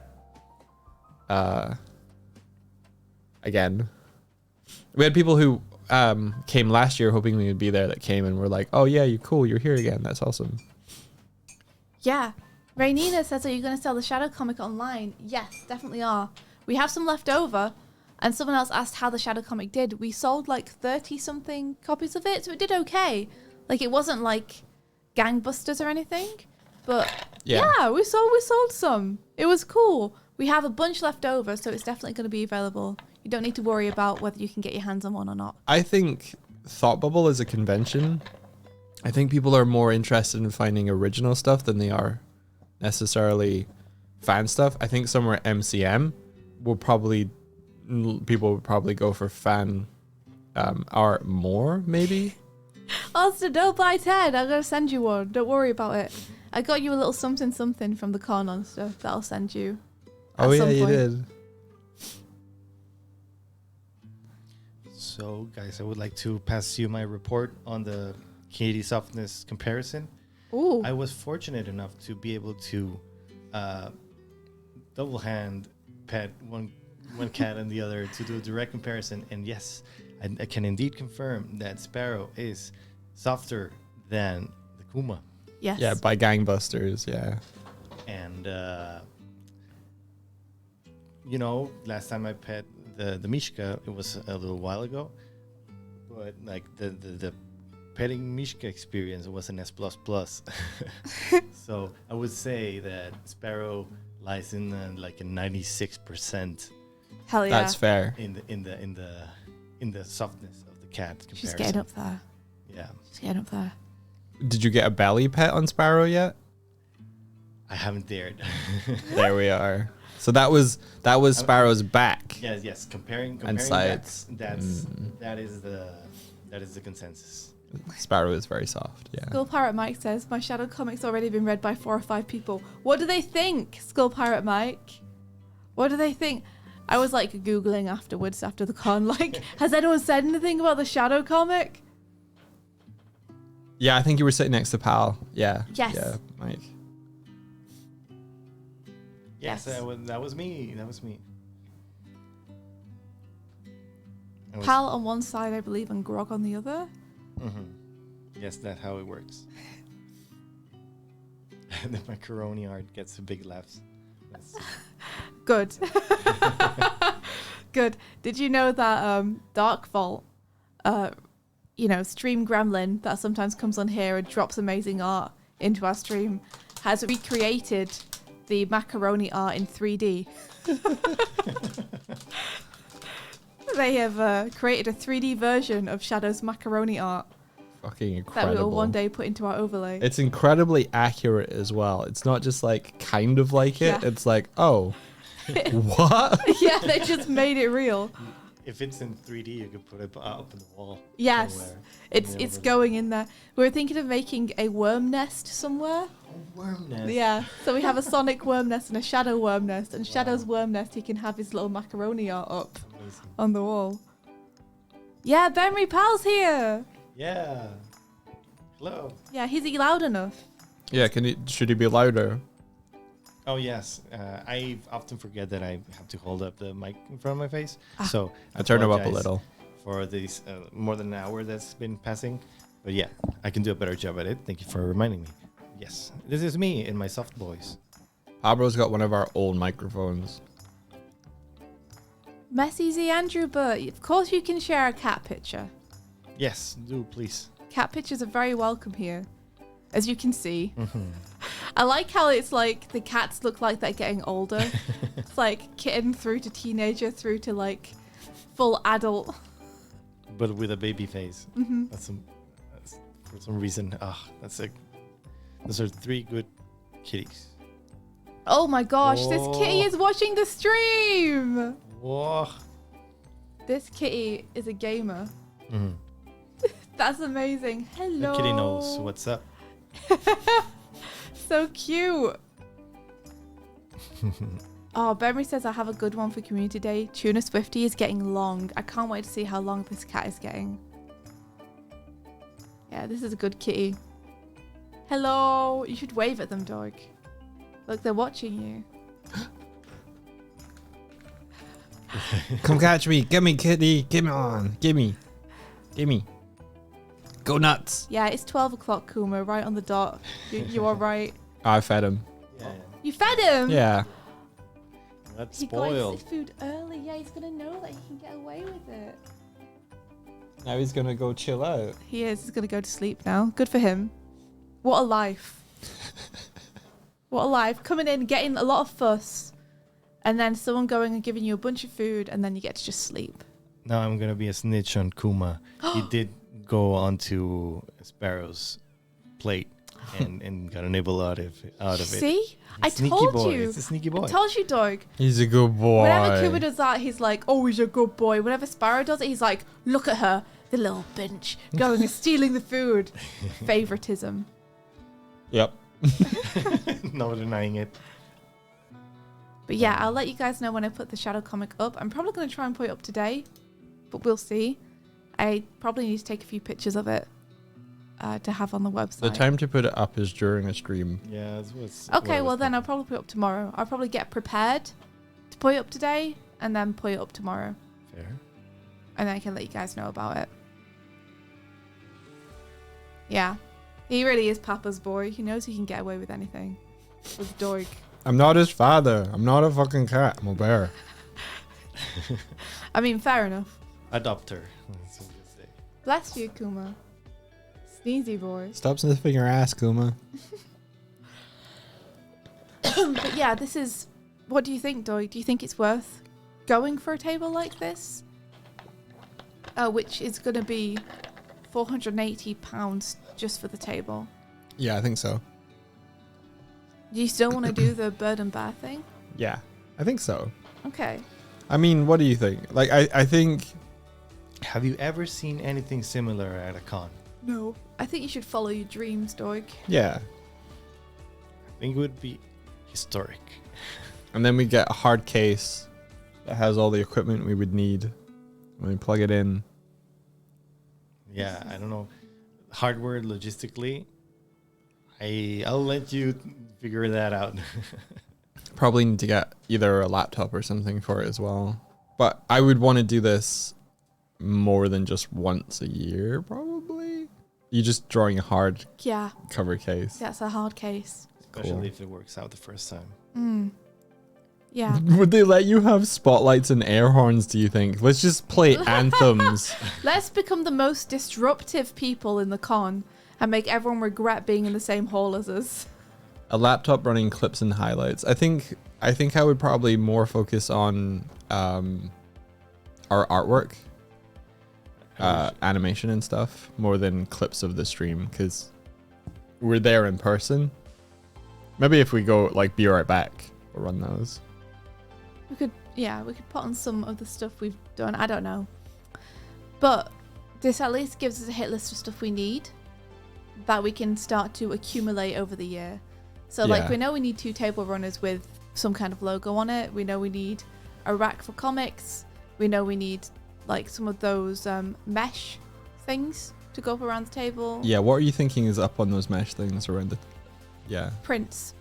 again. We had people who came last year hoping we would be there that came and were like, oh yeah, you're cool, you're here again, that's awesome. Yeah. Rainina says, are you going to sell the Shadow comic online? Yes, definitely are. We have some left over, And someone else asked how the Shadow comic did. We sold like 30 something copies of it, so it did okay. Like it wasn't like gangbusters or anything, but yeah, we sold some. It was cool. We have a bunch left over, so it's definitely going to be available. You don't need to worry about whether you can get your hands on one or not. I think Thoughtbubble is a convention. I think people are more interested in finding original stuff than they are necessarily fan stuff. I think somewhere at MCM people would probably go for fan art more, maybe. Also, don't buy 10. I'm going to send you one. Don't worry about it. I got you a little something from the con on stuff that I'll send you. Oh, yeah, you did. So, guys, I would like to pass you my report on the kitty softness comparison. Ooh. I was fortunate enough to be able to double hand pet one cat and the other to do a direct comparison. And yes, I can indeed confirm that Sparrow is softer than the Kuma. Yes. Yeah, by gangbusters, yeah. And, last time I pet the Mishka, it was a little while ago. But, like, the petting Mishka experience was an S++. So I would say that Sparrow lies in like a 96%. Hell yeah. That's fair. In the softness of the cat comparison. She's getting up there. Yeah. She's getting up there. Did you get a belly pet on Sparrow yet? I haven't dared. There we are. So that was Sparrow's back. Yes. Comparing and sides. That is the consensus. Sparrow is very soft. Yeah. Skull Pirate Mike says my Shadow comic's already been read by 4 or 5 people. What do they think, Skull Pirate Mike? What do they think? I was like Googling afterwards after the con, like, has anyone said anything about the Shadow comic? Yeah, I think you were sitting next to Pal. Yeah. Yes. Yeah, Mike. Yes, that was me. Pal on one side, I believe, and Grog on the other. Mm-hmm. Yes, that's how it works. The macaroni art gets the big laughs. Good. Good. Did you know that Dark Vault, stream gremlin that sometimes comes on here and drops amazing art into our stream, has recreated the macaroni art in 3D. They have created a 3D version of Shadow's macaroni art. Fucking incredible. That we will one day put into our overlay. It's incredibly accurate as well. It's not just like kind of like it. Yeah. It's like, oh, what? Yeah, they just made it real. If it's in 3D, you can put it up on the wall. Yes, somewhere. it's going in there. We were thinking of making a worm nest somewhere. A worm nest. Yeah, so we have a Sonic worm nest and a Shadow worm nest. And Shadow's worm nest, he can have his little macaroni art up on the wall. Yeah, Benry Pal's here. Yeah. Hello. Yeah, is he loud enough? Yeah, should he be louder? Oh, yes. I often forget that I have to hold up the mic in front of my face. So I turned him up a little. For these more than an hour that's been passing. But yeah, I can do a better job at it. Thank you for reminding me. Yes, this is me in my soft voice. Pablo's got one of our old microphones. Messy Z Andrew, but of course you can share a cat picture. Yes, do please. Cat pictures are very welcome here, as you can see. Mm-hmm. I like how it's like the cats look like they're getting older. It's like kitten through to teenager through to like full adult. But with a baby face. Mm-hmm. That's for some reason. Those are 3 good kitties. Oh my gosh, this kitty is watching the stream. Whoa. This kitty is a gamer. Mm-hmm. That's amazing. Hello. The kitty knows what's up. So cute. Oh, Benry says I have a good one for Community Day. Tuna Swifty is getting long. I can't wait to see how long this cat is getting. Yeah, this is a good kitty. Hello. You should wave at them, dog. Look, they're watching you. Come catch me. Give me, kitty. Give me on. Give me. Give me. Go nuts. Yeah, it's 12 o'clock, Kuma, right on the dot. You are right. I fed him. Yeah. You fed him? Yeah. That's He got spoiled. his food early. Yeah, he's gonna know that he can get away with it. Now he's gonna go chill out. He is. He's gonna go to sleep now. Good for him. What a life. What a life. Coming in, getting a lot of fuss, and then someone going and giving you a bunch of food, and then you get to just sleep. Now I'm gonna be a snitch on Kuma. He did go onto Sparrow's plate and got a nibble out of it. See? I Sneaky told boy. you. It's a sneaky I boy. told you, Doig. He's a good boy. Whenever Kuma does that, he's like, oh, he's a good boy. Whenever Sparrow does it, he's like, look at her, the little bitch, going and stealing the food. Favoritism. Yep. No denying it. But yeah, I'll let you guys know when I put the shadow comic up. I'm probably going to try and put it up today, but we'll see. I probably need to take a few pictures of it to have on the website. The time to put it up is during a stream. Yeah, that's what's. Okay, well then I'll probably put it up tomorrow. I'll probably get prepared to put it up today and then put it up tomorrow. Fair. And then I can let you guys know about it. Yeah. He really is Papa's boy. He knows he can get away with anything. With Doig. I'm not his father. I'm not a fucking cat. I'm a bear. I mean, fair enough. Adopt her. That's what you say. Bless you, Kuma. Sneezy boy. Stop sniffing your ass, Kuma. But yeah, this is... What do you think, Doig? Do you think it's worth going for a table like this? Which is going to be £480 just for the table. Yeah, I think so. Do you still want to do the bird and bear thing? Yeah, I think so. Okay. I mean, what do you think? Like, I think... Have you ever seen anything similar at a con? No. I think you should follow your dreams, Doig. Yeah. I think it would be historic. And then we get a hard case that has all the equipment we would need when we plug it in. Yeah, I don't know. Hardware logistically, I'll let you figure that out. Probably need to get either a laptop or something for it as well. But I would want to do this more than just once a year, probably. You're just drawing a hard Yeah, cover case. that's a hard case. Especially Cool. if it works out the first time. Yeah. Would they let you have spotlights and air horns, do you think? Let's just play anthems. Let's become the most disruptive people in the con and make everyone regret being in the same hall as us. A laptop running clips and highlights. I think I would probably more focus on our artwork, animation and stuff, more than clips of the stream, because we're there in person. Maybe if we go like Be Right Back, we'll run those. We could put on some of the stuff we've done. I don't know. But this at least gives us a hit list of stuff we need that we can start to accumulate over the year. So like Yeah. we know we need 2 table runners with some kind of logo on it. We know we need a rack for comics. We know we need like some of those mesh things to go up around the table. Yeah, what are you thinking is up on those mesh things around the... Yeah, Prints.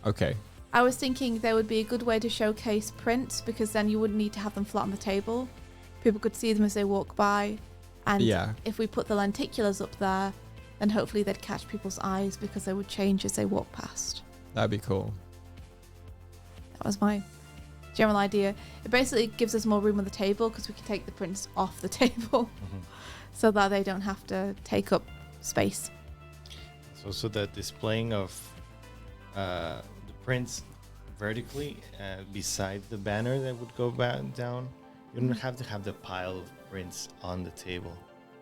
okay. I was thinking there would be a good way to showcase prints because then you wouldn't need to have them flat on the table. People could see them as they walk by. And Yeah. if we put the lenticulars up there, then hopefully they'd catch people's eyes because they would change as they walk past. That'd be cool. That was my general idea. It basically gives us more room on the table because we can take the prints off the table so that they don't have to take up space. So the displaying of the prints vertically beside the banner that would go down. You don't have to have the pile of prints on the table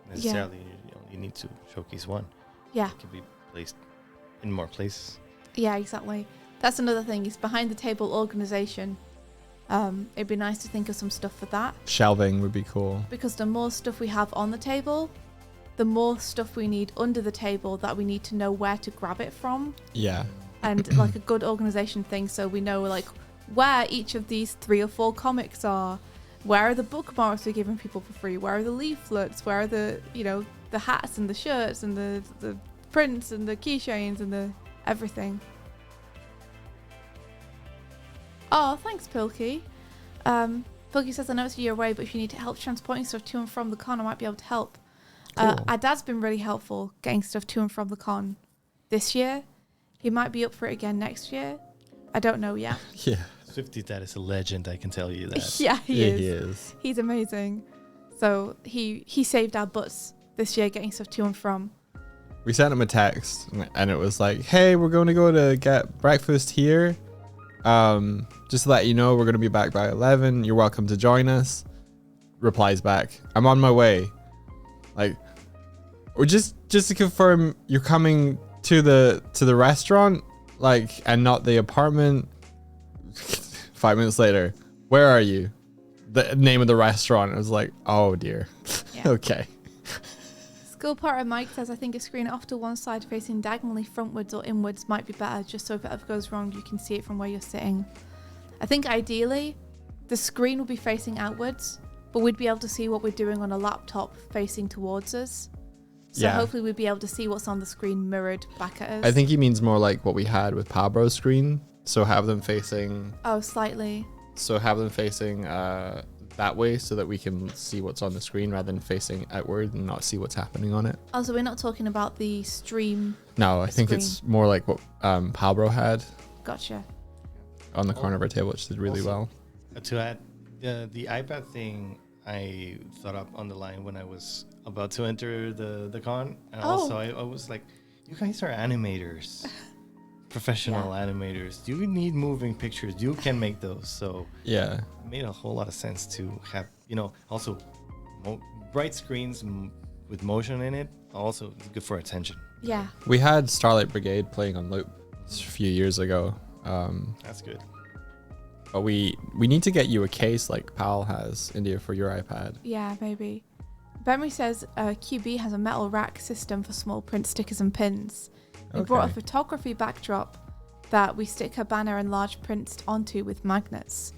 necessarily. You only need to showcase one. Yeah. It can be placed in more places. Yeah, exactly. That's another thing is behind the table organization. It'd be nice to think of some stuff for that Shelving would be cool. because the more stuff we have on the table, the more stuff we need under the table that we need to know where to grab it from. Yeah. And like a good organization thing so we know like where each of these 3 or 4 comics are, where are the bookmarks we're giving people for free, where are the leaflets, where are the the hats and the shirts and the prints and the keychains and the everything. Oh, thanks, Pilkey. Pilkey says, I know it's a year away, but if you need help transporting stuff to and from the con, I might be able to help. Cool. Our dad's been really helpful getting stuff to and from the con this year. He might be up for it again next year. I don't know yet. Yeah. Swifty, that is a legend, I can tell you that. Yeah, he Yeah, is. he is. He's amazing. So he saved our butts this year getting stuff to and from. We sent him a text and it was like, hey, we're going to go to get breakfast here. Just to let you know, we're going to be back by 11. You're welcome to join us. Replies back, I'm on my way. Like, or just to confirm, you're coming to the restaurant, like, and not the apartment. 5 minutes later, where are you? The name of the restaurant. I was like, oh dear. Yeah. Okay. School partner Mike says, I think a screen off to one side facing diagonally frontwards or inwards might be better, just so if it ever goes wrong, you can see it from where you're sitting. I think ideally, the screen will be facing outwards, but we'd be able to see what we're doing on a laptop facing towards us. So hopefully we'd be able to see what's on the screen mirrored back at us. I think he means more like what we had with Pabro's screen. So have them facing... Oh, slightly. So have them facing that way so that we can see what's on the screen rather than facing outward and not see what's happening on it. Also, we're not talking about the stream. No, I think it's more like what Pabro had Gotcha. on the corner of our table, which did really Also, well. To add, the iPad thing, I thought up on the line when I was about to enter the con. And also, I was like, you guys are animators. Professional animators. You need moving pictures. You can make those. So Yeah. it made a whole lot of sense to have, also bright screens with motion in it. Also good for attention. Yeah. We had Starlight Brigade playing on loop a few years ago. That's good. But we need to get you a case like Pal has, India, for your iPad. Yeah, maybe. Benry says QB has a metal rack system for small print stickers and pins. We brought a photography backdrop that we stick her banner and large prints onto with magnets.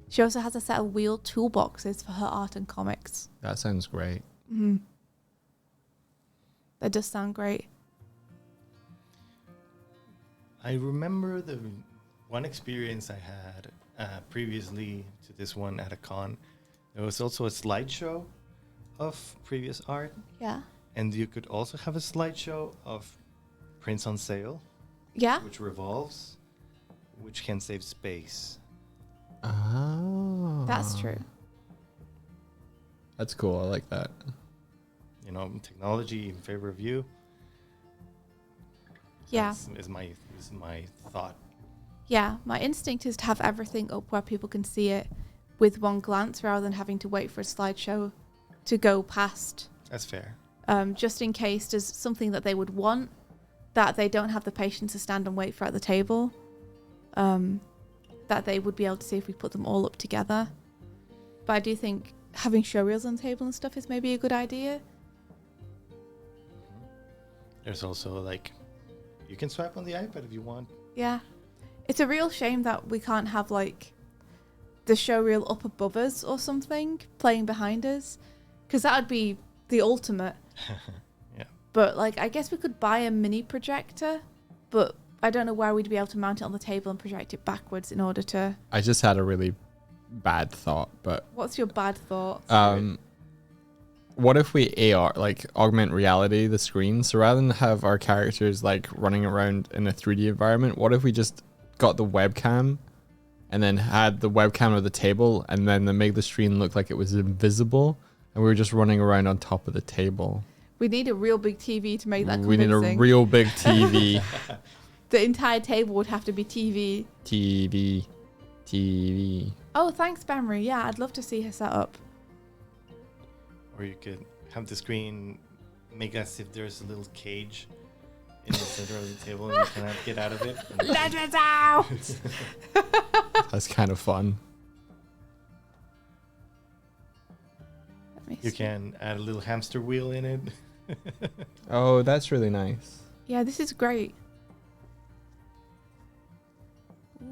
She also has a set of wheeled toolboxes for her art and comics. That sounds great. Mm-hmm. That does sound great. I remember the one experience I had previously to this one at a con. There was also a slideshow of previous art. Yeah. And you could also have a slideshow of prints on sale. Yeah. Which revolves, which can save space. Oh. That's true. That's cool. I like that. Technology in favor of you. Yeah. Is my thought. Yeah. My instinct is to have everything up where people can see it with one glance rather than having to wait for a slideshow to go past. That's fair. Just in case there's something that they would want that they don't have the patience to stand and wait for at the table, that they would be able to see if we put them all up together. But I do think having showreels on the table and stuff is maybe a good idea. There's also you can swipe on the iPad if you want. Yeah. It's a real shame that we can't have the showreel up above us or something playing behind us, because that would be the ultimate. Yeah. But I guess we could buy a mini projector, but I don't know where we'd be able to mount it on the table and project it backwards in order to... I just had a really bad thought, but... What's your bad thought? What if we AR, augment reality, the screen? So rather than have our characters running around in a 3D environment, what if we just got the webcam and then had the webcam of the table and then make the screen look like it was invisible and we were just running around on top of the table? We need a real big TV to make that We convincing. need a real big TV. The entire table would have to be TV. TV. Oh, thanks, Benry. Yeah, I'd love to see her set up. Or you could have the screen make as if there's a little cage in the center of the table and you cannot get out of it. Let us out! That's kind of fun. You can add a little hamster wheel in it. Oh, that's really nice. Yeah, this is great.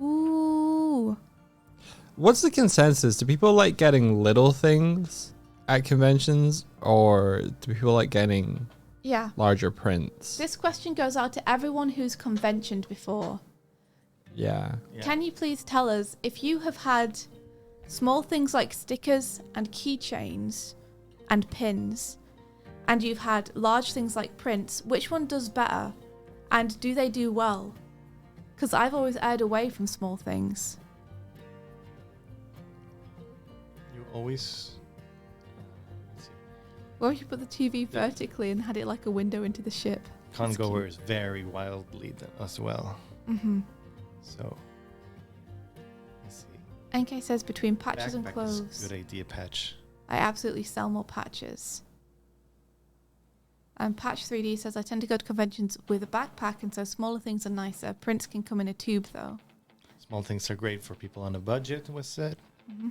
Ooh. What's the consensus? Do people like getting little things at conventions, or do people like getting larger prints? This question goes out to everyone who's conventioned before. Yeah. Can you please tell us if you have had small things like stickers and keychains and pins, and you've had large things like prints, which one does better? And do they do well? Because I've always erred away from small things. always. Let's see. What if you put the TV vertically and had it like a window into the ship? Congoers vary wildly as well. Mm-hmm. So, let's see. NK says between patches and Backpack clothes. is a good idea, Patch. I absolutely sell more patches. And Patch 3D says I tend to go to conventions with a backpack, and so smaller things are nicer. Prints can come in a tube though. Small things are great for people on a budget, was said. Mm-hmm.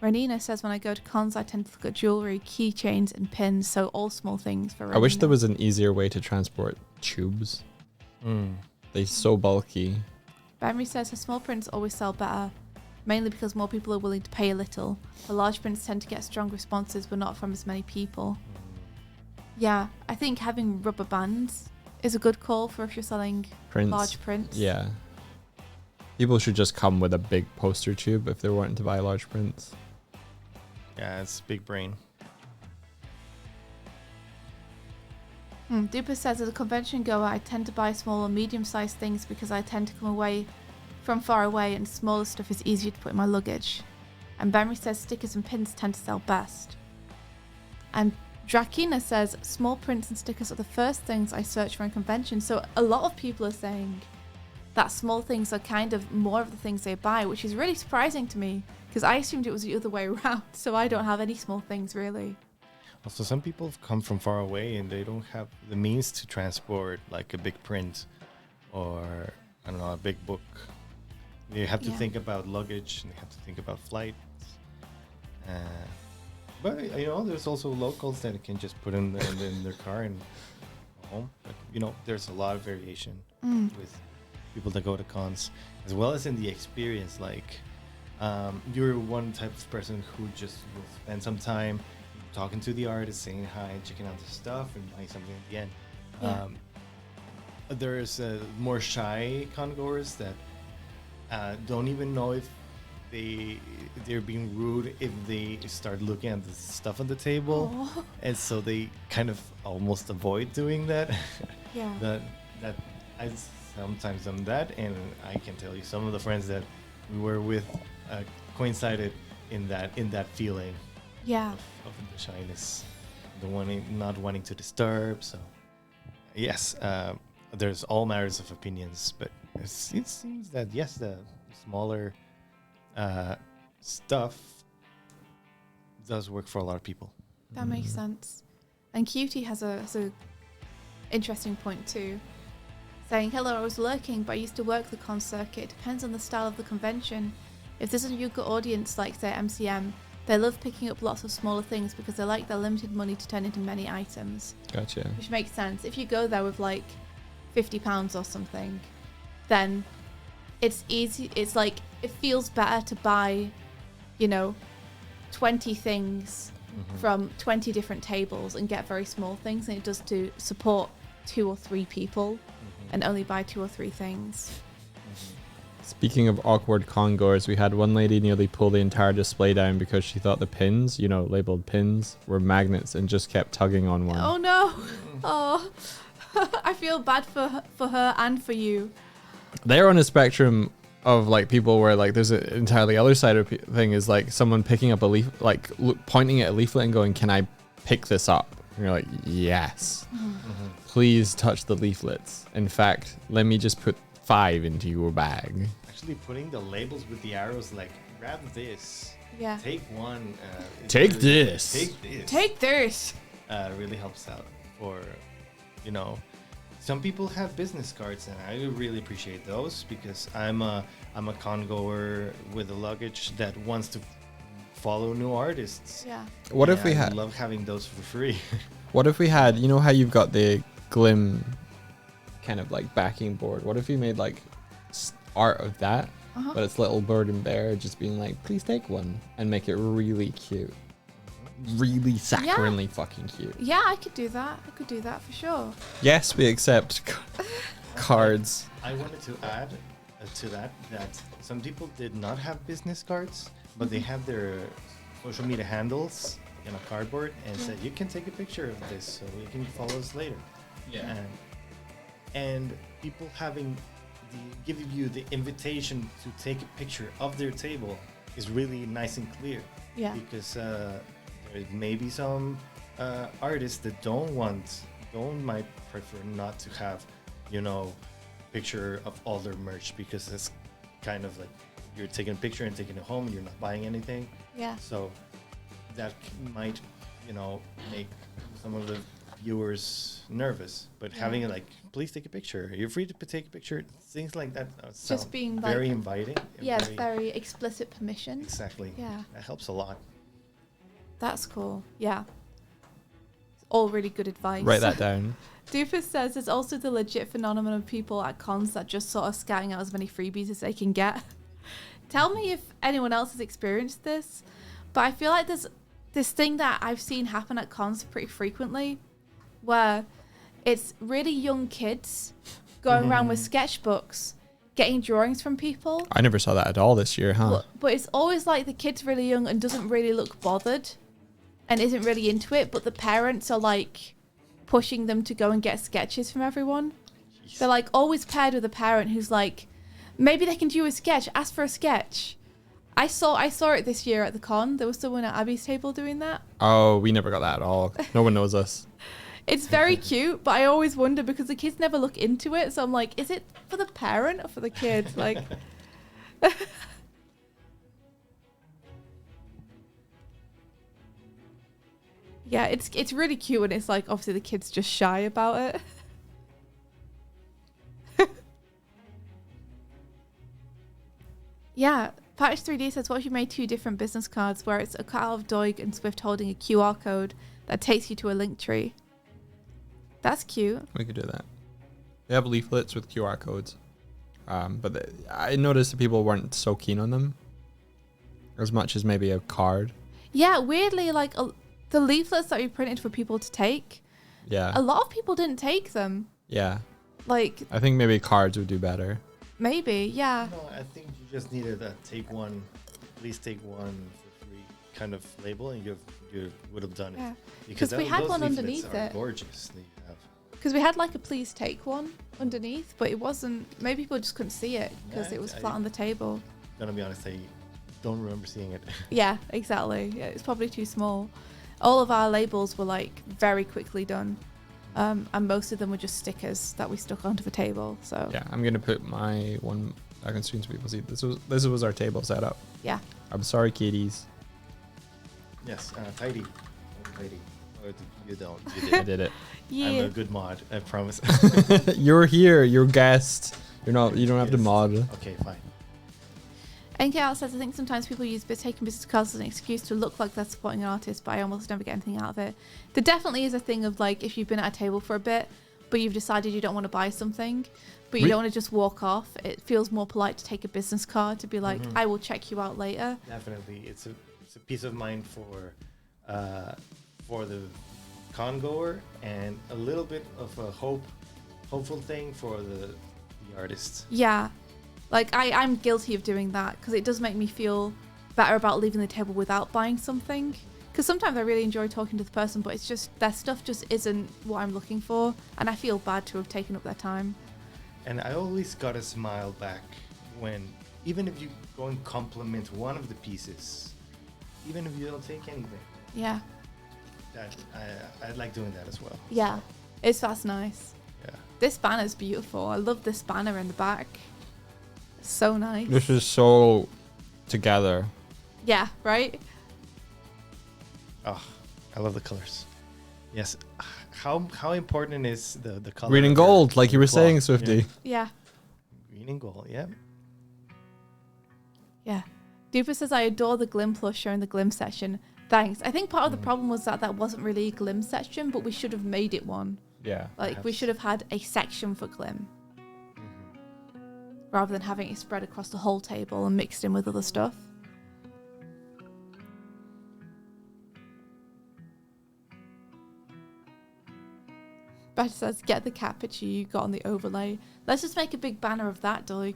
Renina says when I go to cons, I tend to look at jewelry, keychains, and pins. So all small things for Renina. I wish there was an easier way to transport tubes. They're so bulky. Benry says her small prints always sell better, mainly because more people are willing to pay a little. The large prints tend to get strong responses, but not from as many people. Yeah, I think having rubber bands is a good call for if you're selling Prints. large prints. Yeah. People should just come with a big poster tube if they're wanting to buy large prints. Yeah, it's big brain. Duper says as a convention goer, I tend to buy small or medium-sized things because I tend to come away from far away and smaller stuff is easier to put in my luggage. And Benry says stickers and pins tend to sell best. And Drakina says small prints and stickers are the first things I search for in conventions. So a lot of people are saying that small things are kind of more of the things they buy, which is really surprising to me because I assumed it was the other way around. So I don't have any small things really. Also, some people have come from far away and they don't have the means to transport like a big print or, I don't know, a big book. They have to think about luggage and they have to think about flights. But, you know, there's also locals that can just put in their car and go home. But, you know, there's a lot of variation with people that go to cons, as well as in the experience. Like, you're one type of person who just will spend some time talking to the artist, saying hi, checking out the stuff, and buying something at the end. Yeah. There's more shy congoers that don't even know if they're being rude if they start looking at the stuff on the table. Aww. And so they kind of almost avoid doing that. Yeah. that I sometimes done that, and I can tell you some of the friends that we were with coincided in that feeling. Yeah. Of the shyness, not wanting to disturb. So yes, there's all matters of opinions, but it seems that yes, the smaller stuff does work for a lot of people. That makes sense. And Cutie has a interesting point too, saying, hello, I was lurking, but I used to work the con circuit. It depends on the style of the convention. If there's a younger audience like say MCM, they love picking up lots of smaller things because they like their limited money to turn into many items. Gotcha. Which makes sense. If you go there with like £50 or something, then it's easy. It's like, it feels better to buy, 20 things from 20 different tables and get very small things than it does to support 2 or 3 people and only buy 2 or 3 things. Speaking of awkward congoers, we had one lady nearly pull the entire display down because she thought the pins, labeled pins, were magnets and just kept tugging on one. Oh no! Oh, I feel bad for her and for you. They're on a spectrum of like people where like there's an entirely other side of thing is like someone picking up a leaf, like pointing at a leaflet and going, "Can I pick this up?" And you're like, "Yes, please touch the leaflets. In fact, let me just put 5 into your bag." Actually, putting the labels with the arrows, like grab this, Yeah. take one, Take really, this. take Take this. really helps out for, some people have business cards, and I really appreciate those because I'm a con goer with a luggage that wants to follow new artists. Yeah. What if we I had? love having those for free. What if we had? You know how you've got the Glim kind of like backing board. What if you made like art of that, but it's little bird and bear just being like, "Please take one," and make it really cute, really saccharinely fucking cute. Yeah, I could do that. I could do that for sure. Yes, we accept cards. I wanted to add to that some people did not have business cards, but they have their social media handles in a cardboard and said, "You can take a picture of this so you can follow us later." Yeah. And people having giving you the invitation to take a picture of their table is really nice and clear. Yeah. Because there may be some artists that might prefer not to have, picture of all their merch, because it's kind of like you're taking a picture and taking it home and you're not buying anything. Yeah. So that might, make some of the viewers nervous. But having it like, please take a picture. You're free to take a picture. Things like that Just being very inviting. Yes, very explicit permission. Exactly. Yeah. That helps a lot. That's cool. Yeah. All really good advice. Write that down. Doofus says there's also the legit phenomenon of people at cons that just sort of scouting out as many freebies as they can get. Tell me if anyone else has experienced this, but I feel like there's this thing that I've seen happen at cons pretty frequently where it's really young kids going around with sketchbooks getting drawings from people. I never saw that at all this year, huh? But it's always like the kid's really young and doesn't really look bothered and isn't really into it, but the parents are like pushing them to go and get sketches from everyone. Jeez. They're like always paired with a parent who's like, maybe they can do a sketch, ask for a sketch. I saw it this year at the con. There was someone at Abby's table doing that. Oh, we never got that at all. No one knows us. It's very cute, but I always wonder because the kids never look into it. So I'm like, is it for the parent or for the kid? Like, yeah, it's really cute, and it's like obviously the kid's just shy about it. Yeah, Patch 3D says, what if you made 2 different business cards where it's a cutout of Doig and Swift holding a QR code that takes you to a link tree? That's cute. We could do that. They have leaflets with QR codes. But I noticed that people weren't so keen on them as much as maybe a card. Yeah, weirdly, like the leaflets that we printed for people to take, yeah, a lot of people didn't take them. Yeah. Like, I think maybe cards would do better. Maybe, yeah. No, I think you just needed a please take one for free kind of label, and you would have done it. Because we had one underneath it. Gorgeous. Because we had like a please take one underneath, but it wasn't. Maybe people just couldn't see it because it was flat on the table. Gonna be honest, I don't remember seeing it. Yeah, exactly. Yeah, it's probably too small. All of our labels were like very quickly done, and most of them were just stickers that we stuck onto the table. So yeah, I'm gonna put my one back on screen so people see. This was our table setup. Yeah. I'm sorry, kitties. Yes, tidy. Or you don't. You did. I did it. Yeah. I'm a good mod. I promise. You're here. You're guest. You're not. You don't have to mod. Okay, fine. NKL says, I think sometimes people use taking business cards as an excuse to look like they're supporting an artist, but I almost never get anything out of it. There definitely is a thing of like, if you've been at a table for a bit, but you've decided you don't want to buy something, but you don't want to just walk off. It feels more polite to take a business card to be like, I will check you out later. Definitely. It's a peace of mind for the con goer, and a little bit of a hopeful thing for the artists. Yeah. Like, I'm guilty of doing that because it does make me feel better about leaving the table without buying something. Because sometimes I really enjoy talking to the person, but it's just their stuff just isn't what I'm looking for, and I feel bad to have taken up their time. And I always got a smile back when, even if you go and compliment one of the pieces, even if you don't take anything. Yeah. I like doing that as well. Yeah. That's nice. Yeah. This banner's beautiful. I love this banner in the back. So nice. This is so together. Yeah, right? Oh, I love the colors. Yes. How important is the color? Green and gold, like you were saying, Swifty. Yeah. Green and gold, yeah. Yeah. Duper says, I adore the Glim plush during the Glim session. Thanks. I think part of the problem was that wasn't really a Glim section, but we should have made it one. Yeah. Like, we should have had a section for Glim. Rather than having it spread across the whole table and mixed in with other stuff. Betty says, get the cat picture you got on the overlay. Let's just make a big banner of that, Doig.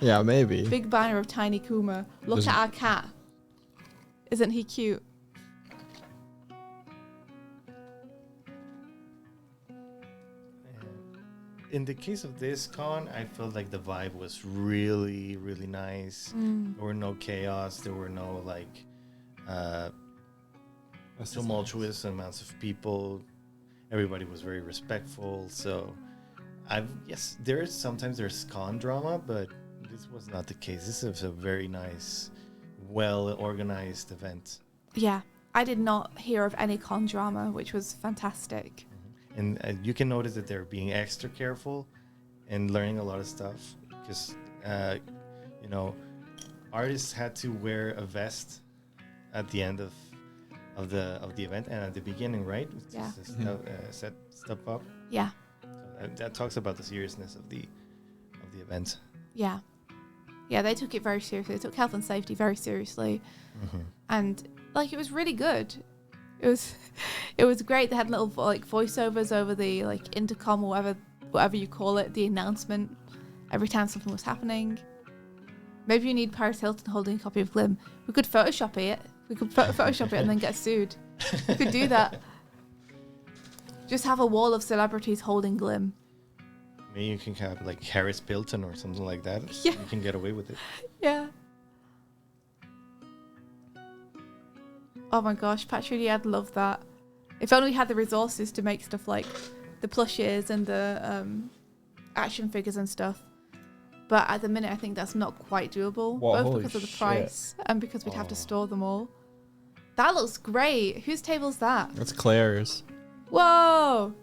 Yeah, maybe. Big banner of Tiny Kuma. Look at our cat. Isn't he cute? in the case of this con, I felt like the vibe was really, really nice. There were no chaos. There were no like tumultuous amounts of people. Everybody was very respectful. So, there's con drama, but this was not the case. This is a very nice, well organized event. Yeah, I did not hear of any con drama, which was fantastic. And you can notice that they're being extra careful and learning a lot of stuff because, artists had to wear a vest at the end of the event and at the beginning, right? Yeah. Set stuff up. Yeah. So that talks about the seriousness of the event. Yeah. Yeah, they took it very seriously. They took health and safety very seriously. And like it was really good. It was great. They had little like voiceovers over the like intercom or whatever you call it, the announcement every time something was happening. Maybe you need Paris Hilton holding a copy of Glim. We could Photoshop it. We could Photoshop it and then get sued. We could do that. Just have a wall of celebrities holding Glim. Maybe you can have like Harris Bilton or something like that. Yeah. You can get away with it. Yeah. Oh my gosh, Patchouli, I'd love that. If only we had the resources to make stuff like the plushes and the action figures and stuff. But at the minute, I think that's not quite doable, What? both Holy because of the shit. price and because we'd have to store them all. That looks great. Whose table's that? That's Claire's. Whoa!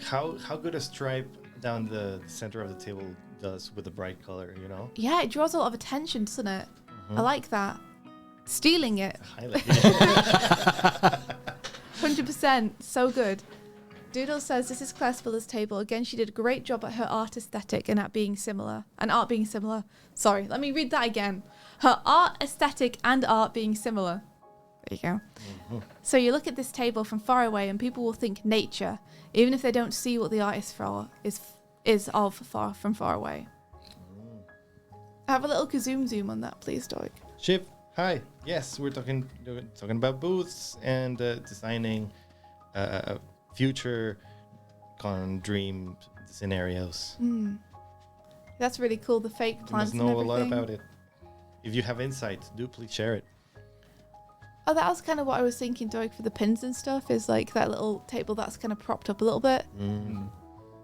How good a stripe down the center of the table does with the bright color, you know? Yeah, it draws a lot of attention, doesn't it? I like that. Stealing it. Highlight. 100%. So good. Doodle says, this is Claire Spiller's table. Again, she did a great job at her art aesthetic and art being similar. Sorry, let me read that again. Her art aesthetic and art being similar. There you go. So you look at this table from far away and people will think nature, even if they don't see what the art is from far away. Have a little zoom on that, please, Doig. Shiv, hi. Yes, we're talking about booths and designing future dream scenarios. That's really cool. The fake You plants must and know a everything. lot about it. If you have insight, do please share it. Oh, that was kind of what I was thinking, Doig, for the pins and stuff, is like that little table that's kind of propped up a little bit.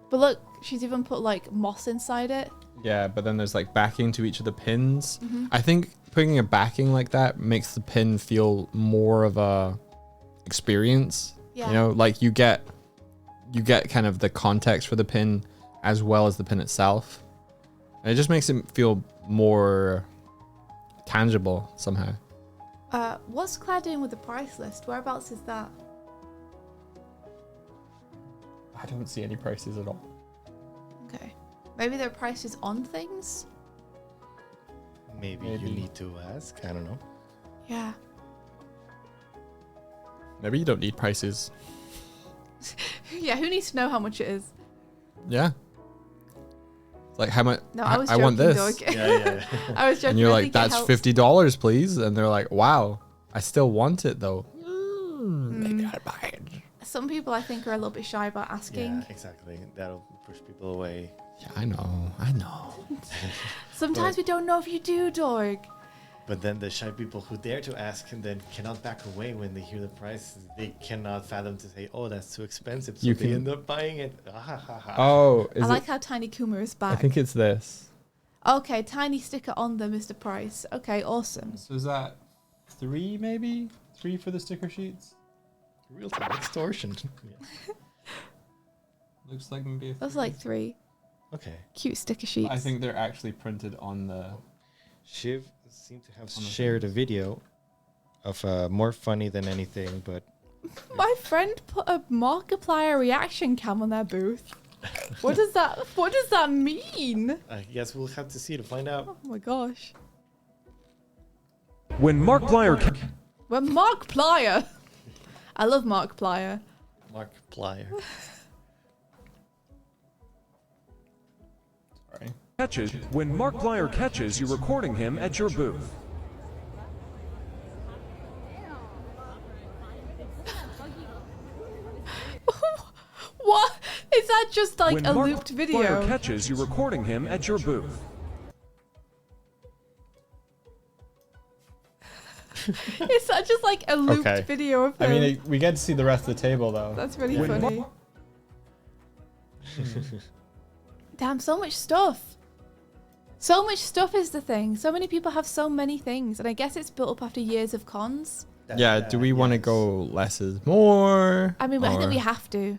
But look, she's even put like moss inside it. Yeah, but then there's like backing to each of the pins. I think putting a backing like that makes the pin feel more of a experience. Yeah. You know, like you get kind of the context for the pin as well as the pin itself. And it just makes it feel more tangible somehow. What's Claire doing with the price list? Whereabouts is that? I don't see any prices at all. Okay. Maybe there are prices on things? Maybe you need to ask. I don't know. Yeah. Maybe you don't need prices. Yeah, who needs to know how much it is? Yeah. It's like how much? No, I was I joking, want this. Doig. Yeah. I was joking. And you're I like, think it that's helps. $50, please. And they're like, wow, I still want it though. Maybe I'd buy it. Some people, I think, are a little bit shy about asking. Yeah, exactly. That'll push people away. Yeah, I know. Sometimes we don't know if you do, Doig. But then the shy people who dare to ask and then cannot back away when they hear the price, they cannot fathom to say, "Oh, that's too expensive." So they end up buying it. Oh, I like how Tiny Kuma is back. I think it's this. Okay, tiny sticker on the Mr. Price. Okay, awesome. So is that 3 maybe? 3 for the sticker sheets? Real time extortion. Yeah. Looks like maybe That's like 3 Okay. cute sticker sheets. I think they're actually printed on the... Shiv seemed to have shared a video of more funny than anything, but My friend put a Markiplier reaction cam on their booth. What does that mean? I guess we'll have to see to find out. Oh my gosh. When Markiplier We're Markiplier. I love Markiplier. Markiplier. Sorry. catches, when Markiplier catches you recording him at your booth. What? Is Is that just like When a looped Markiplier video? catches you recording him at your booth. Is that just like a looped video of him? I mean, we get to see the rest of the table though. That's really When funny. Damn, so much stuff. So much stuff is the thing. So many people have so many things, and I guess it's built up after years of cons. Yeah, do we want to go less is more? I mean, I think we have to.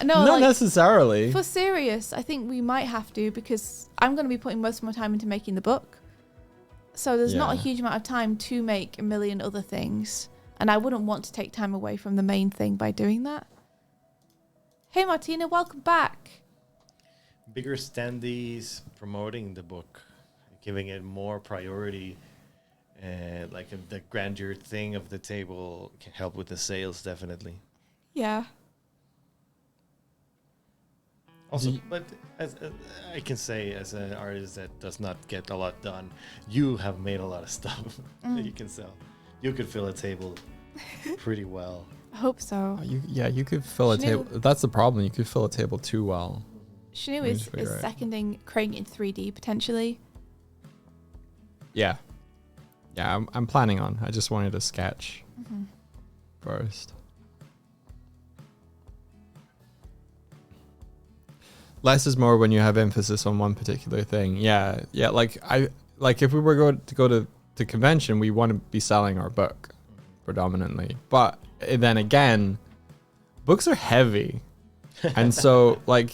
Not necessarily. For serious, I think we might have to, because I'm going to be putting most of my time into making the book. So there's not a huge amount of time to make a million other things. And I wouldn't want to take time away from the main thing by doing that. Hey, Martina, welcome back. Bigger standees promoting the book, giving it more priority. And like the grandeur thing of the table can help with the sales, definitely. Yeah. Also, but as I can say, as an artist that does not get a lot done, you have made a lot of stuff that you can sell. You could fill a table pretty well. I hope so. You could fill a table. That's the problem. You could fill a table too well. Shanu is seconding creating it in 3D potentially. Yeah. Yeah, I'm planning on. I just wanted to sketch first. Less is more when you have emphasis on one particular thing. Yeah. Like if we were going to go to convention, we want to be selling our book predominantly. But then again, books are heavy, and so like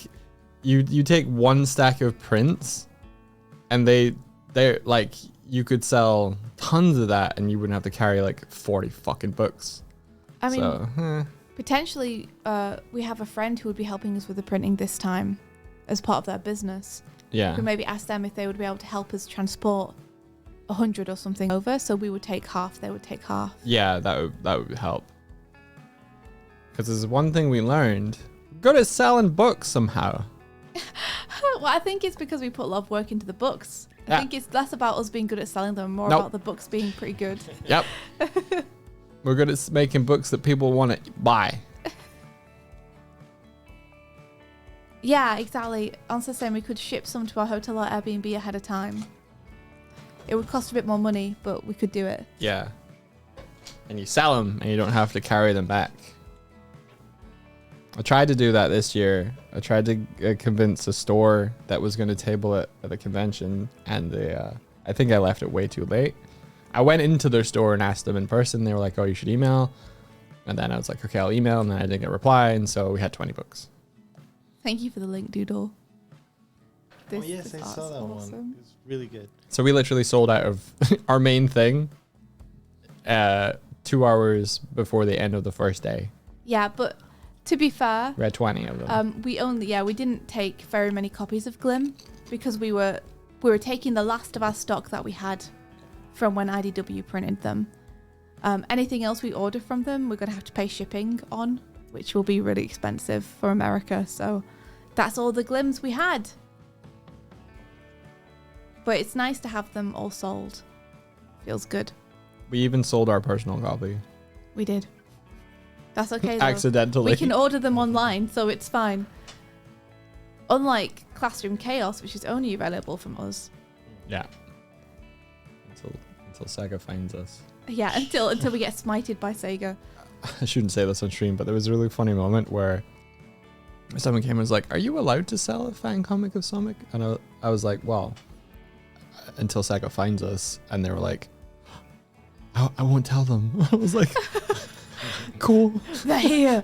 you take one stack of prints, and they're like you could sell tons of that, and you wouldn't have to carry like 40 fucking books. I mean, potentially, we have a friend who would be helping us with the printing this time as part of their business. Yeah. We could maybe ask them if they would be able to help us transport 100 or something over, so we would take half, they would take half. Yeah, that would help. Because there's one thing we learned: good at selling books somehow. Well, I think it's because we put a lot of work into the books. I think it's less about us being good at selling them, more about the books being pretty good. Yep. We're good at making books that people want to buy. Yeah, exactly. Answer's saying we could ship some to our hotel or Airbnb ahead of time. It would cost a bit more money, but we could do it. Yeah. And you sell them, and you don't have to carry them back. I tried to do that this year. I tried to convince a store that was going to table it at the convention, and I think I left it way too late. I went into their store and asked them in person. They were like, "Oh, you should email." And then I was like, "Okay, I'll email." And then I didn't get a reply, and so we had 20 books. Thank you for the link, Doodle. Yes, I saw that one. It's really good. So we literally sold out of our main thing 2 hours before the end of the first day. Yeah, but to be fair, We had 20 of them. we didn't take very many copies of Glim because we were taking the last of our stock that we had from when IDW printed them. Anything else we order from them, we're going to have to pay shipping on, which will be really expensive for America. So that's all the Glims we had. But it's nice to have them all sold. Feels good. We even sold our personal copy. We did. That's okay though. Accidentally. We can order them online, so it's fine. Unlike Classroom Chaos, which is only available from us. Yeah. Until Sega finds us. Yeah, until we get smited by Sega. I shouldn't say this on stream, but there was a really funny moment where someone came and was like, "Are you allowed to sell a fan comic of Sonic?" And I was like, "Well, until Sega finds us." And they were like, I won't tell them. I was like, cool. They're here.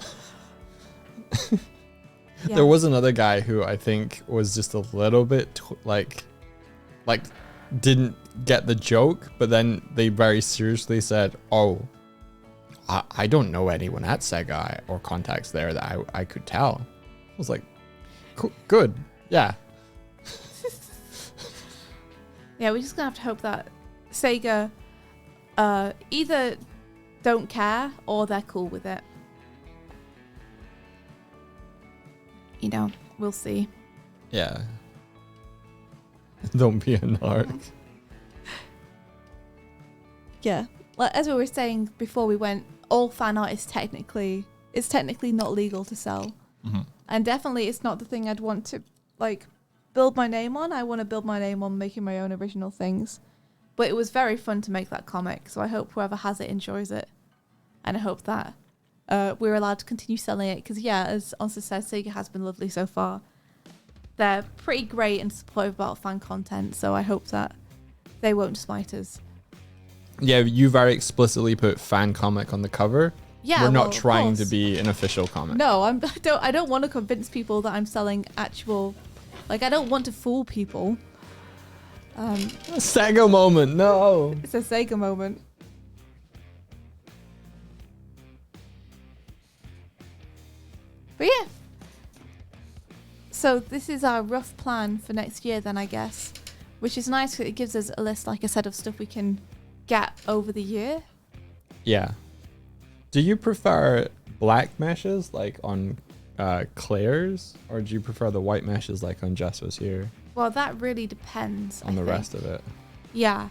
Yeah. There was another guy who I think was just a little bit like didn't get the joke, but then they very seriously said, "Oh, I don't know anyone at Sega or contacts there that I could tell." I was like, cool, good, yeah. Yeah, we're just gonna have to hope that Sega either don't care or they're cool with it. You know, we'll see. Yeah. Don't be a narc. Yeah. Well, as we were saying before we went, all fan art is technically not legal to sell. And definitely it's not the thing I'd want to like build my name on. I want to build my name on making my own original things. But it was very fun to make that comic, so I hope whoever has it enjoys it. And I hope that we're allowed to continue selling it, because as Onsa says, Sega has been lovely so far. They're pretty great and supportive about fan content, so I hope that they won't smite us. Yeah, you very explicitly put fan comic on the cover. Yeah, we're not of trying to course. be an official comic. No, I don't want to convince people that I'm selling actual. Like, I don't want to fool people. Sega moment, no. It's a Sega moment. But yeah. So this is our rough plan for next year then, I guess. Which is nice because it gives us a list, like I said, of stuff we can get over the year. Yeah. Do you prefer black meshes like on Claire's, or do you prefer the white meshes like on Just Was Here? Well, that really depends On the rest of it. Yeah.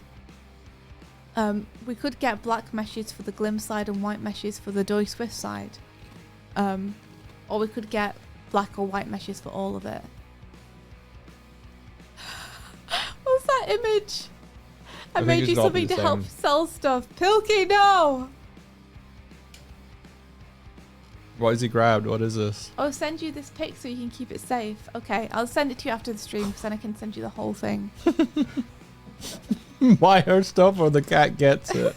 We could get black meshes for the Glim side and white meshes for the Doig and Swift side. Or we could get black or white meshes for all of it. What's that image? I think made it you should all be something the to help same. sell stuff. Pilkey, no! What has he grabbed? What is this? I'll send you this pic so you can keep it safe. Okay, I'll send it to you after the stream because then I can send you the whole thing. Buy her stuff or the cat gets it.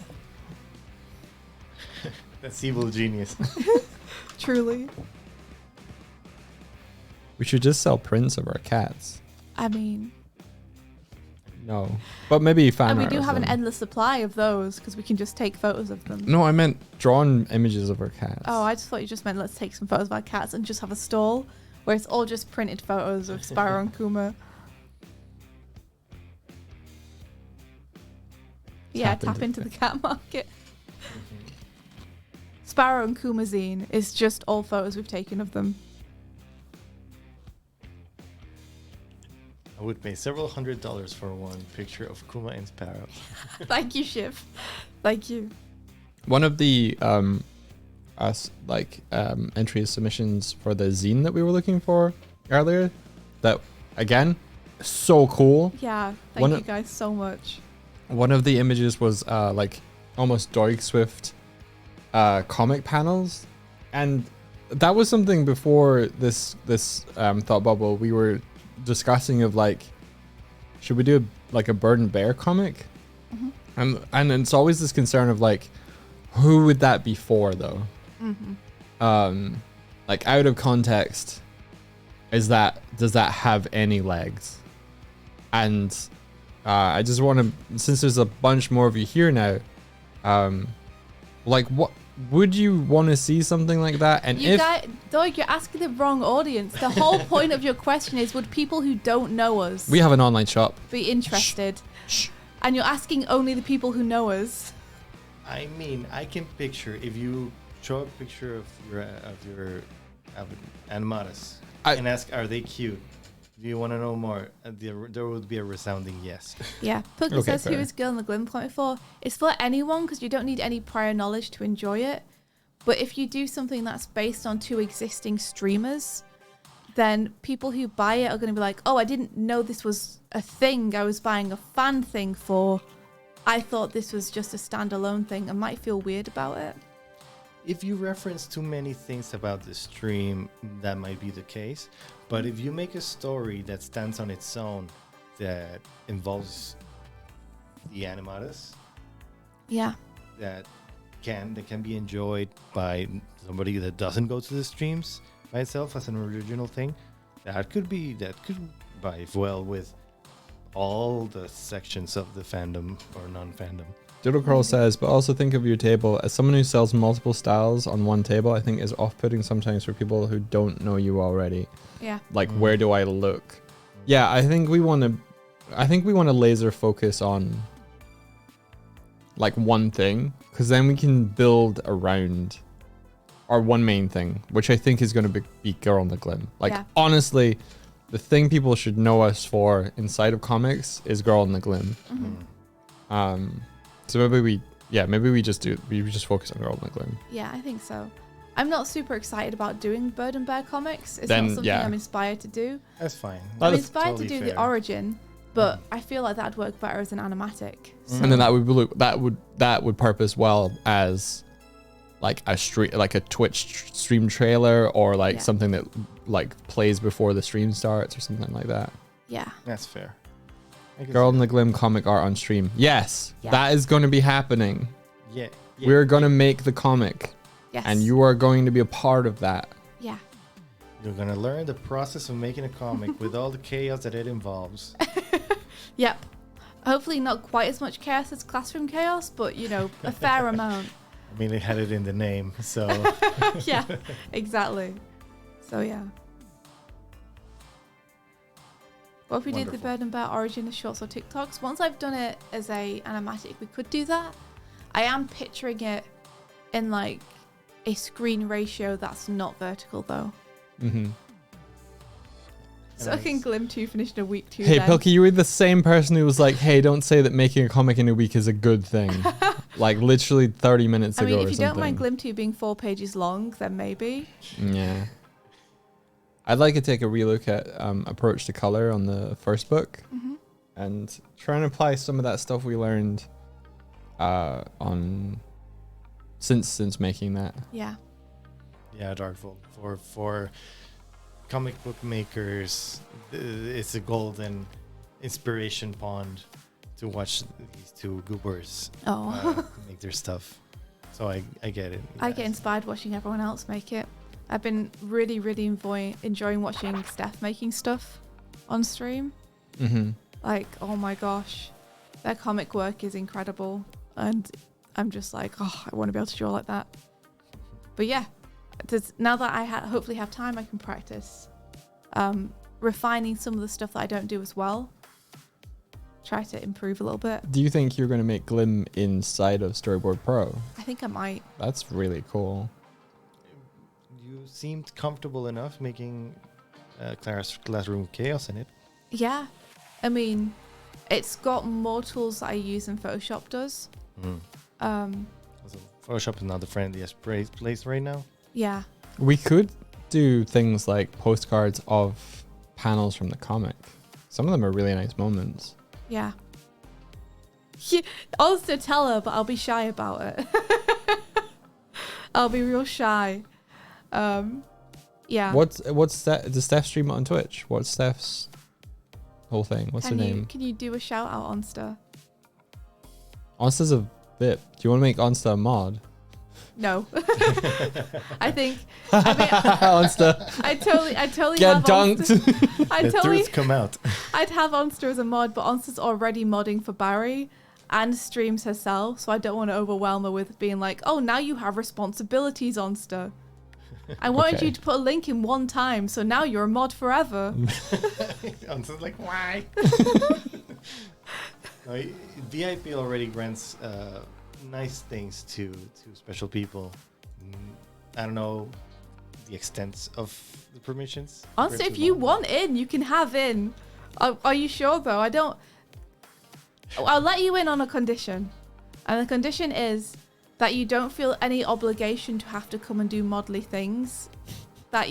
That's evil genius. Truly. We should just sell prints of our cats. I mean, No. But maybe fan and we art do of have an them. endless supply of those because we can just take photos of them. No, I meant drawn images of our cats. Oh, I just thought you just meant let's take some photos of our cats and just have a stall where it's all just printed photos of Spyro and Kuma. Yeah, tap into the cat market. Spyro and Kuma zine is just all photos we've taken of them. I would pay several $100s for one picture of Kuma and Sparrow. Thank you, Shiv. Thank you. One of the entry submissions for the zine that we were looking for earlier, that again, so cool. Yeah, One thank of- you guys so much. One of the images was like almost Doig Swift comic panels, and that was something before this thought bubble we were discussing of like, should we do a Bird and Bear comic? Mm-hmm. And it's always this concern of like, who would that be for though? Mm-hmm. Like out of context, does that have any legs? And I just want to, since there's a bunch more of you here now, like what would you want to see something like that? And You guys, Doig, you're asking the wrong audience. The whole point of your question is, would people who don't know us we have an online shop. be interested? Shh. And you're asking only the people who know us. I mean, I can picture if you show a picture of your animatus and ask, are they cute? Do you want to know more? There would be a resounding yes. Yeah. Pilkey Okay, says, who fair. is Girl in the Glim comic for? It's for anyone because you don't need any prior knowledge to enjoy it. But if you do something that's based on two existing streamers, then people who buy it are going to be like, oh, I didn't know this was a thing I was buying a fan thing for. I thought this was just a standalone thing. I might feel weird about it. If you reference too many things about the stream, that might be the case. But if you make a story that stands on its own, that involves the animatus, Yeah. that can be enjoyed by somebody that doesn't go to the streams by itself as an original thing, that could vibe well with all the sections of the fandom or non-fandom. Doodle Curl says, but also think of your table as someone who sells multiple styles on one table. I think is off-putting sometimes for people who don't know you already. Yeah. Like, where do I look? Yeah, I think we want to laser focus on like one thing, because then we can build around our one main thing, which I think is going to be Girl in the Glim. Like, Yeah. honestly, the thing people should know us for inside of comics is Girl in the Glim. Mm-hmm. So maybe we just focus on Girl in the Glim. Yeah, I think so. I'm not super excited about doing Bird and Bear comics. It's Then, not something yeah. I'm inspired to do. That's fine. I'm That's inspired totally to do fair. the origin, but I feel like that'd work better as an animatic. So, And then that would purpose well as like a Twitch stream trailer, or like Yeah. something that like plays before the stream starts or something like that. yeah. That's fair. I can Girl see in the Glim comic art on stream. Yes, Yeah. that is going to be happening. that. Yeah. We're going to make the comic, Yes. and you are going to be a part of that. Yeah. You're gonna learn the process of making a comic with all the chaos that it involves. Yep. Hopefully not quite as much chaos as Classroom Chaos, but you know, a fair amount. I mean, it had it in the name, so Yeah, exactly. So yeah. What if we did the Wonderful. Bird and Bear origin as shorts or TikToks? Once I've done it as a animatic, we could do that. I am picturing it in like a screen ratio that's not vertical though. Mm-hmm. So I can Glim 2 finish in a week 2 Hey, then. Pilky, you were the same person who was like, hey, don't say that making a comic in a week is a good thing. Like literally 30 minutes I ago mean, if or you something. don't mind Glim 2 being 4 pages long, then maybe. Yeah. I'd like to take a relook at approach to color on the first book Mm-hmm. and try and apply some of that stuff we learned on since making that. Yeah. yeah, Darkfold for comic book makers, it's a golden inspiration pond to watch these two goobers Oh. make their stuff. So I get it. I get inspired watching everyone else make it. I've been really enjoying watching Steph making stuff on stream. Mm-hmm. Like, oh my gosh, their comic work is incredible. And I'm just like, oh, I want to be able to draw like that. But yeah, now that I hopefully have time, I can practice refining some of the stuff that I don't do as well. Try to improve a little bit. Do you think you're going to make Glim inside of Storyboard Pro? I think I might. That's really cool. You seemed comfortable enough making Classroom Chaos in it. Yeah. I mean, it's got more tools that I use than Photoshop does. Also, Photoshop is not the friendliest place right now. Yeah. We could do things like postcards of panels from the comic. Some of them are really nice moments. Yeah. Also tell her, but I'll be shy about it. I'll be real shy. Yeah. What's that? Does Steph stream it on Twitch? What's Steph's whole thing? What's her name? Can you do a shout out, Onster? Onsta's a bit. Do you want to make Onsta a mod? No. I think. I mean, Onsta, I totally get have dunked. Onster. The truth come out. I'd have Onster as a mod, but Onster's already modding for Barry and streams herself, so I don't want to overwhelm her with being like, oh, now you have responsibilities, Onster. I wanted Okay. you to put a link in one time, so now you're a mod forever. I'm just like, why? No, VIP already grants nice things to special people. I don't know the extent of the permissions. Onster, compared if to you mine. want in, you can have in. Are you sure, though? I'll let you in on a condition. And the condition is that you don't feel any obligation to have to come and do modly things that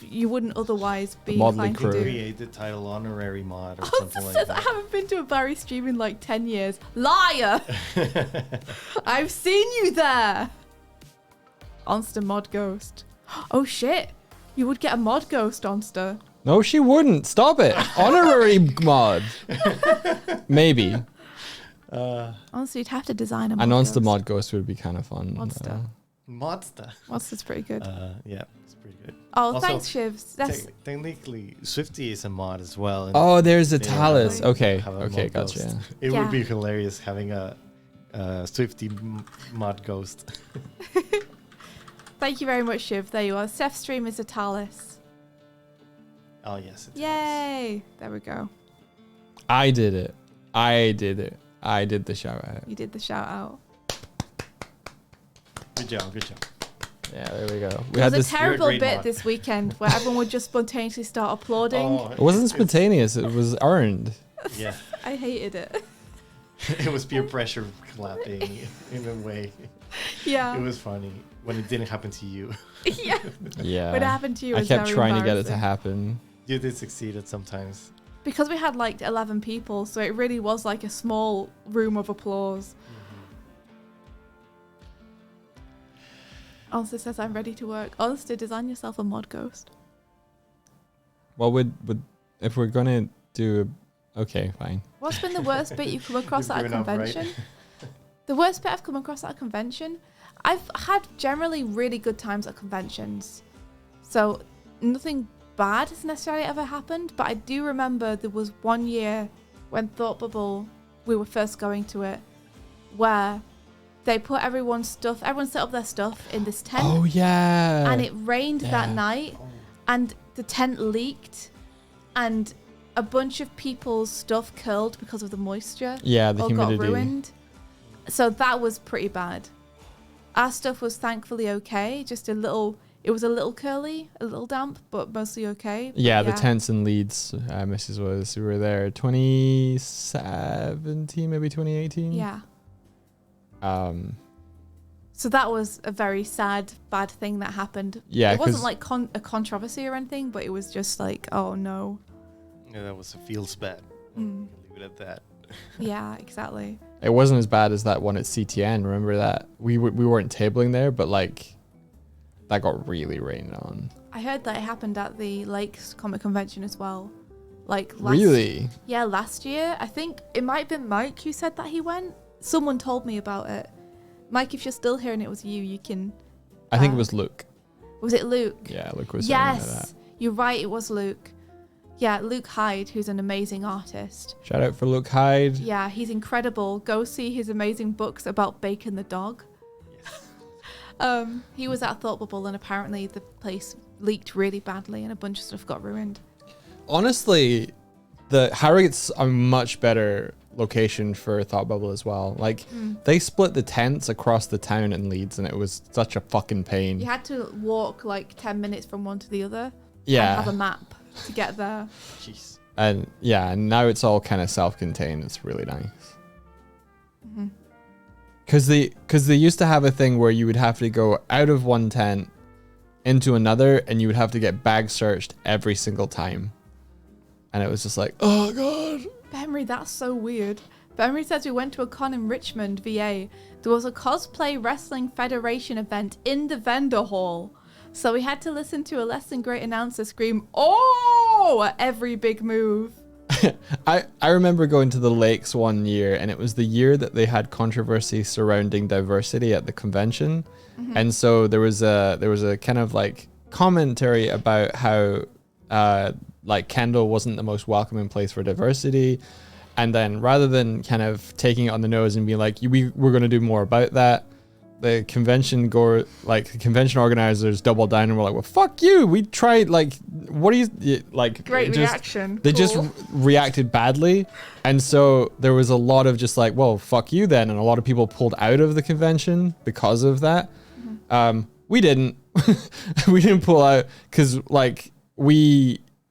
you wouldn't otherwise be Modly inclined crew. to do. Create the title honorary mod or Onster something like says I that. haven't been to a Barry stream in like 10 years. Liar! I've seen you there! Onster mod ghost. Oh shit! You would get a mod ghost, Onster. No, she wouldn't. Stop it. Honorary mod. Maybe. Honestly, you'd have to design a mod An Onsta ghost. mod ghost would be kind of fun. Monster. Modsta. Monster's pretty good. Yeah, it's pretty good. Oh, Also, thanks, Shivs. That's Technically, Swifty is a mod as well. and Oh, there's a they talus. have Okay. a Okay, mod gotcha. ghost. Yeah. It Yeah. would be hilarious having a Swifty mod ghost. Thank you very much, Shiv. There you are. Steph's stream is a talus. Oh yes. it is. Yay! There we go. I did it. I did the shout out. You did the shout out. Good job. Good job. Yeah, there we go. We There had was this. a terrible great bit mod. this weekend where everyone would just spontaneously start applauding. It wasn't spontaneous. It was earned. Yeah. I hated it. It was peer pressure clapping in a way. Yeah. It was funny. when it didn't happen to you. Yeah. Yeah. What happened to you I was kept very trying to get it to embarrassing. happen. You did succeed at sometimes. Because we had like 11 people, so it really was like a small room of applause. Alistair says, I'm ready to work. Alistair, design yourself a mod ghost. Well, would if we're gonna do, okay, fine. What's been the worst bit you've come across You've at a given up, right? convention? The worst bit I've come across at a convention? I've had generally really good times at conventions. So nothing bad has necessarily ever happened, but I do remember there was one year when Thoughtbubble, we were first going to it, where they put everyone set up their stuff in this tent. Oh yeah. And it rained that Yeah. night, and the tent leaked, and a bunch of people's stuff curled because of the moisture. Yeah, the or humidity. got ruined. So that was pretty bad. Our stuff was thankfully okay. It was a little curly, a little damp, but mostly okay. But Yeah, the tents in Leeds, Mrs. we were there 2017, maybe 2018. Yeah. Um. So that was a very sad, bad thing that happened. Yeah, It wasn't 'cause- like a controversy or anything, but it was just like, oh no. Yeah, that was a feels bad. Mm. Leave it at that. Yeah, exactly. It wasn't as bad as that one at CTN. Remember that we weren't tabling there, but like that got really rained on. I heard that it happened at the Lakes Comic Convention as well. Like last, Really? Yeah, last year. I think it might have been Mike who said that he went. Someone told me about it. Mike, if you're still here and it was you can... I think it was Luke. Was it Luke? Yeah, Luke was saying that. Yes, you're right, it was Luke. Yeah, Luke Hyde, who's an amazing artist. Shout out for Luke Hyde. Yeah, he's incredible. Go see his amazing books about Bacon the dog. He was at Thoughtbubble, and apparently the place leaked really badly and a bunch of stuff got ruined. Honestly, the Harrogate's a much better location for Thoughtbubble as well. Like they split the tents across the town in Leeds, and it was such a fucking pain. You had to walk like 10 minutes from one to the other. Yeah. And have a map to get there. Jeez. And yeah, and now it's all kind of self-contained. It's really nice. Because they used to have a thing where you would have to go out of one tent into another, and you would have to get bag searched every single time. And it was just like, oh god. Henry, that's so weird. But Henry says we went to a con in Richmond, VA. There was a cosplay wrestling federation event in the vendor hall. So we had to listen to a less than great announcer scream, "Oh!" at every big move. I remember going to the Lakes one year, and it was the year that they had controversy surrounding diversity at the convention. And so there was a kind of like commentary about how like Kendall wasn't the most welcoming place for diversity. And then rather than kind of taking it on the nose and being like, we're going to do more about that, the convention organizers doubled down and were like, well, fuck you. We tried, like, what do you, like, Great reaction. They Cool. just reacted badly. And so there was a lot of just like, well, fuck you then. And a lot of people pulled out of the convention because of that. We didn't. We didn't pull out because like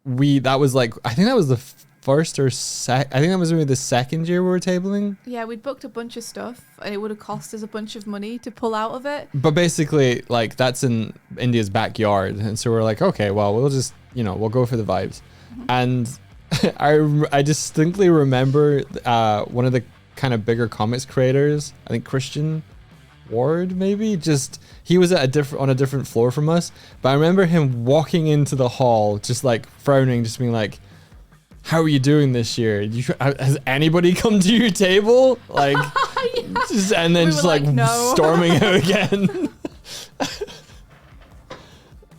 that was like, I think that was the first or I think that was maybe the second year we were tabling. Yeah, we'd booked a bunch of stuff and it would have cost us a bunch of money to pull out of it. But basically, like, that's in India's backyard. And so we're like, okay, well, we'll just, we'll go for the vibes. And I distinctly remember one of the kind of bigger comics creators, I think Christian Ward, maybe, he was at on a different floor from us. But I remember him walking into the hall, just like frowning, just being like, how are you doing this year? Has anybody come to your table? Like, Yeah. and then We just were like no. storming out again.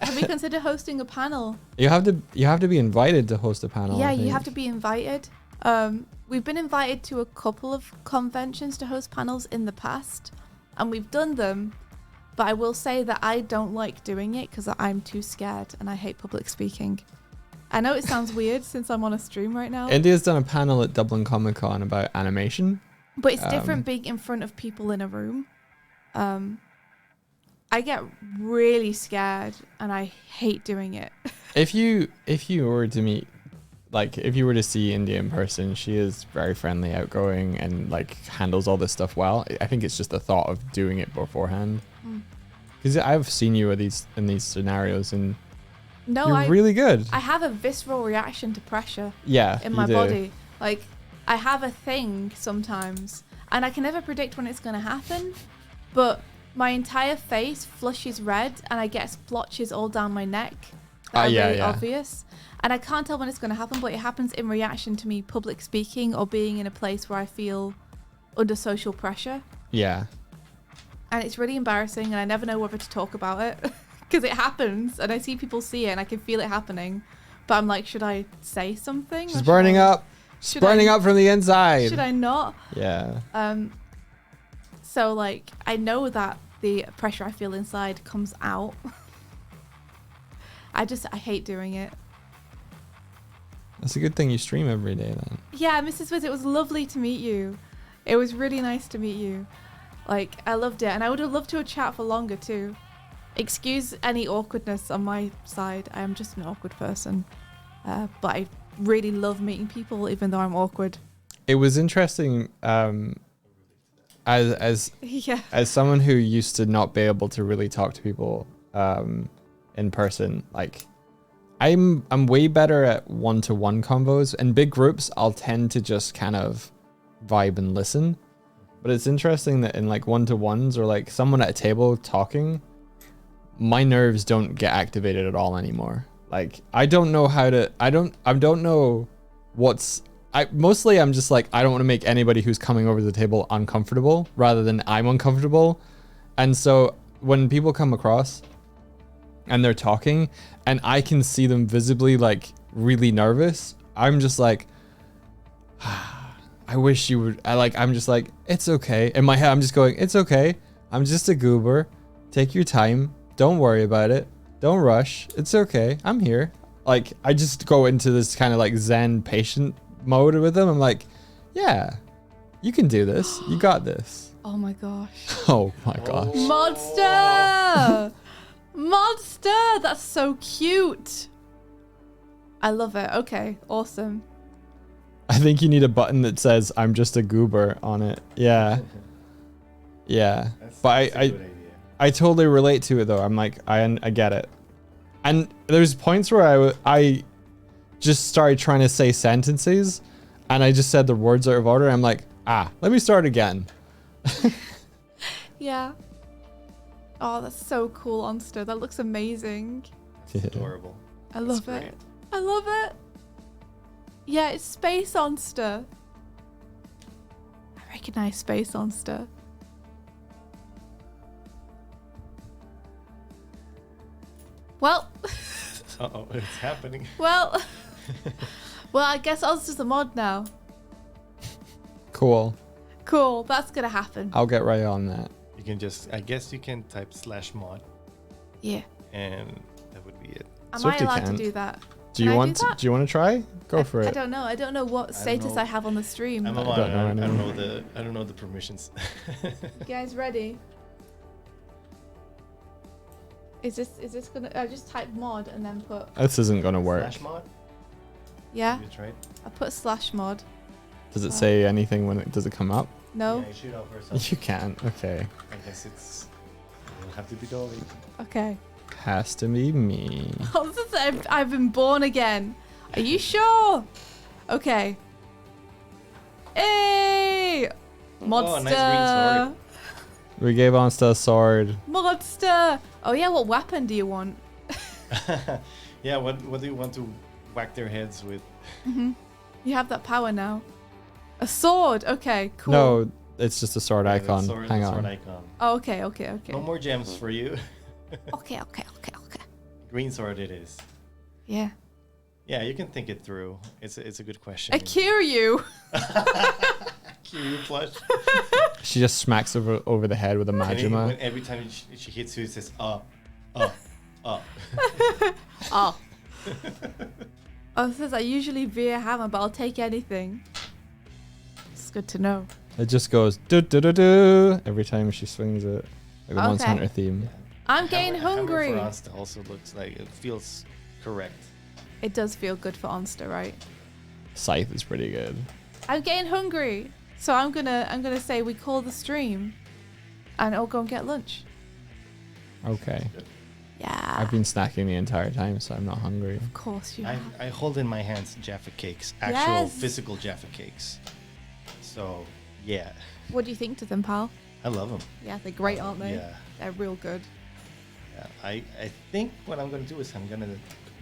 Have we considered hosting a panel? You have to be invited to host a panel. Yeah, I you think. have to be invited. We've been invited to a couple of conventions to host panels in the past, and we've done them. But I will say that I don't like doing it because I'm too scared and I hate public speaking. I know it sounds weird since I'm on a stream right now, India's done a panel at Dublin Comic Con about animation. but it's different being in front of people in a room. I get really scared and I hate doing it. If you were to meet, like, if you were to see India in person, she is very friendly, outgoing, and like handles all this stuff well. I think it's just the thought of doing it beforehand. Because I've seen you in these scenarios, and No, you're really good. I have a visceral reaction to pressure Yeah, in you my do. body. Like, I have a thing sometimes, and I can never predict when it's going to happen, but my entire face flushes red, and I get splotches all down my neck that are really obvious. And I can't tell when it's going to happen, but it happens in reaction to me public speaking or being in a place where I feel under social pressure. Yeah. And it's really embarrassing, and I never know whether to talk about it because it happens, and I see people see it, and I can feel it happening. But I'm like, should I say something? She's burning up. She's burning up from the inside. Should I not? Yeah. So like, I know that the pressure I feel inside comes out. I hate doing it. That's a good thing you stream every day then. Yeah, Mrs. Wiz, it was lovely to meet you. It was really nice to meet you. Like, I loved it, and I would have loved to have chat for longer too. Excuse any awkwardness on my side. I am just an awkward person. But I really love meeting people, even though I'm awkward. It was interesting, as Yeah. as someone who used to not be able to really talk to people in person, like I'm way better at one-to-one convos. In big groups, I'll tend to just kind of vibe and listen. But it's interesting that in like one-to-ones or like someone at a table talking, my nerves don't get activated at all anymore. Like I don't know how to. I don't know what's. Mostly I'm just like, I don't want to make anybody who's coming over to the table uncomfortable rather than I'm uncomfortable. And so when people come across and they're talking and I can see them visibly like really nervous, I'm just like, I wish you would. I'm just like, it's okay. In my head, I'm just going, it's okay. I'm just a goober. Take your time. Don't worry about it. Don't rush. It's okay. I'm here. Like, I just go into this kind of like Zen patient mode with them. I'm like, yeah, you can do this. You got this. Oh my gosh. Oh my gosh. Monster! Monster! That's so cute. I love it. Okay, awesome. I think you need a button that says I'm just a goober on it. Yeah. Yeah. But I totally relate to it though. I'm like, I get it. And there's points where I just started trying to say sentences and I just said the words out of order. I'm like, let me start again. Yeah. Oh, that's so cool, Onster. That looks amazing. It's adorable. I love it. I love it. Yeah, it's Space Onster. I recognize Space Onster. Well. Uh-oh, it's happening. Well, I guess Onster's a mod now. Cool. Cool, that's gonna happen. I'll get right on that. You can just, I guess you can type /mod Yeah. and that would be it. Am Swifty I allowed can't. to do that? Do you want to try? Go for it. I don't know. I don't know what status know. I have on the stream. I'm a I don't know I don't anymore. know the permissions. You guys ready? Is this gonna? I just type mod and then put. This isn't gonna work. /mod? Yeah. You tried? I put /mod. Does it say anything when does it come up? No. Yeah, you should offer something. You can't. Okay. I guess it'll have to be Doig. Okay. Has to be me. I've been born again. Are you sure? Okay. Hey! Monster! Oh, nice green sword. We gave Onsta a sword. Monster! Oh yeah, what weapon do you want? Yeah, what do you want to whack their heads with? You have that power now. A sword. Okay, cool. No, it's just a sword icon. Hang the on. sword icon. Oh, okay. No more gems for you. Okay. Green sword it is. Yeah. Yeah, you can think it through. It's a good question. I cure you. Kiryu plush. She just smacks over the head with a And Majima. every time she hits you, it says up. Oh. Oh, it says I usually veer hammer, but I'll take anything. It's good to know. It just goes do do do do every time she swings it. Like the Monster Okay. Hunter theme. I'm getting hungry. Hammer for Asta also looks like it feels correct. It does feel good for Onster, right? Scythe is pretty good. I'm getting hungry, so I'm gonna say we call the stream, and I'll go and get lunch. Okay. Yeah. I've been snacking the entire time, so I'm not hungry. Of course you have. I hold in my hands Jaffa cakes, actual physical Jaffa cakes. So, yeah. What do you think to them, pal? I love them. Yeah, they're great, aren't they? Yeah. They're real good. Yeah. I think what I'm going to do is I'm going to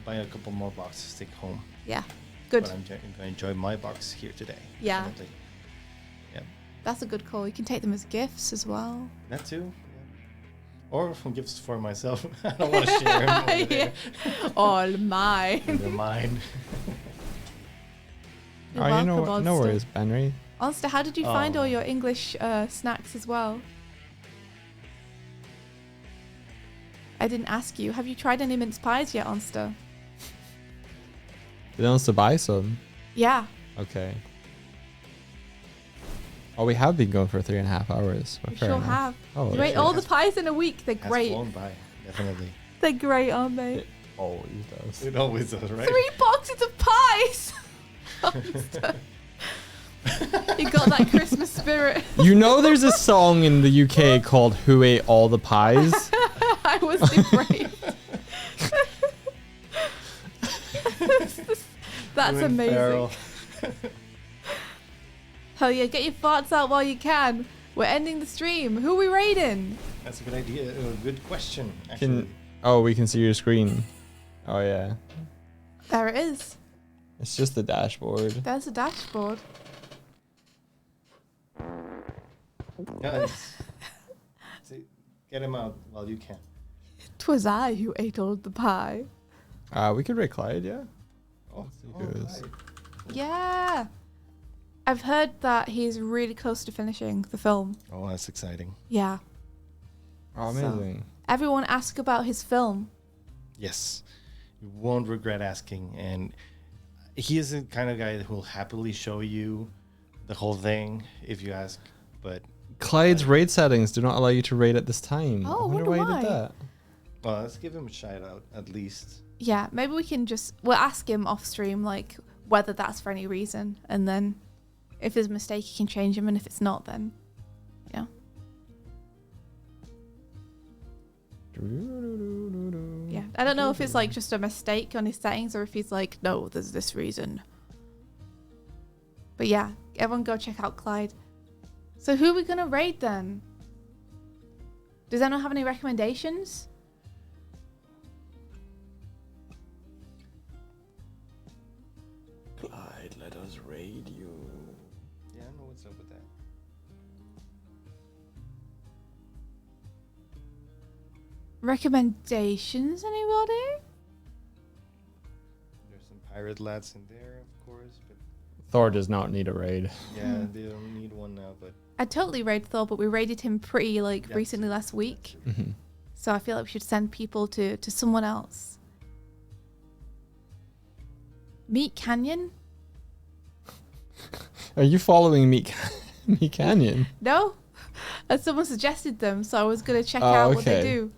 buy a couple more boxes to take home. Yeah. Good. But I'm going to enjoy my box here today. Yeah. Definitely. Yeah. That's a good call. You can take them as gifts as well. That too. Yeah. Or from gifts for myself. I don't want to share them over there. All mine. They're mine. You're Oh, you know welcome, what? No Onster. worries, Benry. Onster, how did you find Oh. all your English snacks as well? I didn't ask you. Have you tried any mince pies yet, Onster? He wants to buy some. Yeah. Okay. Oh, we have been going for 3.5 hours. We Fair sure enough. have. Oh, You ate yeah. all the pies in a week. They're Has great. flown by. Definitely. They're great, aren't they? It always does. It always does, right? 3 boxes of pies. Onster. You got that Christmas spirit. You know there's a song in the UK called Who Ate All the Pies? I was afraid. That's Owen amazing. Farrell. Hell yeah, get your farts out while you can. We're ending the stream. Who are we raiding? That's a good idea. Good question, actually. We can see your screen. Oh yeah. There it is. It's just the dashboard. There's the dashboard. Yeah, see, get him out while you can. 'Twas I who ate all the pie. We could rate Clyde, yeah. Oh, see who it is. right. Yeah. I've heard that he's really close to finishing the film. Oh, that's exciting. Yeah. Oh, So- amazing. Everyone ask about his film. Yes, you won't regret asking. And he is the kind of guy who will happily show you the whole thing if you ask. But Clyde's raid settings do not allow you to raid at this time. Oh, I wonder wonder why he why. did that. well, let's give him a shout out at least. Yeah, maybe we can we'll ask him off stream, like, whether that's for any reason. And then if there's a mistake, he can change him. And if it's not, then, yeah. Yeah. I don't know if it's, like, just a mistake on his settings or if he's like, no, there's this reason. But yeah, everyone go check out Clyde. So who are we going to raid then? Does anyone have any recommendations? Clyde, let us raid you. Yeah, I know what's up with that. Recommendations, anybody? There's some pirate lads in there, of course. But Thor does not need a raid. yeah, they don't need one now. But I totally raid Thor, but we raided him pretty like Yeah, recently last week. Mm-hmm. So I feel like we should send people to someone else. Meat Canyon? Are you following Meat Canyon? No? As someone suggested them, so I was gonna check Oh, out what they okay. do.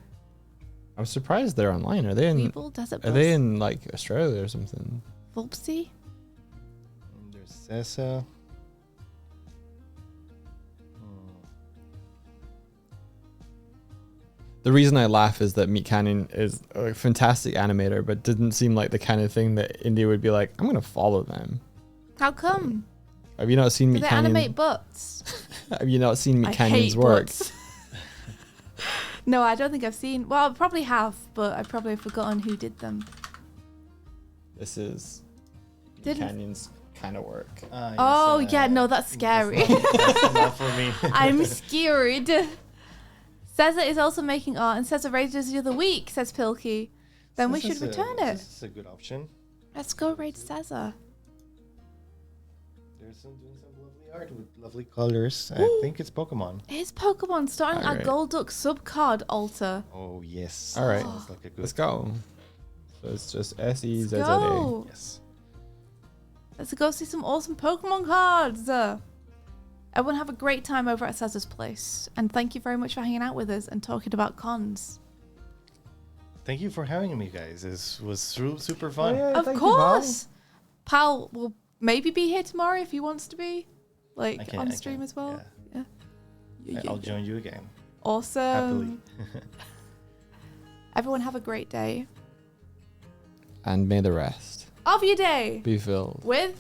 I'm surprised they're online. Are they in? Weeble, Desert Are Bus, they in like Australia or something? Vulpsy? there's Sessa. The reason I laugh is that Meat Canyon is a fantastic animator, but didn't seem like the kind of thing that India would be like, I'm gonna follow them. How come? Have you not seen Do Meat they Canyon? animate butts? Have you not seen Meat I Canyon's hate work? butts. No, I don't think I've seen. Well, I probably have, but I probably have forgotten who did them. This is Meat Didn't- Canyon's kind of work. Oh, yeah, no, that's scary. That's not for me. I'm scared. Cesar is also making art, and Cesar raided us the other week, says Pilkey. Then we should return it. This is a good option. Let's go raid Cesar. There's doing some lovely art with lovely colors. I Ooh. think it's Pokemon. Here's Pokemon starting our Alright. Golduck sub-card altar. Oh yes. All right. Sounds like a good. Let's go. So it's just S-E-Z-Z-A. Let's go. Yes. Let's go see some awesome Pokemon cards. Everyone have a great time over at Cesar's place. And thank you very much for hanging out with us and talking about cons. Thank you for having me, guys. This was super fun. yeah. Of thank you, Pal. course. Pal will maybe be here tomorrow if he wants to be. Like, I on can- stream as well. Yeah. I'll join you again. Awesome. Happily. Everyone have a great day. And may the rest Of your day be filled with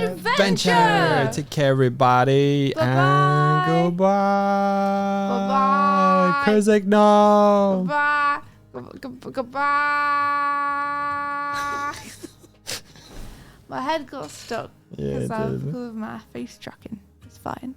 adventure. Take care, everybody. Bye-bye. And goodbye. Bye-bye. Kurzak, no. Goodbye. Goodbye. My head got stuck Yeah, it because did. of my face tracking. It's fine.